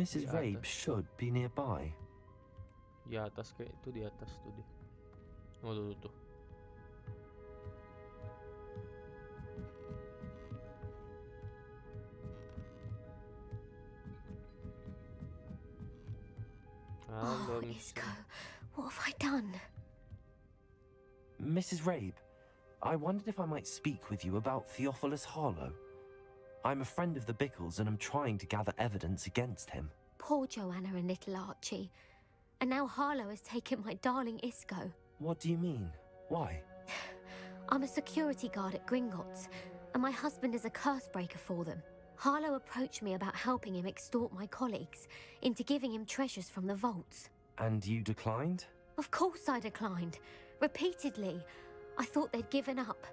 Mrs. Rabe should be nearby. Di atas kayak itu, di atas tuh dia. Oh tuh. Oh, Isco, what have I done? Mrs. Rabe, I wondered if I might speak with you about Theophilus Harlow. I'm a friend of the Bickles and I'm trying to gather evidence against him. Poor Joanna and little Archie. And now Harlow has taken my darling Isco. What do you mean? Why? I'm a security guard at Gringotts. and my husband is a curse breaker for them. Harlow approached me about helping him extort my colleagues into giving him treasures from the vaults. And you declined? Of course I declined. Repeatedly. I thought they'd given up,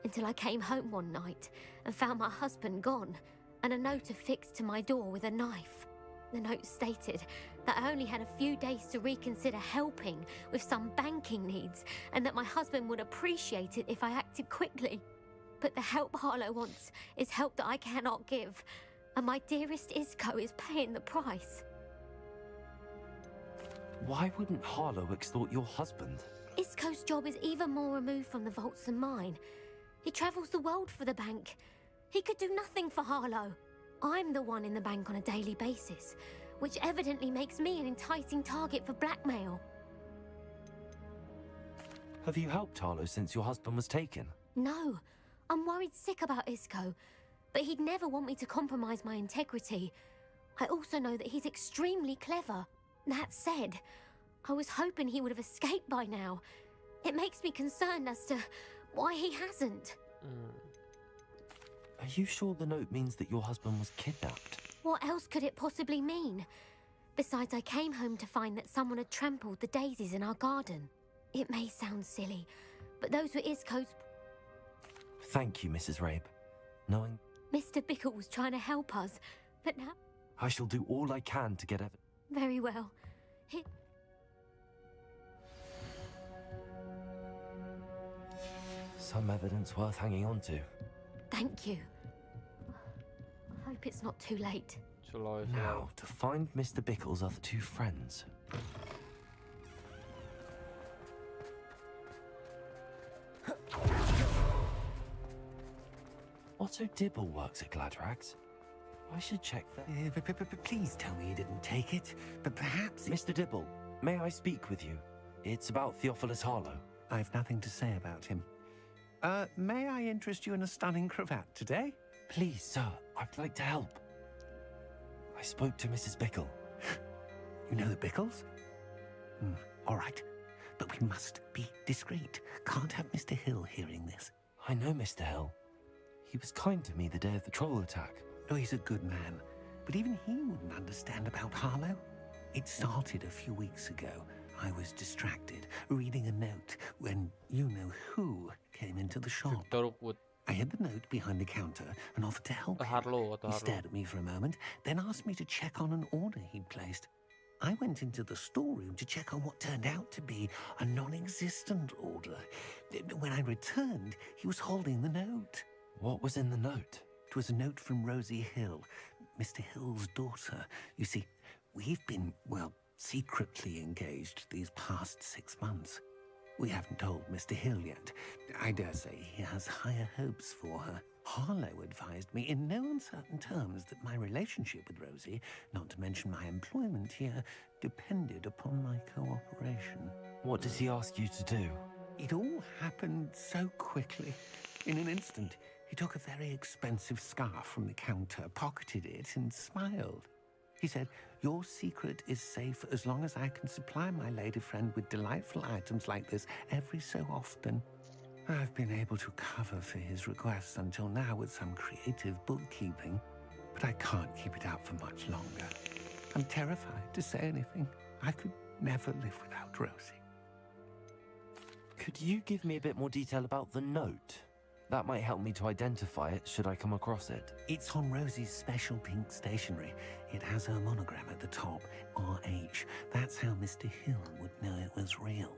until I came home one night and found my husband gone, and a note affixed to my door with a knife. The note stated that I only had a few days to reconsider helping with some banking needs, and that my husband would appreciate it if I acted quickly. But the help Harlow wants is help that I cannot give, and my dearest Isco is paying the price. Why wouldn't Harlow extort your husband? Isco's job is even more removed from the vaults than mine. He travels the world for the bank. He could do nothing for Harlow. I'm the one in the bank on a daily basis, which evidently makes me an enticing target for blackmail. Have you helped Harlow since your husband was taken? No, I'm worried sick about Isco, but he'd never want me to compromise my integrity. I also know that he's extremely clever. That said, I was hoping he would have escaped by now. It makes me concerned as to why he hasn't. Are you sure the note means that your husband was kidnapped? What else could it possibly mean? Besides, I came home to find that someone had trampled the daisies in our garden. It may sound silly, but those were Isco's... Thank you, Mrs. Rabe. Knowing... Mr. Bickle was trying to help us, but now... I shall do all I can to get Very well. Some evidence worth hanging on to. Thank you. I hope it's not too late. Now, to find Mr. Bickle's other two friends. Otto Dibble works at Gladrags. I should check that. Please tell me you didn't take it, but perhaps... Mr. Dibble, may I speak with you? It's about Theophilus Harlow. I've nothing to say about him. May I interest you in a stunning cravat today? Please, sir, I'd like to help. I spoke to Mrs. Bickle. You know the Bickles? All right, but we must be discreet. Can't have Mr. Hill hearing this. I know Mr. Hill. He was kind to me the day of the troll attack. Oh, he's a good man, but even he wouldn't understand about Harlow. It started a few weeks ago. I was distracted, reading a note, when you-know-who came into the shop. I hid the note behind the counter and offered to help him. He stared at me for a moment, then asked me to check on an order he'd placed. I went into the storeroom to check on what turned out to be a non-existent order. When I returned, he was holding the note. What was in the note? It was a note from Rosie Hill, Mr. Hill's daughter. You see, we've been, well, secretly engaged these past 6 months. We haven't told Mr. Hill yet. I dare say he has higher hopes for her. Harlow advised me in no uncertain terms that my relationship with Rosie, not to mention my employment here, depended upon my cooperation. What did he ask you to do? It all happened so quickly. In an instant, he took a very expensive scarf from the counter, pocketed it, and smiled. He said, "Your secret is safe as long as I can supply my lady friend with delightful items like this every so often." I've been able to cover for his requests until now with some creative bookkeeping, but I can't keep it up for much longer. I'm terrified to say anything. I could never live without Rosie. Could you give me a bit more detail about the note? That might help me to identify it should I come across it. It's on Rosie's special pink stationery. It has her monogram at the top, RH. That's how Mr. Hill would know it was real.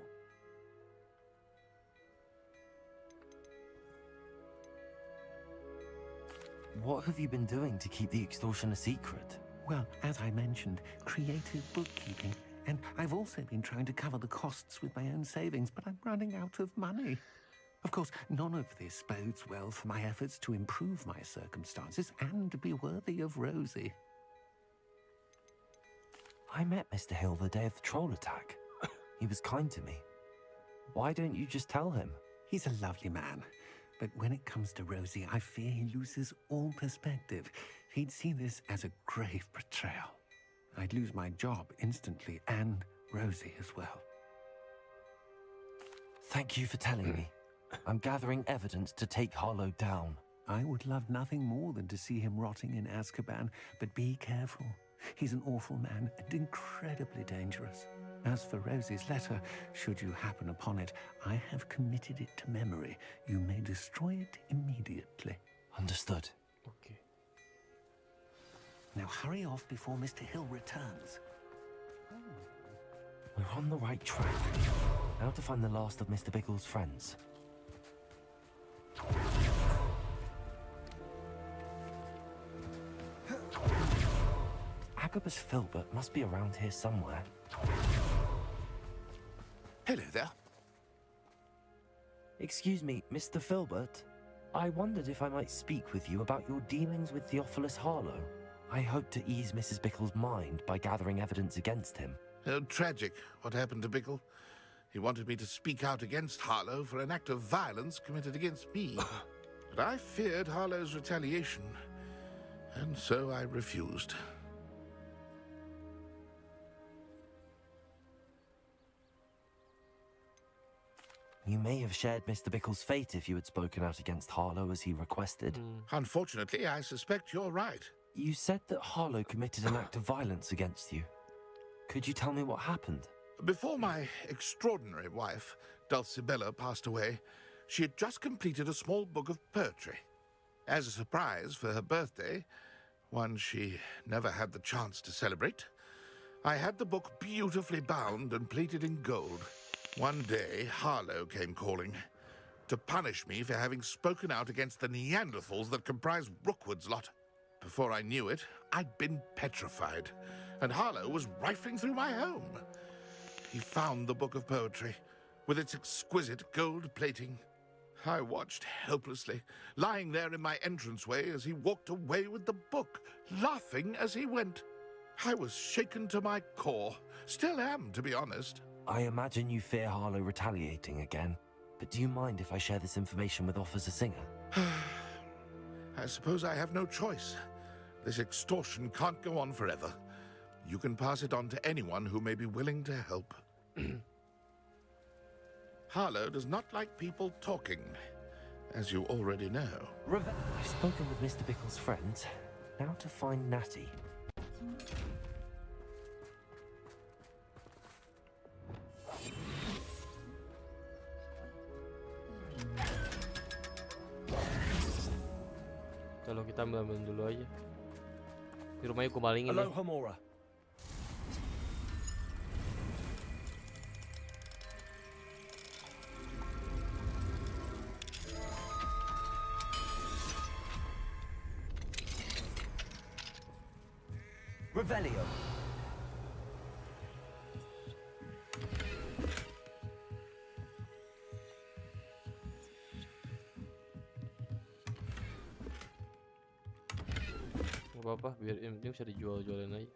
What have you been doing to keep the extortion a secret? Well, as I mentioned, creative bookkeeping. And I've also been trying to cover the costs with my own savings, but I'm running out of money. Of course, none of this bodes well for my efforts to improve my circumstances and to be worthy of Rosie. I met Mr. Hill the day of the troll attack. He was kind to me. Why don't you just tell him? He's a lovely man, but when it comes to Rosie, I fear he loses all perspective. He'd see this as a grave betrayal. I'd lose my job instantly, and Rosie as well. Thank you for telling me. I'm gathering evidence to take Harlow down. I would love nothing more than to see him rotting in Azkaban, but be careful. He's an awful man and incredibly dangerous. As for Rosie's letter, should you happen upon it, I have committed it to memory. You may destroy it immediately. Understood. Okay. Now hurry off before Mr. Hill returns. We're on the right track. Now to find the last of Mr. Biggle's friends. Agabus Filbert must be around here somewhere. Hello there. Excuse me, Mr. Filbert. I wondered if I might speak with you about your dealings with Theophilus Harlow. I hope to ease Mrs. Bickle's mind by gathering evidence against him. Tragic, what happened to Bickle. He wanted me to speak out against Harlow for an act of violence committed against me. But I feared Harlow's retaliation, and so I refused. You may have shared Mr. Bickle's fate if you had spoken out against Harlow as he requested. Unfortunately, I suspect you're right. You said that Harlow committed an act of violence against you. Could you tell me what happened? Before my extraordinary wife, Dulcibella, passed away, she had just completed a small book of poetry. As a surprise for her birthday, one she never had the chance to celebrate, I had the book beautifully bound and plated in gold. One day, Harlow came calling to punish me for having spoken out against the Neanderthals that comprise Rookwood's lot. Before I knew it, I'd been petrified, and Harlow was rifling through my home. He found the book of poetry, with its exquisite gold plating. I watched helplessly, lying there in my entranceway as he walked away with the book, laughing as he went. I was shaken to my core. Still am, to be honest. I imagine you fear Harlow retaliating again, but do you mind if I share this information with Officer Singer? I suppose I have no choice. This extortion can't go on forever. You can pass it on to anyone who may be willing to help. Harlow does not like people talking, as you already know. I've spoken with Mr. Bickle's friends. Now to find Natty. Kalau kita ambil dulu aja. Di rumahnya gue malingin nih. Hamora. Revelio. Gak apa-apa, biar yang penting bisa dijual-jualin aja.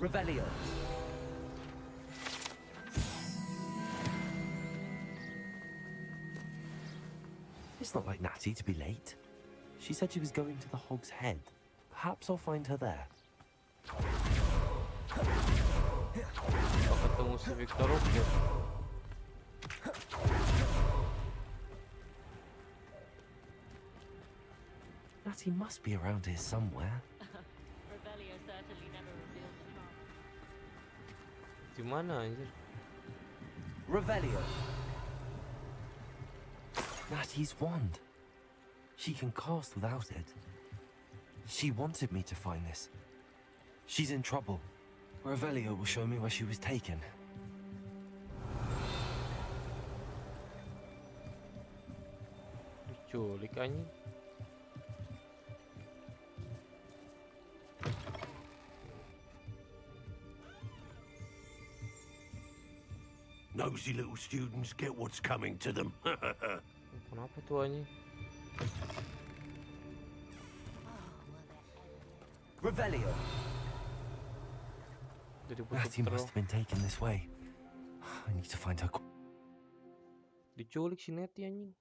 Revelio. It's not like Natty to be late. She said she was going to the Hog's Head. Perhaps I'll find her there. Ketemu si Victor Hugo. Natty must be around here somewhere. Revelio certainly never revealed the charm. Di mana anjir? Revelio. Natty's wand. She can cast without it. She wanted me to find this. She's in trouble. Revelio will show me where she was taken. Diculik anjing. Nosy little students get what's coming to them. Kenapa tuh anjing? Revelio. Jadi Matthew puter-puter must have been taken this way. I need to find her. diculik si Nettie anjing.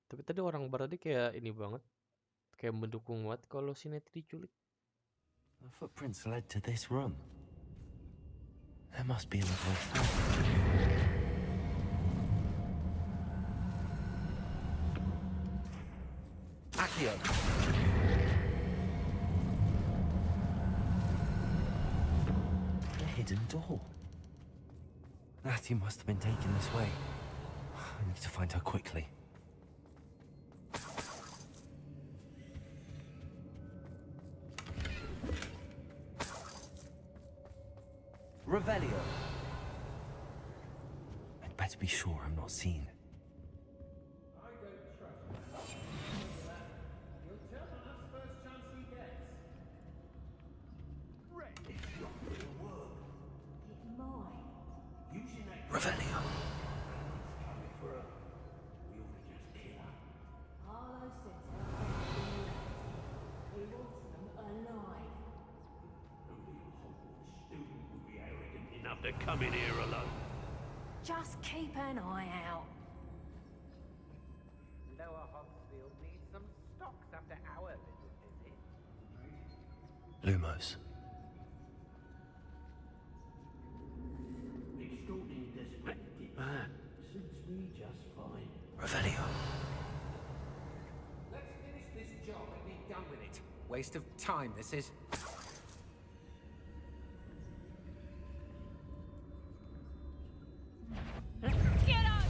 Tapi tadi orang berarti kayak ini banget, kayak mendukung banget kalau si Nettie diculik. The footprints led to this room. There must be another way through. Accio. A hidden door. Matthew must have been taken this way. I need to find her quickly. Revelio. I'd better be sure I'm not seen. Revelio. Enough to come in here alone. Just keep an eye out. Lower Hogsfield needs some stocks after our little visit. Lumos. Extorting desperate suits me just fine. Revelio. Let's finish this job and be done with it. Waste of time, this is. Get up!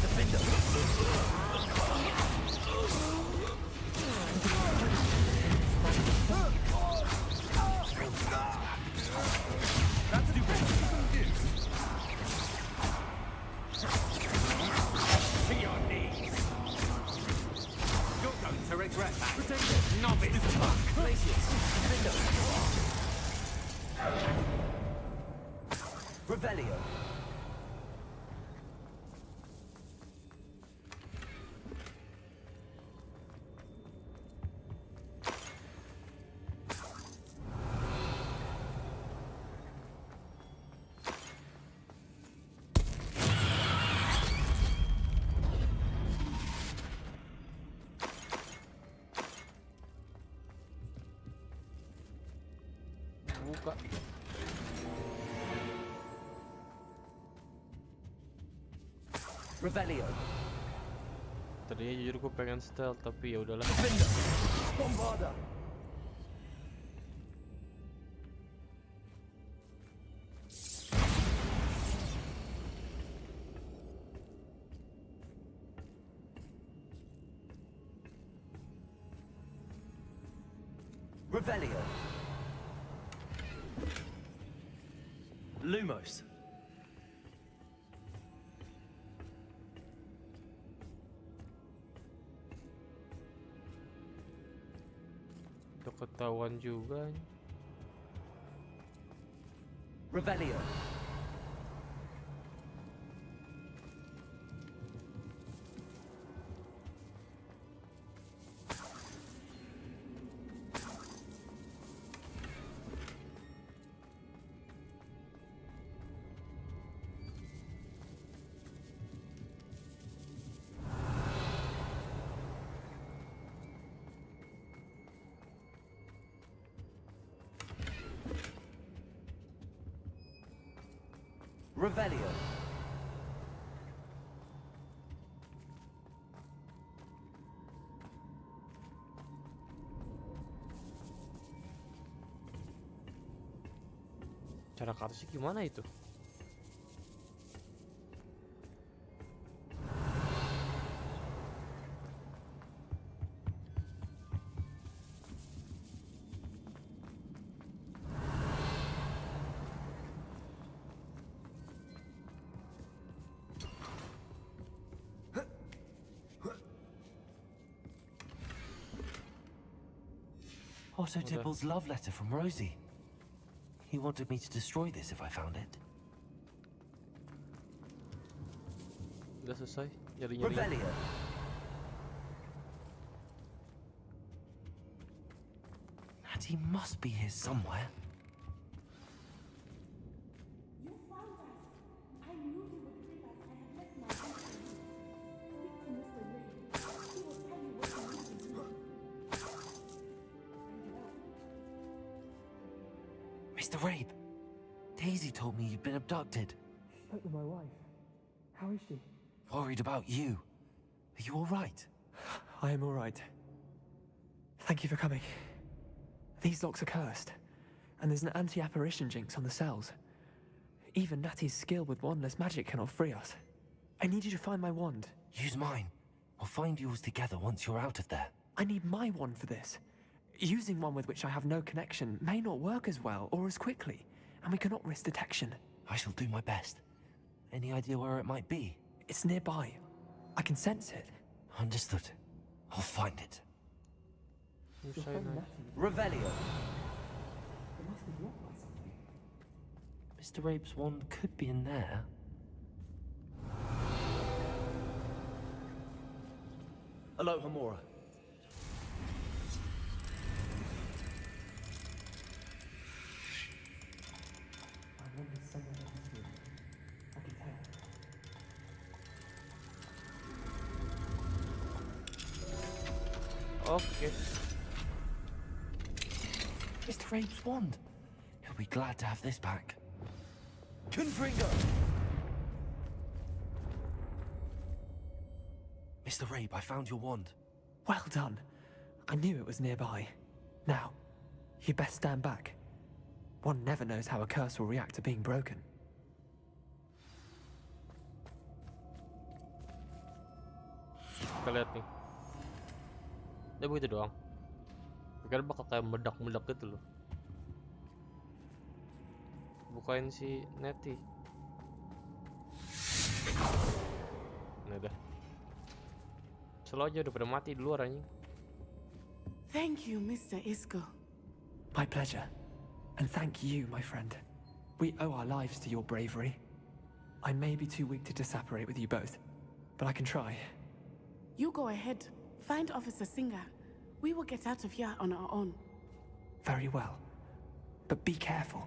Take us! Revelio. Buka. Revelio. Tadinya jujur gue pengen stealth tapi ya udahlah. Bombarda. Revelio. Lumos. Udah ketahuan juga. Revelio. Revelio. Cara ke atasnya gimana itu? Otto Dibble's love letter from Rosie. He wanted me to destroy this if I found it. Udah selesai nyari-nyari. Revelio. Natty must be here somewhere. Mr. Rabe, Daisy told me you'd been abducted. Spoke with my wife. How is she? Worried about you. Are you all right? I am all right. Thank you for coming. These locks are cursed, and there's an anti-apparition jinx on the cells. Even Natty's skill with wandless magic cannot free us. I need you to find my wand. Use mine. We'll find yours together once you're out of there. I need my wand for this. Using one with which I have no connection may not work as well or as quickly, and we cannot risk detection. I shall do my best. Any idea where it might be? It's nearby. I can sense it. Understood. I'll find it. Revelio. Mr. Rabe's wand could be in there. Hello, Hamura. Okay. Mr. Rabe's wand. He'll be glad to have this back. Confringo! Mr. Rabe, I found your wand. Well done. I knew it was nearby. Now, you best stand back. One never knows how a curse will react to being broken. Kita lihat nih. Udah begitu doang. Pikir bakal kayak meledak-meledak gitu loh. Bukain si Nettie. Nah udah. Selalu aja udah pada mati di luar anjing. Thank you, Mr. Isco. My pleasure. And thank you, my friend. We owe our lives to your bravery. I may be too weak to disapparate with you both, but I can try. You go ahead. Find Officer Singer. We will get out of here on our own. Very well. But be careful.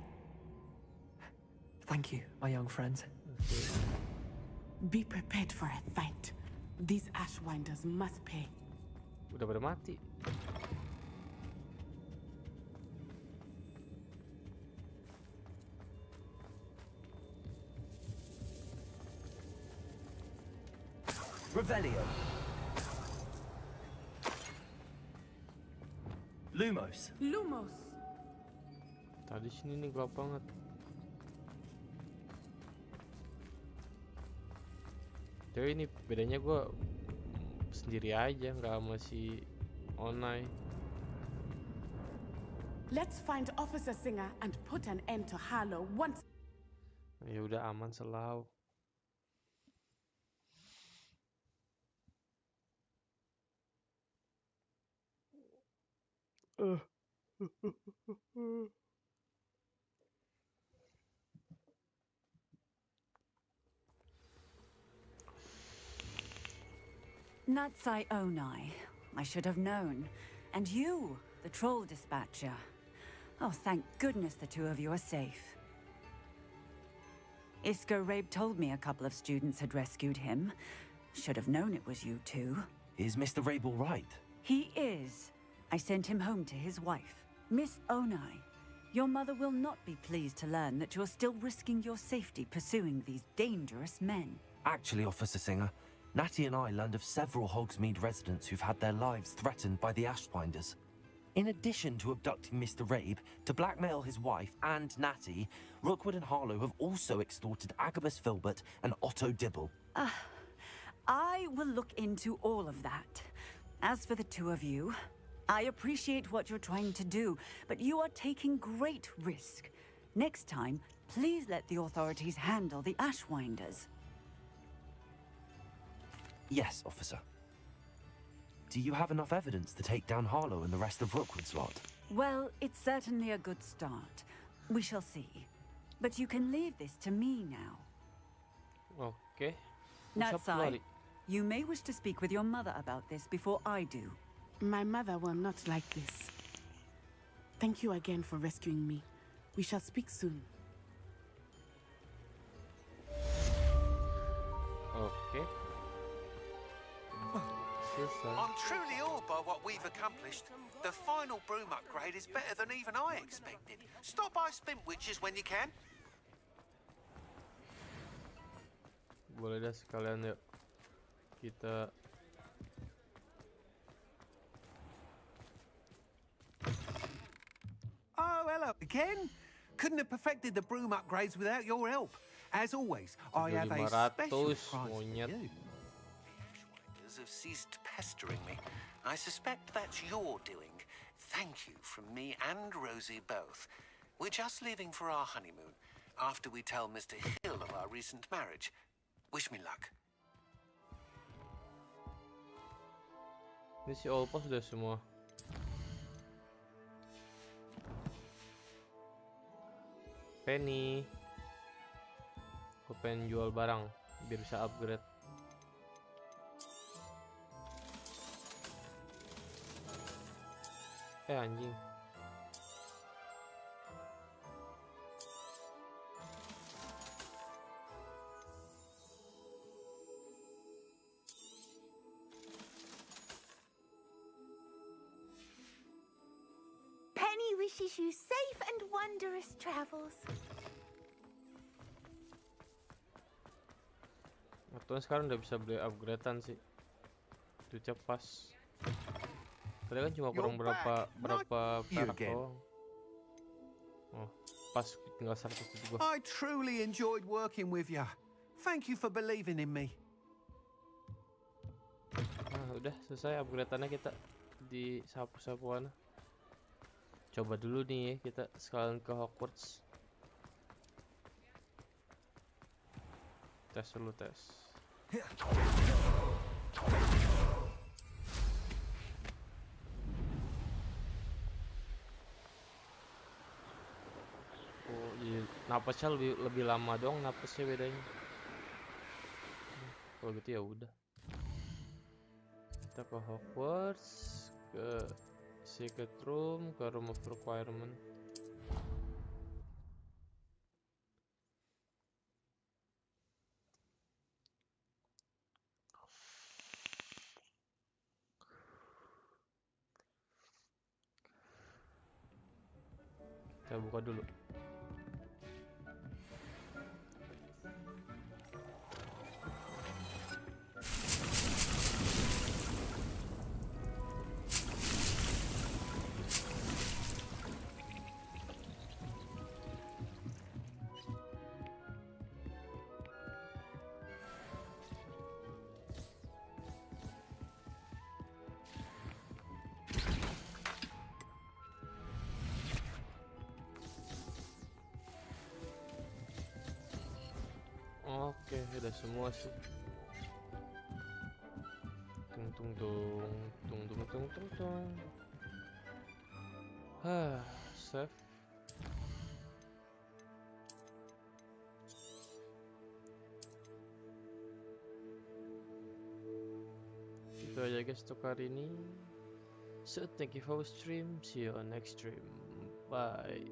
Thank you, my young friends. Be prepared for a fight. These Ashwinders must pay. Udah pada mati. Revelio. Lumos. Lumos. Tadi sini nih gelap banget. Jadi ini bedanya gue sendiri aja, nggak sama si Onai. Let's find Officer Singer and put an end to Harlow once. Ya udah aman selalu. Natsai Onai. I should have known. And you, the troll dispatcher. Oh, thank goodness the two of you are safe. Isco Rabe told me a couple of students had rescued him. Should have known it was you two. Is Mr. Rabe all right? He is. I sent him home to his wife. Miss Onai, your mother will not be pleased to learn that you're still risking your safety pursuing these dangerous men. Actually, Officer Singer, Natty and I learned of several Hogsmeade residents who've had their lives threatened by the Ashwinders. In addition to abducting Mr. Rabe to blackmail his wife and Natty, Rookwood and Harlow have also extorted Agabus Filbert and Otto Dibble. I will look into all of that. As for the two of you, I appreciate what you're trying to do, but you are taking great risk. Next time, please let the authorities handle the Ashwinders. Yes, officer. Do you have enough evidence to take down Harlow and the rest of Rookwood's lot? Well, it's certainly a good start. We shall see. But you can leave this to me now. Oke. Natsai, you may wish to speak with your mother about this before I do. My mother will not like this. Thank you again for rescuing me. We shall speak soon. Oke. I'm truly awed by what we've accomplished. The final broom upgrade is better than even I expected. Stop by Spintwitches when you can. Boleh dah sekalian yuk. Kita Oh, hello again. Couldn't have perfected the broom upgrades without your help. As always, I have a special prize for you. Ashwinders have ceased pestering me. I suspect that's your doing. Thank you from me and Rosie both. We're just leaving for our honeymoon after we tell Mr. Hill of our recent marriage. Wish me luck. Ini si Olpa sudah semua. Penny, aku pengen jual barang biar bisa upgrade. Anjing. Penny wishes you safe and wondrous travels. Atau sekarang udah bisa beli upgradean sih. Itu cepas. Tadi kan cuma kurang berapa perak doang. Oh, pas tinggal 100 gua. I truly enjoyed working with you. Thank you for believing in me. Nah, udah selesai upgradeannya kita di sapu-sapuan. Coba dulu nih ya, kita sekalian ke Hogwarts. Tes dulu tes. Oh, iya. Napasnya lebih lama dong, napasnya bedanya. Kalau gitu ya udah. Kita ke Hogwarts, ke Secret Room, ke Room of Requirement. Kita buka dulu. Oke, udah semua sih. Tung. Save. Itu aja guys untuk hari ini. So thank you for stream. See you on next stream. Bye.